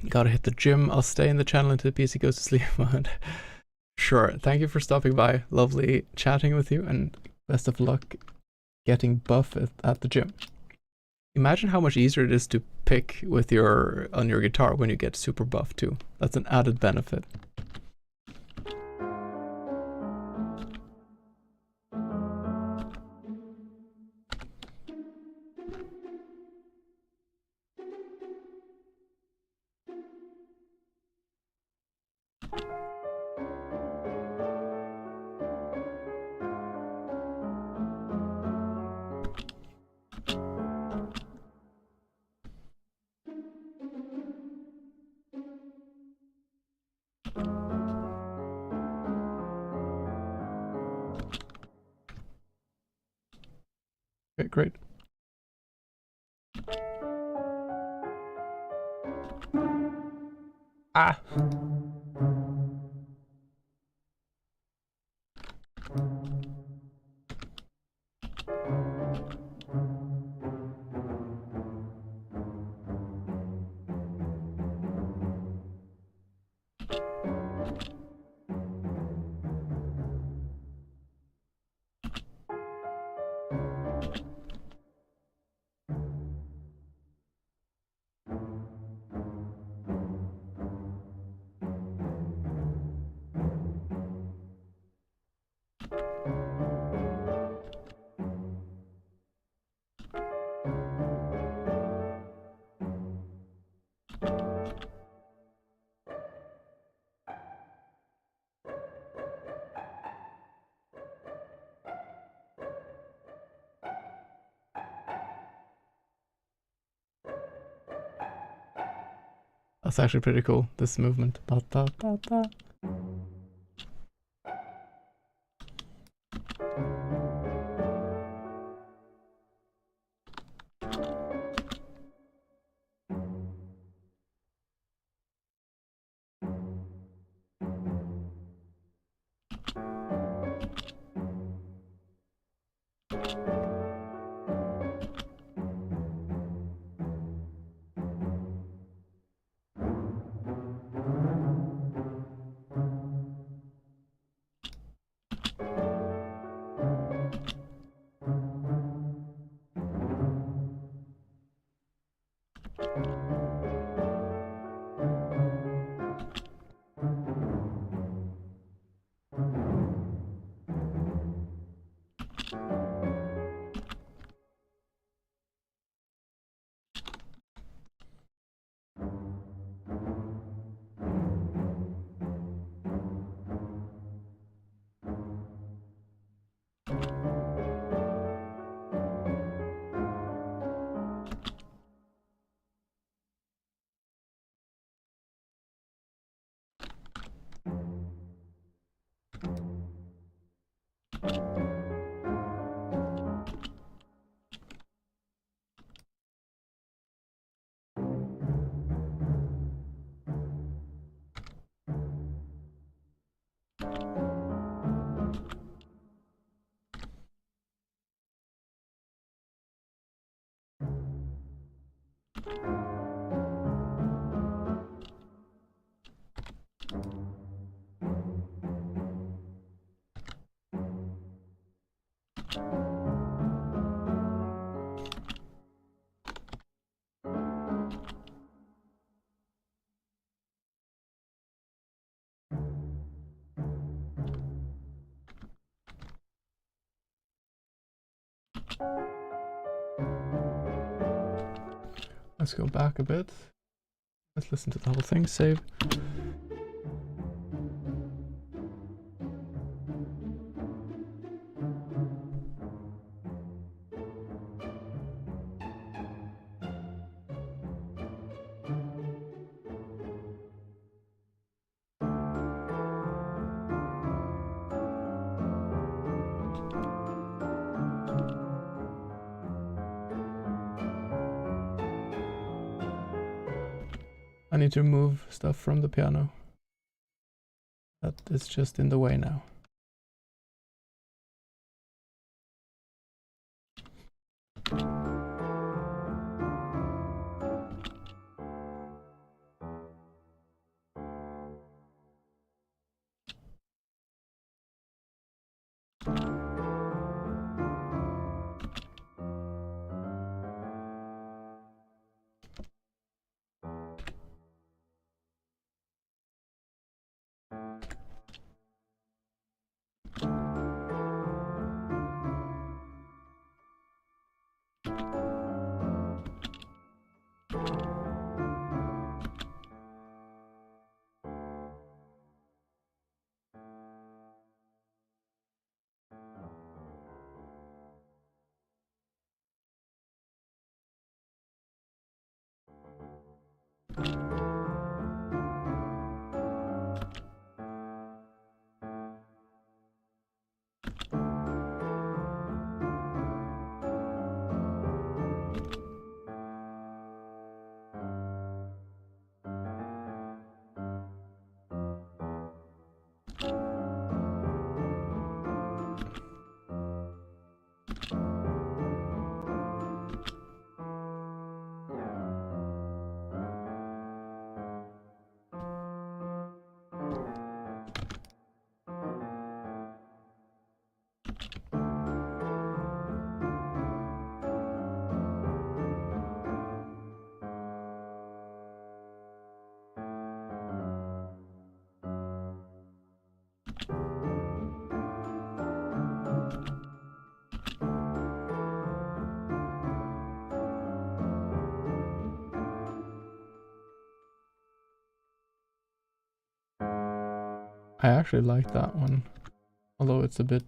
Gotta hit the gym. I'll stay in the channel until PC goes to sleep mode. Sure. Thank you for stopping by. Lovely chatting with you, and best of luck getting buff at the gym. Imagine how much easier it is to pick with on your guitar when you get super buff too. That's an added benefit. Okay, great. Ah! That's actually pretty cool, this movement. Da, da, da, da. Let's go back a bit. Let's listen to the whole thing. Save. I need to remove stuff from the piano. That is just in the way now. I actually like that one, although it's a bit...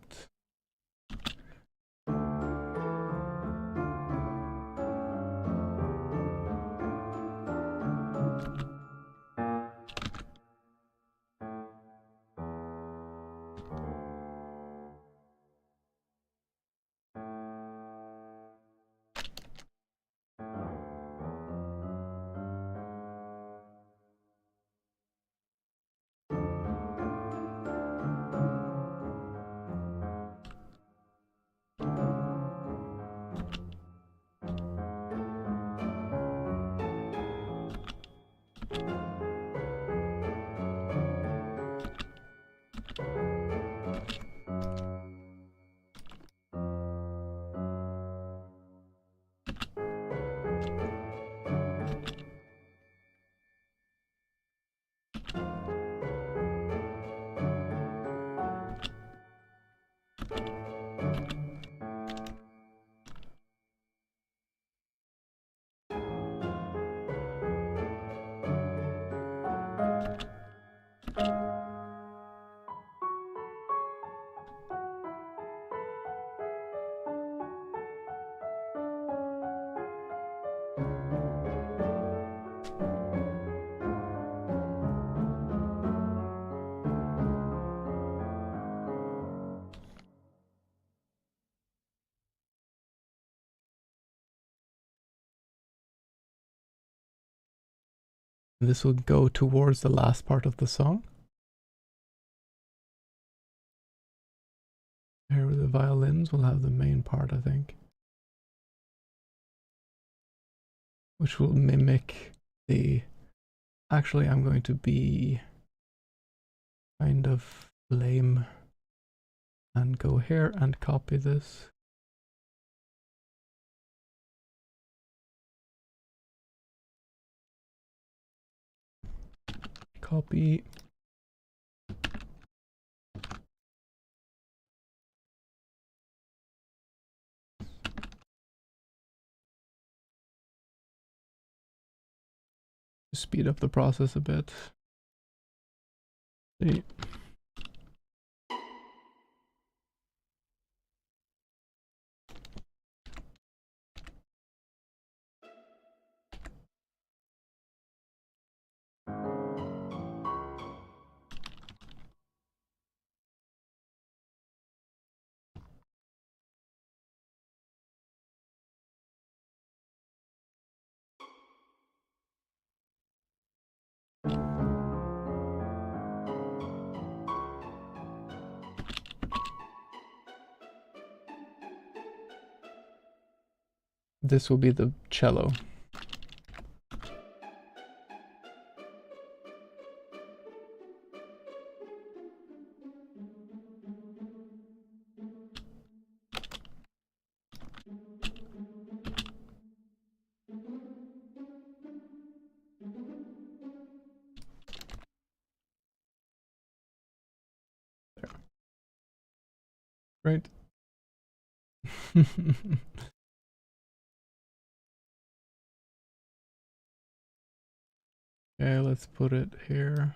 And this will go towards the last part of the song. Here with the violins will have the main part, I think. Which will mimic the... Actually, I'm going to be kind of lame and go here and copy this. Copy. Speed up the process a bit. See. This will be the cello. There. Right. Okay, let's put it here.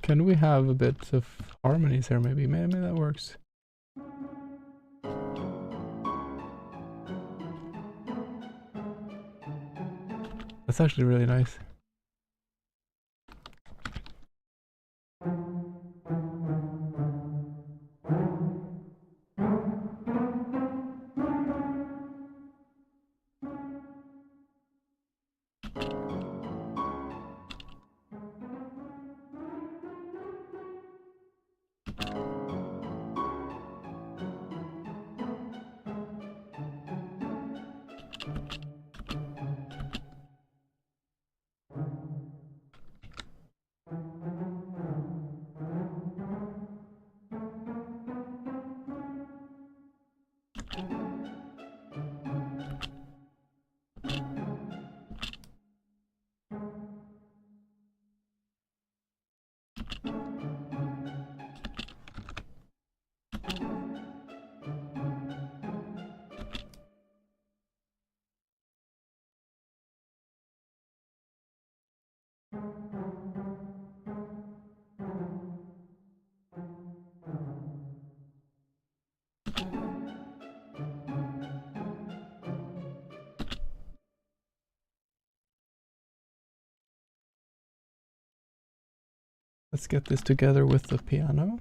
Can we have a bit of harmonies here? Maybe that works. That's actually really nice. Let's get this together with the piano.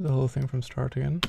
The whole thing from start again.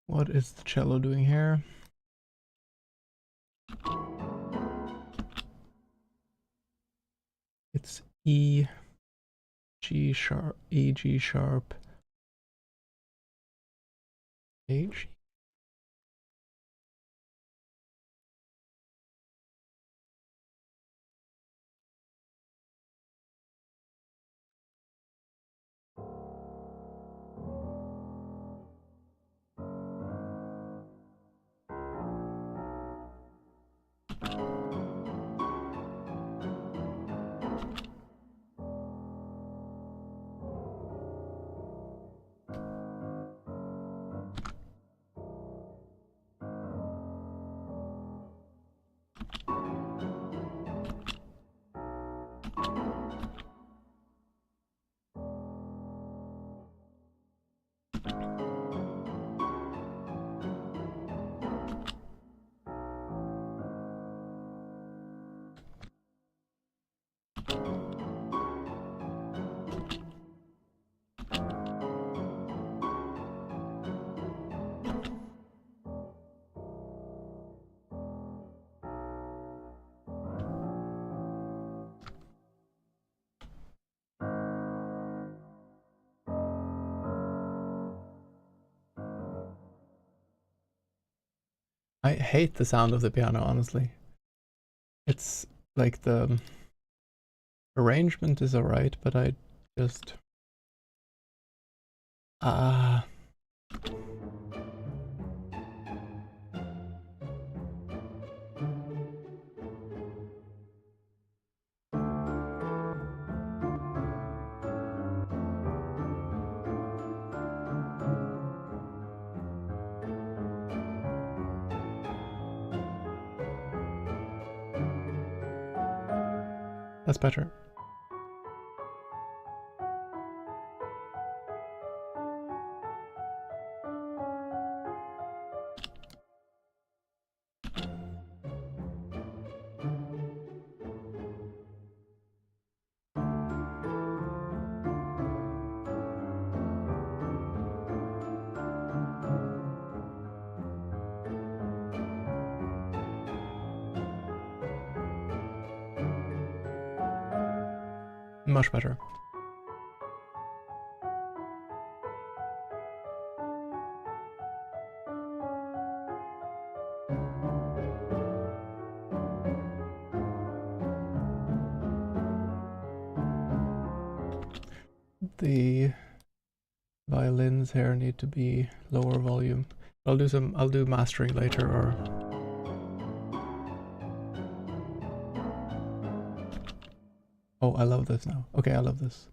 What is the cello doing here? It's E, G sharp, E, G sharp, H. I hate the sound of the piano, honestly. It's like the arrangement is alright, but I just that's better. Much better. The violins here need to be lower volume. I'll do mastering later, or oh, I love this now. Okay, I love this.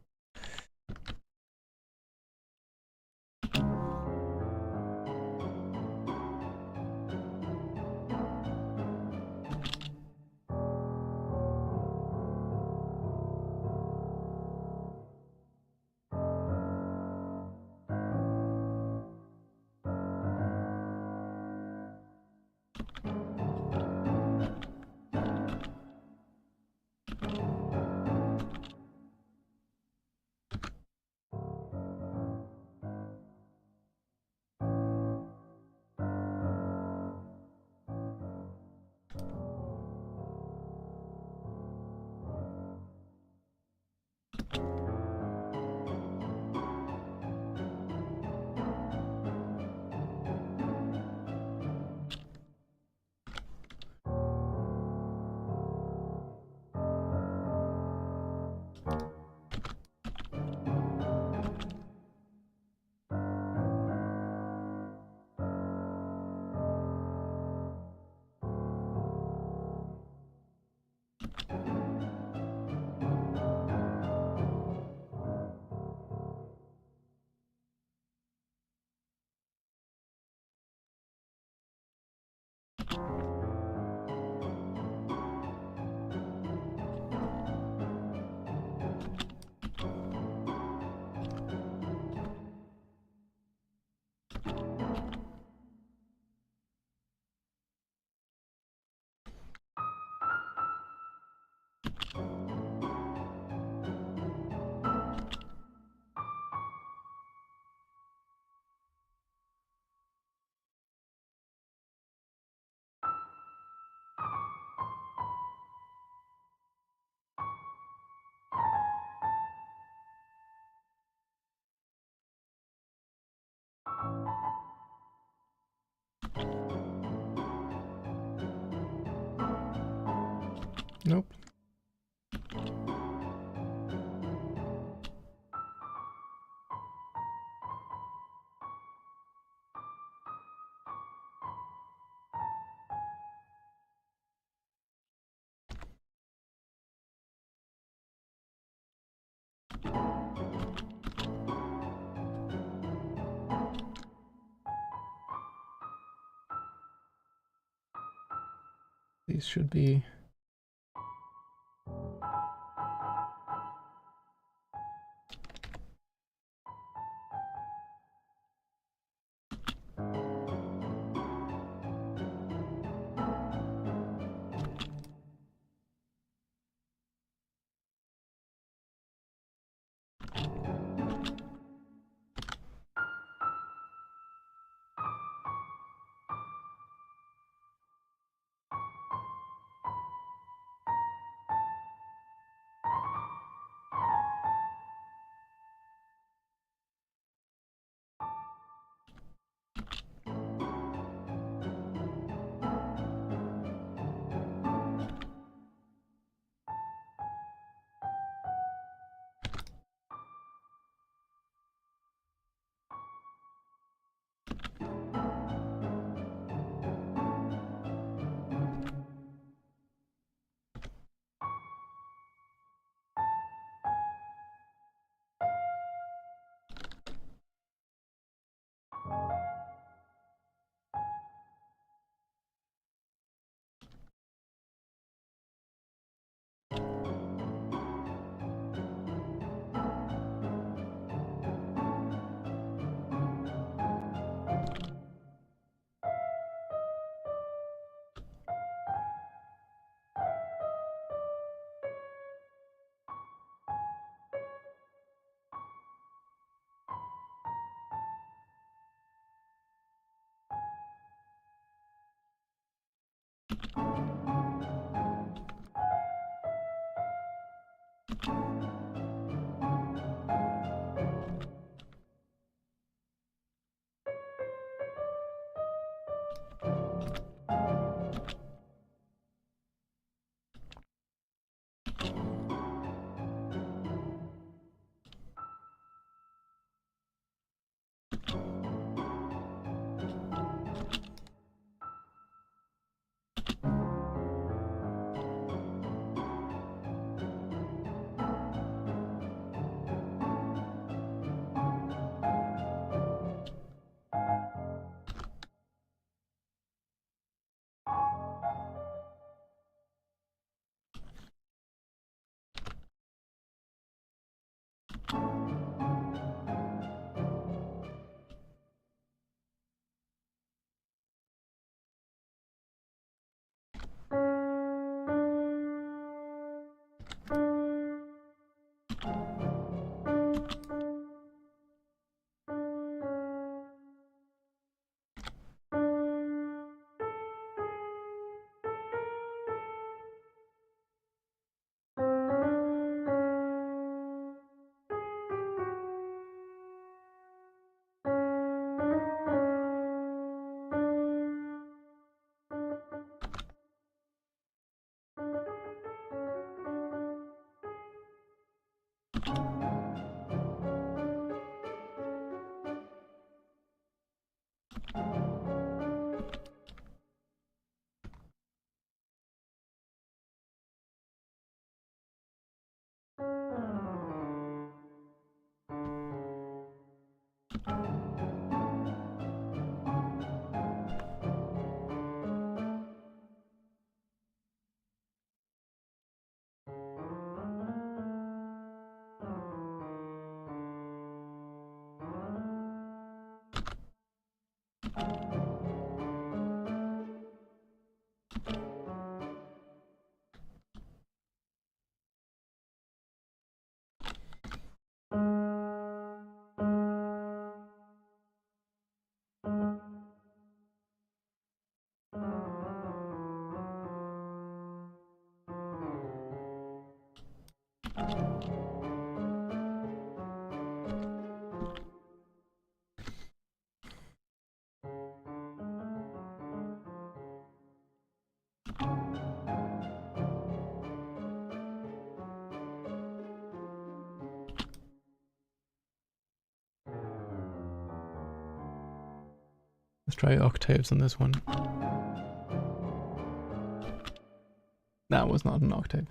Nope. These should be... Let's try octaves on this one. That was not an octave.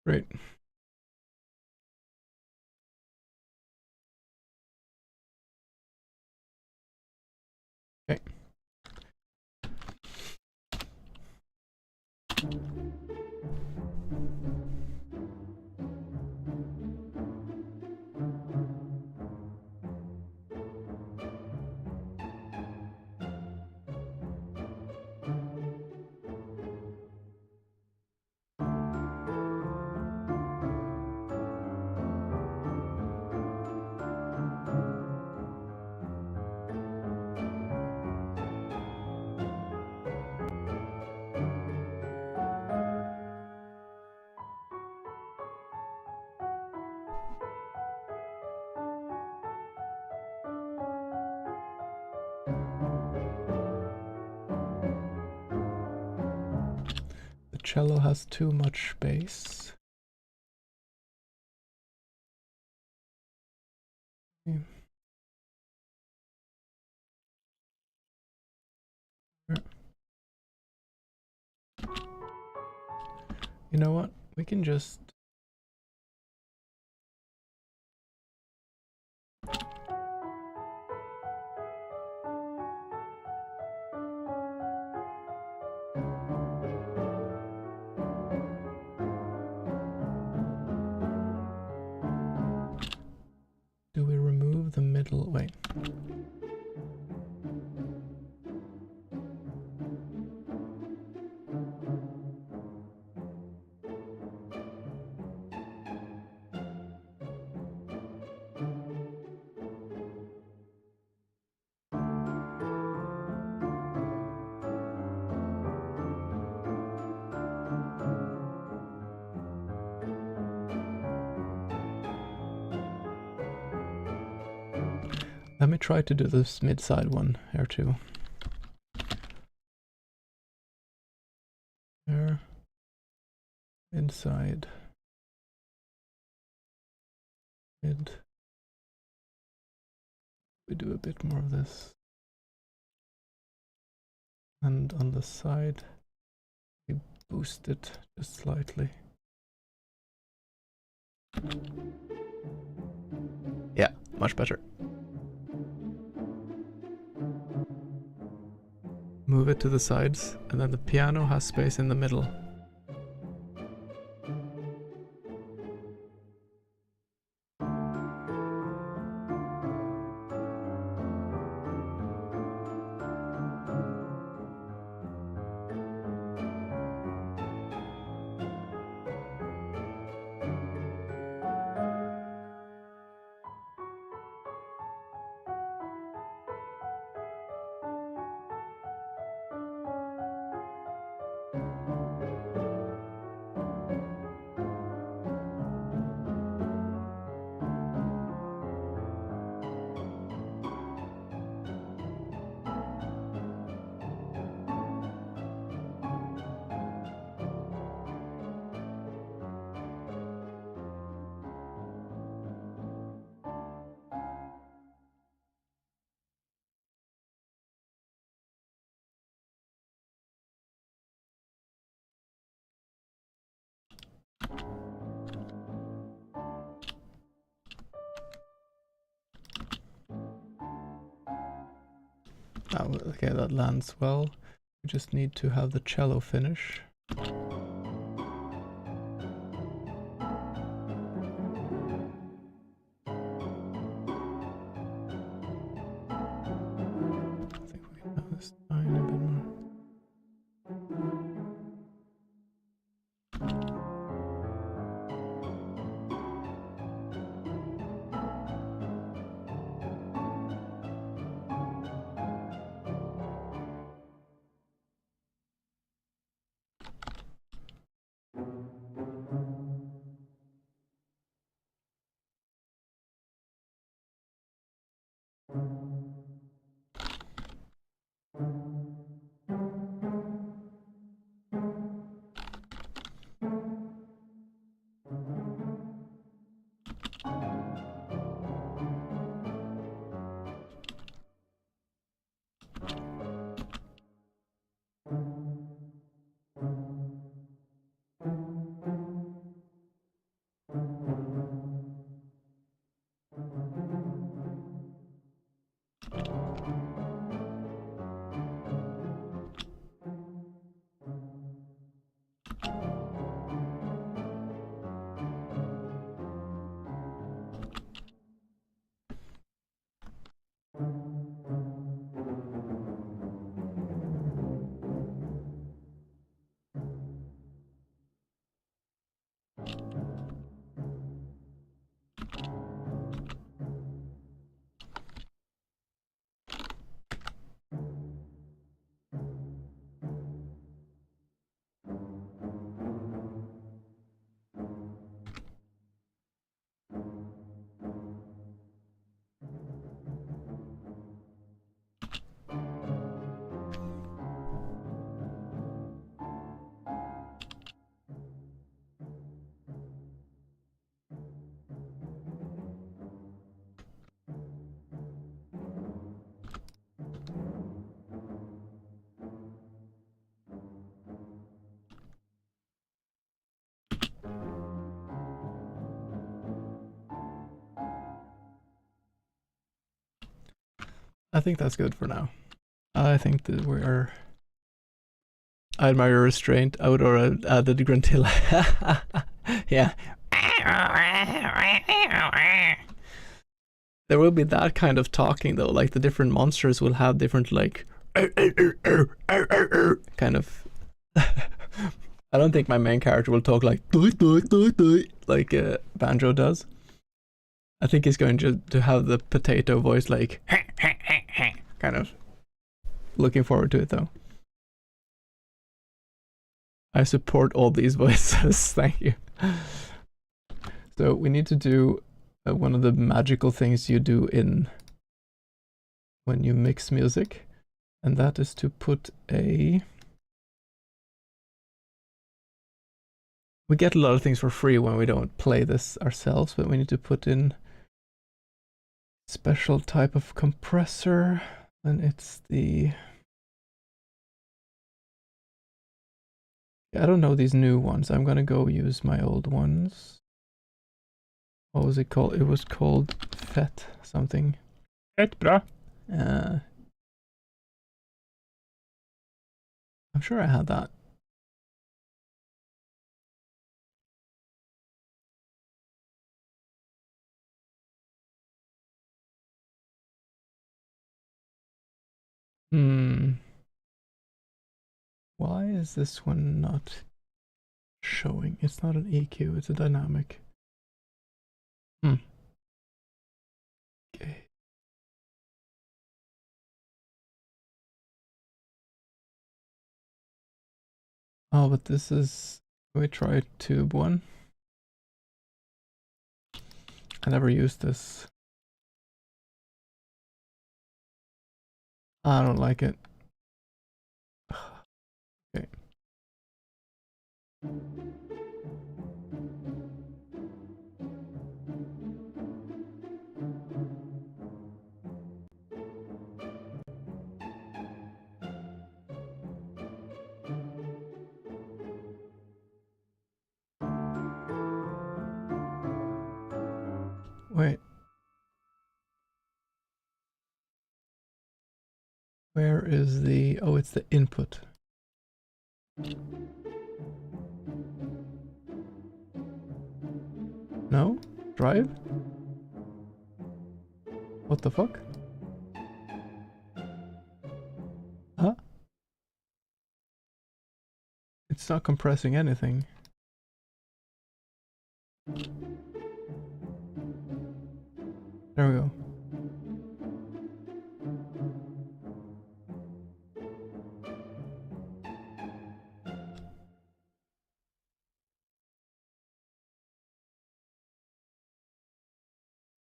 Great. Okay. cello has too much bass. Okay. You know what? We can just... Do we remove the middle? Wait. Let me try to do this mid-side one here too. There. Mid-side. Mid. We do a bit more of this. And on the side, we boost it just slightly. Yeah, much better. Move it to the sides, and then the piano has space in the middle. Oh, okay, that lands well. We just need to have the cello finish. I think we can have this tiny bit more. I think that's good for now. I think that we're. I admire your restraint. I would have added Grantilla. Yeah. There will be that kind of talking though. Like the different monsters will have different like kind of. I don't think my main character will talk like like Banjo does. I think he's going to have the potato voice like kind of. Looking forward to it though. I support all these voices. Thank you. So we need to do one of the magical things you do in when you mix music, and that is to put a. We get a lot of things for free when we don't play this ourselves, but we need to put in special type of compressor, and it's the. I don't know these new ones. I'm gonna go use my old ones. What was it called? It was called Fett something.
Fett bra.
I'm sure I had that. Why is this one not showing? It's not an EQ, it's a dynamic. Okay. Oh, but this is. We try tube one. I never used this. I don't like it. Okay. Wait. Where is the. Oh, it's the input. No? Drive? What the fuck? Huh? It's not compressing anything. There we go.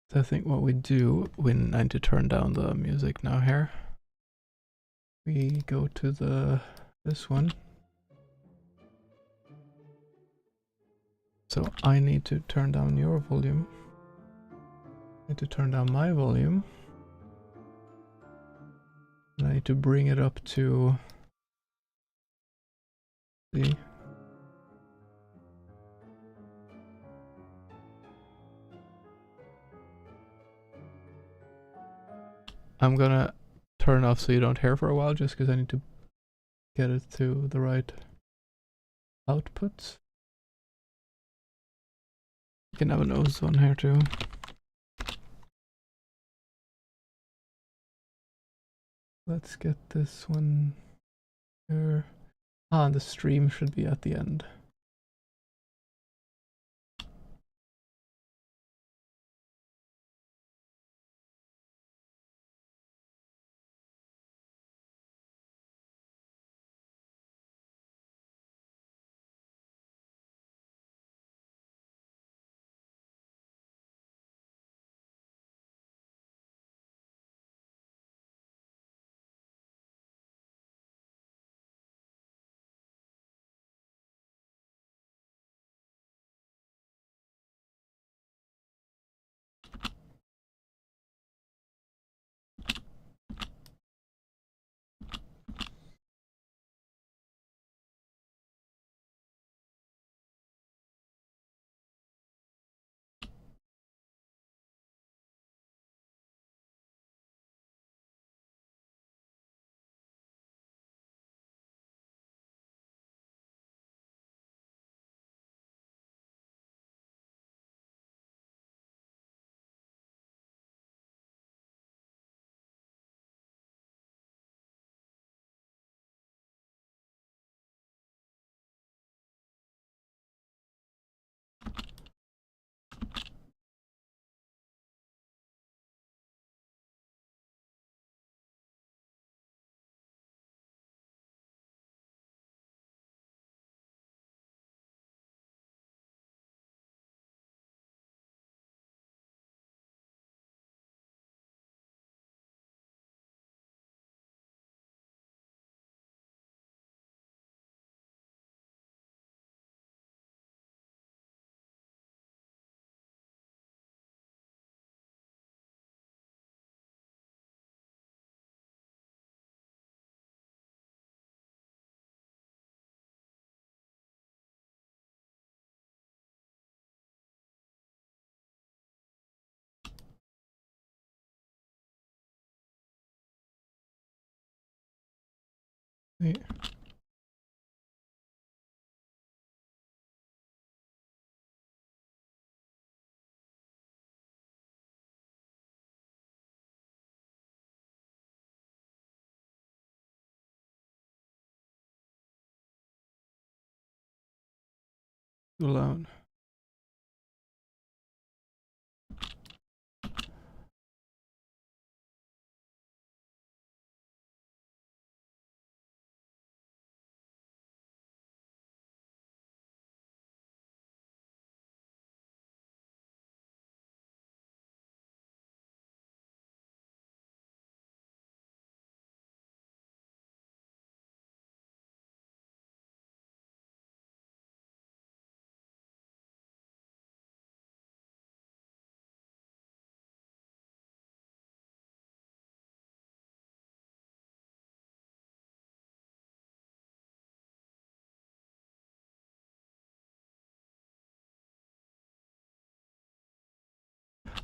So I think what we do, we need to turn down the music now here. We go to this one. So I need to turn down your volume. I need to turn down my volume. And I need to bring it up to. See. I'm gonna turn off so you don't hear for a while, just because I need to get it to the right output. You can have a nose on here too. Let's get this one here. And the stream should be at the end. Wait. Too loud.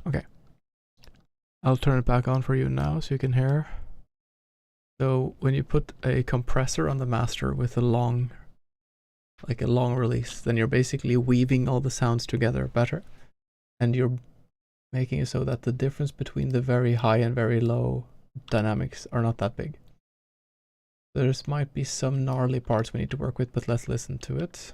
Okay. I'll turn it back on for you now so you can hear. So when you put a compressor on the master with a long release, then you're basically weaving all the sounds together better. And you're making it so that the difference between the very high and very low dynamics are not that big. There's might be some gnarly parts we need to work with, but let's listen to it.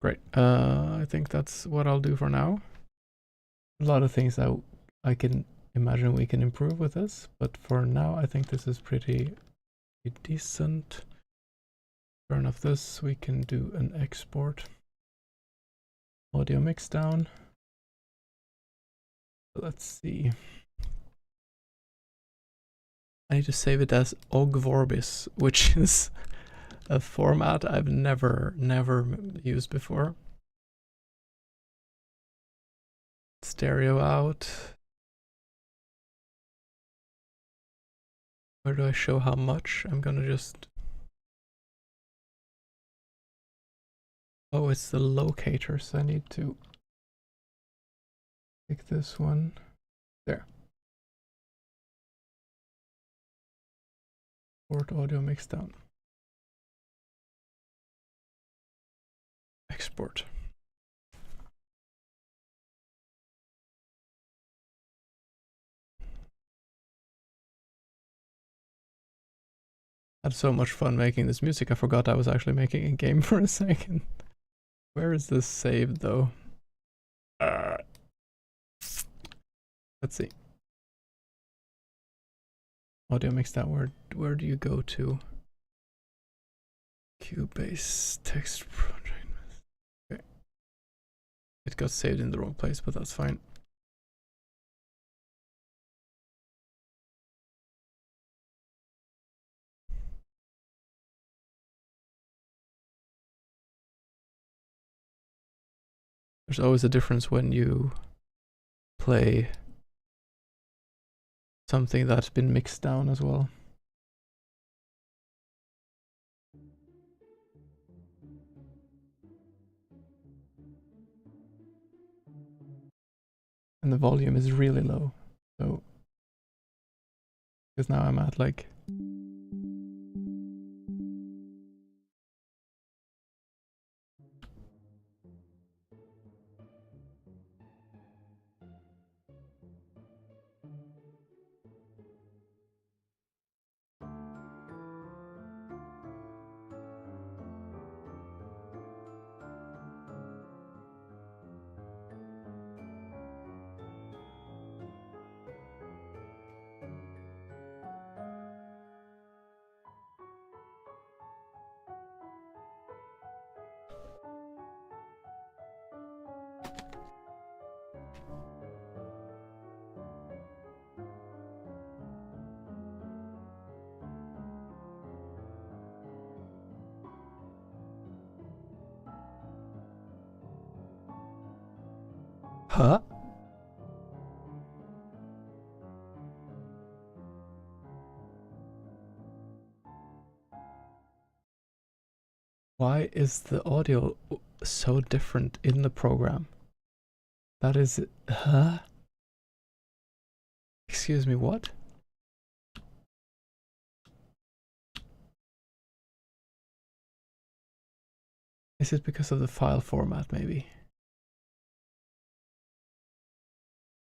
Great. I think that's what I'll do for now. A lot of things that I can imagine we can improve with this, but for now I think this is pretty decent. Turn off this, we can do an export. Audio mix down. Let's see. I need to save it as Ogg Vorbis, which is a format I've never used before. Stereo out. Where do I show how much? I'm gonna just... Oh, it's the locator, so I need to pick this one. There. Port audio mix down. Export. Had so much fun making this music, I forgot I was actually making a game for a second. Where is this saved though? Let's see. Audio mix down. Where do you go to? Cubase text project. Okay. It got saved in the wrong place, but that's fine. There's always a difference when you play something that's been mixed down as well. And the volume is really low. So, because now I'm at like... Huh? Why is the audio so different in the program? That is... Huh? Excuse me, what? Is it because of the file format, maybe?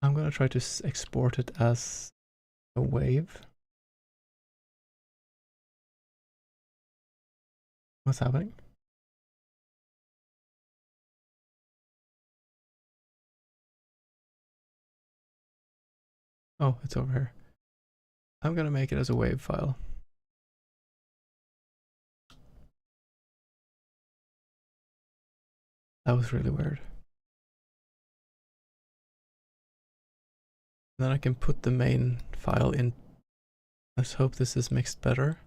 I'm gonna try to export it as a wave. What's happening? Oh, it's over here. I'm gonna make it as a wave file. That was really weird. Then I can put the main file in. Let's hope this is mixed better.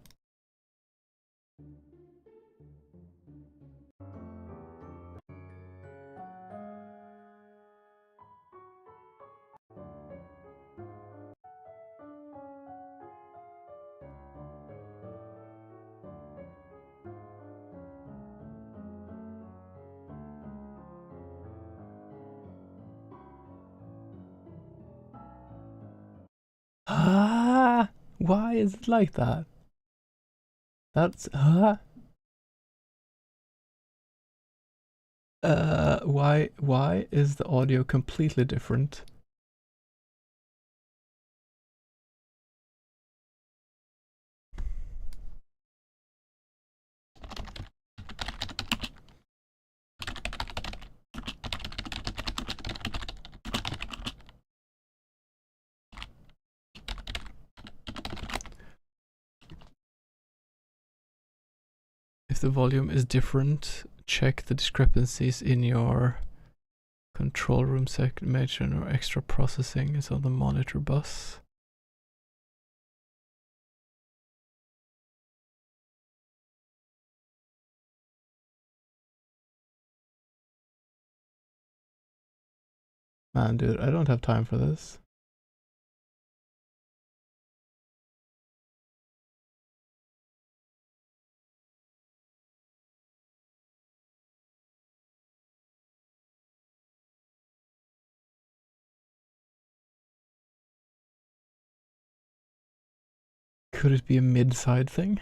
Ah, why is it like that? That's why is the audio completely different? If the volume is different, check the discrepancies in your control room segmentation or extra processing is on the monitor bus. Man, dude, I don't have time for this. Could it be a mid-side thing?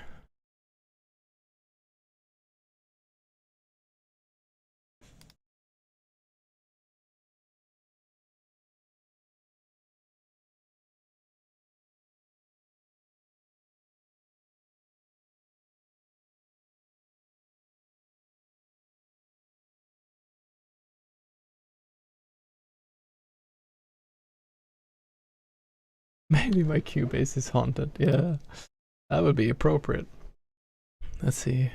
Maybe my Cubase is haunted. Yeah, that would be appropriate. Let's see.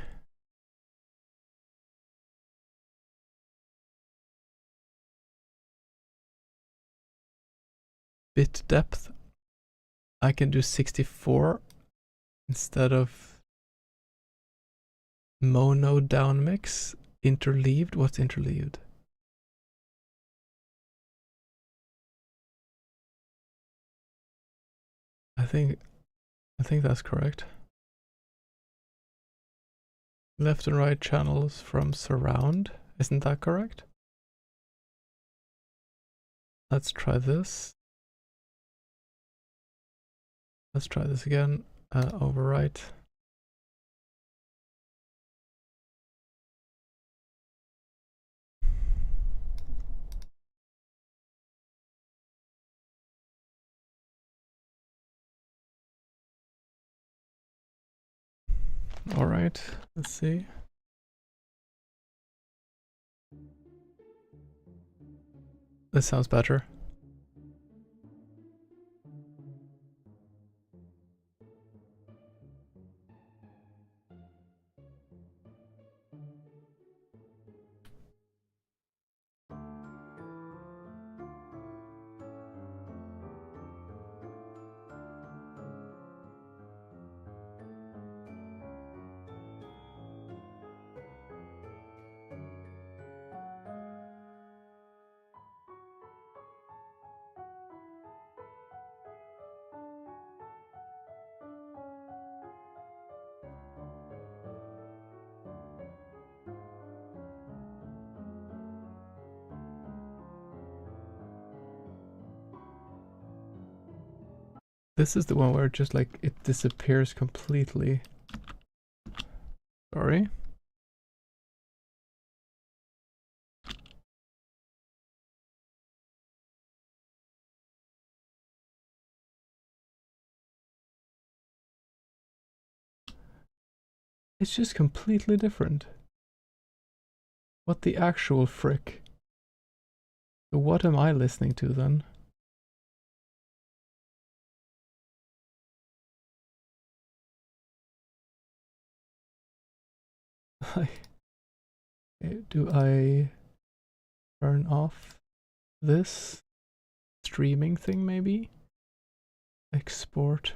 Bit depth. I can do 64 instead of mono down mix. Interleaved. What's interleaved? I think that's correct. Left and right channels from surround. Isn't that correct? Let's try this. Let's try this again. Overwrite. All right, let's see. This sounds better. This is the one where it just like it disappears completely. Sorry. It's just completely different. What the actual frick? So what am I listening to then? Do I turn off this streaming thing maybe? Export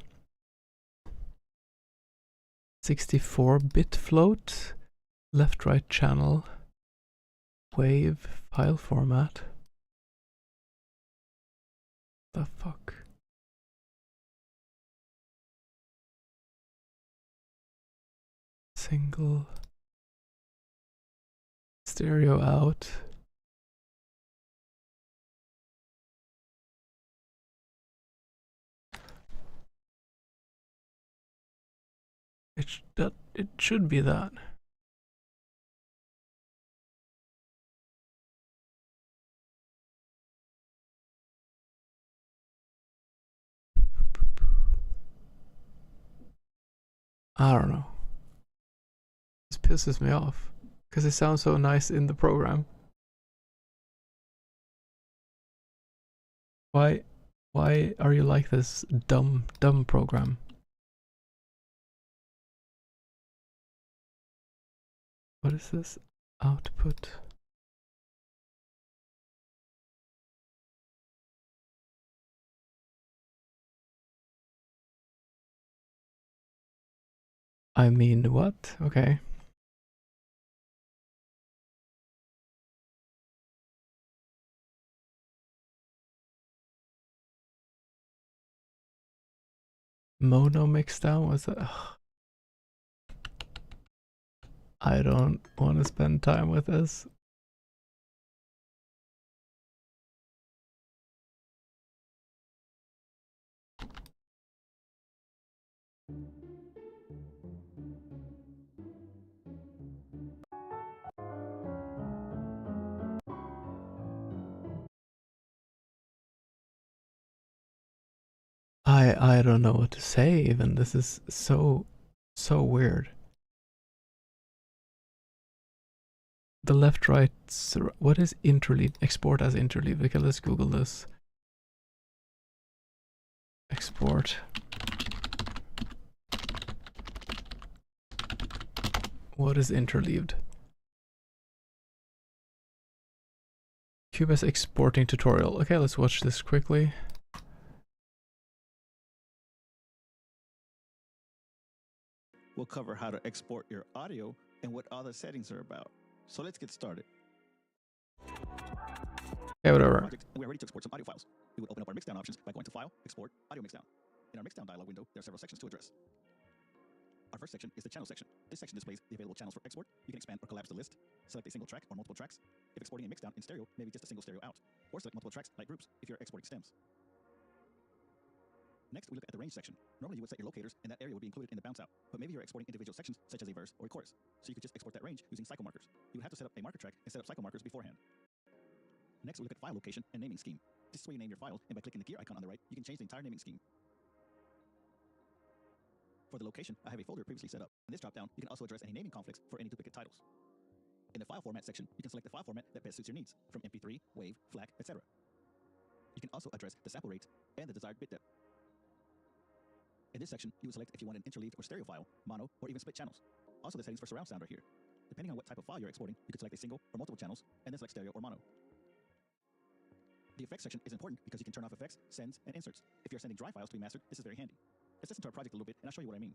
64-bit float, left right channel, wave file format. The fuck? Single stereo out. It should be that. I don't know. This pisses me off because it sounds so nice in the program. Why are you like this dumb program? What is this? Output. I mean, what? Okay. Mono mixdown? Was that? Ugh. I don't want to spend time with this. I don't know what to say even. This is so weird. The left right, what is interleave? Export as interleave. Okay, let's Google this. Export. What is interleaved? Cubase exporting tutorial. Okay, let's watch this quickly.
We'll cover how to export your audio and what all the settings are about. So let's get started.
Okay, whatever.
We're ready to export some audio files. We would open up our mixdown options by going to File, Export, Audio Mixdown. In our mixdown dialog window, there are several sections to address. Our first section is the channel section. This section displays the available channels for export. You can expand or collapse the list, select a single track or multiple tracks. If exporting a mixdown in stereo, maybe just a single stereo out, or select multiple tracks like groups if you're exporting stems. Next, we look at the range section. Normally, you would set your locators, and that area would be included in the bounce out. But maybe you're exporting individual sections, such as a verse or a chorus. So you could just export that range using cycle markers. You would have to set up a marker track and set up cycle markers beforehand. Next, we look at file location and naming scheme. This is where you name your files, and by clicking the gear icon on the right, you can change the entire naming scheme. For the location, I have a folder previously set up. In this dropdown, you can also address any naming conflicts for any duplicate titles. In the file format section, you can select the file format that best suits your needs, from MP3, WAV, FLAC, etc. You can also address the sample rate and the desired bit depth. In this section, you would select if you want an interleaved or stereo file, mono, or even split channels. Also, the settings for surround sound are here. Depending on what type of file you're exporting, you could select a single or multiple channels, and then select stereo or mono. The effects section is important because you can turn off effects, sends, and inserts. If you're sending dry files to be mastered, this is very handy. Let's listen to our project a little bit, and I'll show you what I mean.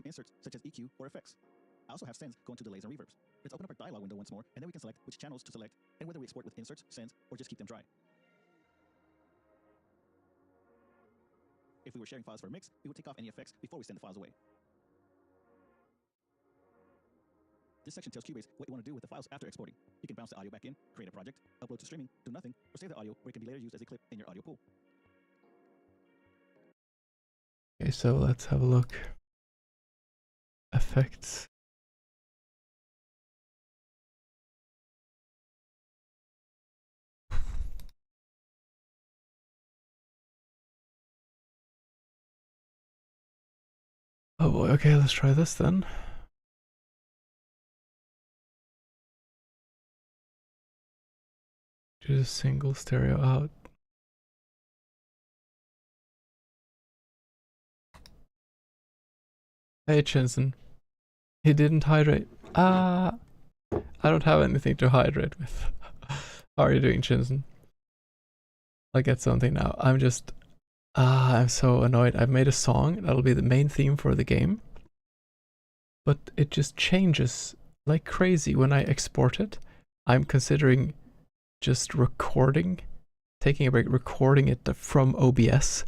Inserts such as EQ or effects. I also have sends going to delays and reverbs. Let's open up our dialog window once more, and then we can select which channels to select and whether we export with inserts, sends, or just keep them dry. If we were sharing files for a mix, we would take off any effects before we send the files away. This section tells Cubase what you want to do with the files after exporting. You can bounce the audio back in, create a project, upload to streaming, do nothing, or save the audio where it can be later used as a clip in your audio pool.
Okay, so let's have a look. Effects. Oh boy, okay, let's try this then. Just single stereo out. Hey Chinson. He didn't hydrate. I don't have anything to hydrate with. How are you doing, Chinson? I'll get something now. I'm so annoyed. I've made a song that'll be the main theme for the game, but it just changes like crazy when I export it. I'm considering just taking a break, recording it from OBS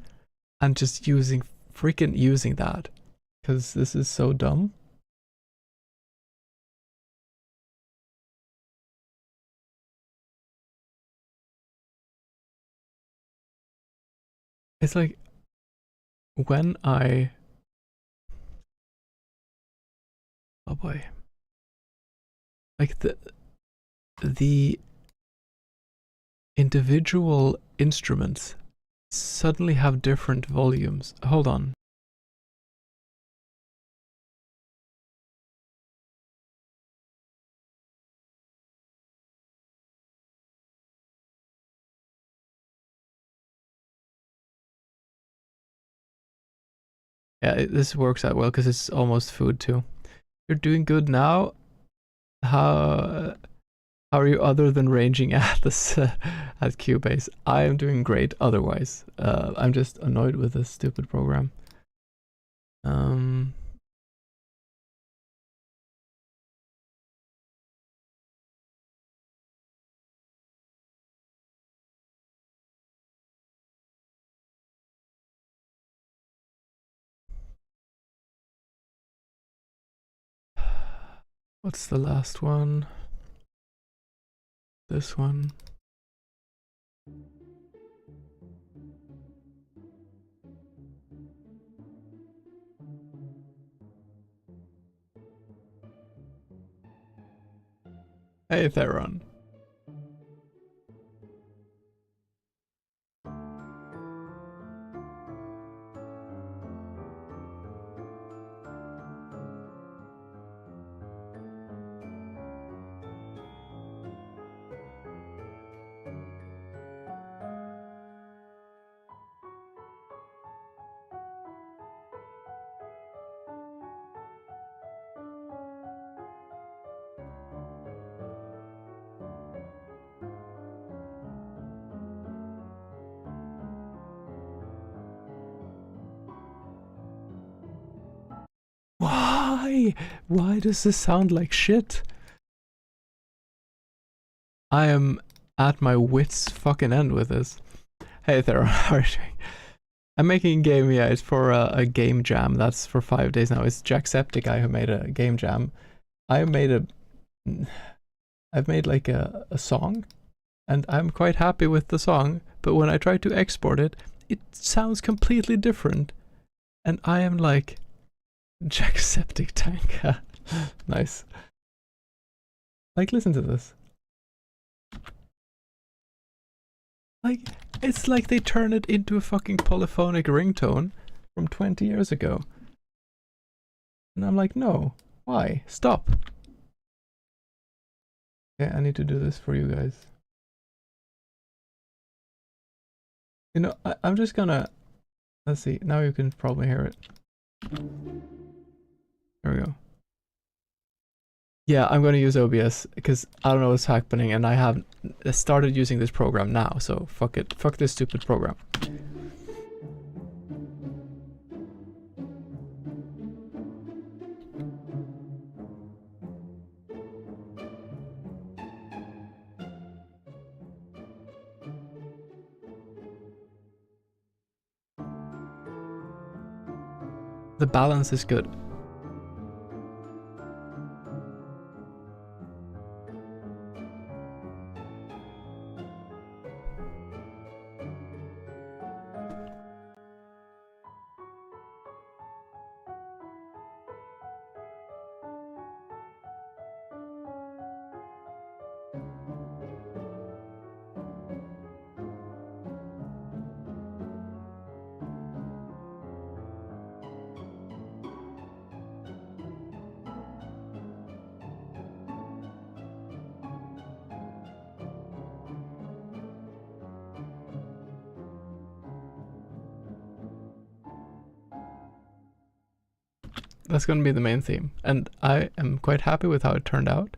and just using that, because this is so dumb. It's like when oh boy, like the individual instruments suddenly have different volumes. Hold on. Yeah, this works out well because it's almost food too. You're doing good now. How are you other than ranging at this at Cubase? I am doing great otherwise. I'm just annoyed with this stupid program. What's the last one? This one. Hey, Theron. Why does this sound like shit? I am at my wits fucking end with this. Hey Theron, how are you doing? I'm making a game, yeah, it's for a game jam. That's for 5 days now. It's Jacksepticeye who made a game jam. I've made like a song, and I'm quite happy with the song, but when I try to export it, it sounds completely different. And I am like, Jacksepticeye. Nice. Like, listen to this. Like, it's like they turn it into a fucking polyphonic ringtone from 20 years ago. And I'm like, no. Why? Stop. Okay, I need to do this for you guys. You know, I'm just gonna... Let's see, now you can probably hear it. There we go. Yeah, I'm gonna use OBS because I don't know what's happening and I have started using this program now, so fuck it. Fuck this stupid program. The balance is good. That's going to be the main theme, and I am quite happy with how it turned out.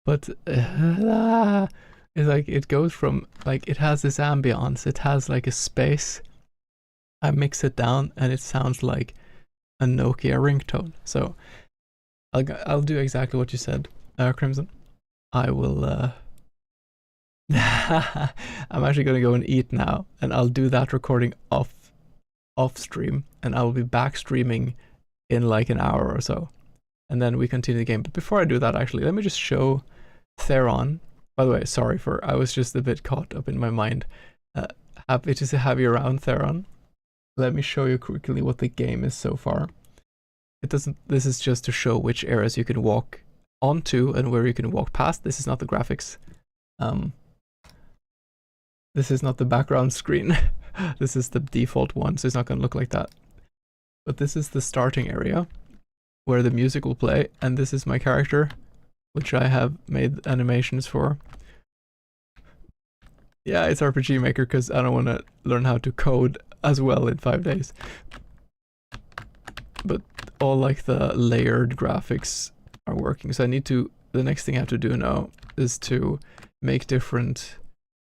But it's like it goes from like it has this ambience, it has like a space. I mix it down, and it sounds like a Nokia ringtone. So I'll do exactly what you said, Crimson. I will. I'm actually gonna go and eat now, and I'll do that recording off stream, and I will be back streaming in like an hour or so, and then we continue the game. But before I do that, actually, let me just show Theron. By the way, sorry for I was just a bit caught up in my mind. Happy to have you around, Theron. Let me show you quickly what the game is so far. It doesn't. This is just to show which areas you can walk onto and where you can walk past. This is not the graphics. This is not the background screen. This is the default one, so it's not going to look like that. But this is the starting area where the music will play, and this is my character, which I have made animations for. Yeah, it's RPG Maker because I don't want to learn how to code as well in 5 days. But all like the layered graphics are working, so I need to, the next thing I have to do now is to make different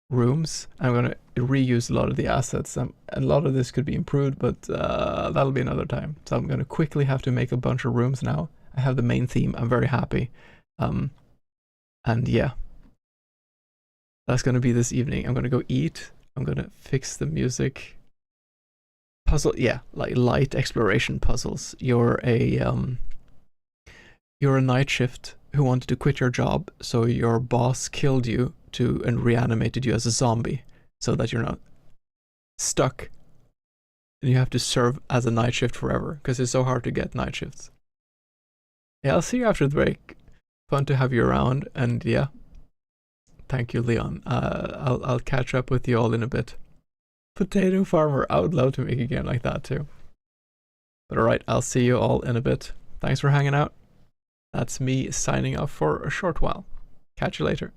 rooms. I'm gonna reuse a lot of the assets, and a lot of this could be improved, but that'll be another time. So I'm gonna quickly have to make a bunch of rooms now. I have the main theme. I'm very happy, and yeah, that's gonna be this evening. I'm gonna go eat. I'm gonna fix the music. Puzzle, yeah, like light exploration puzzles. You're a night shift who wanted to quit your job, so your boss killed you and reanimated you as a zombie, so that you're not stuck and you have to serve as a night shift forever, because it's so hard to get night shifts. Yeah, I'll see you after the break. Fun to have you around, and yeah, thank you, Leon. I'll catch up with you all in a bit. Potato Farmer, I would love to make a game like that too. But alright, I'll see you all in a bit. Thanks for hanging out. That's me signing off for a short while. Catch you later.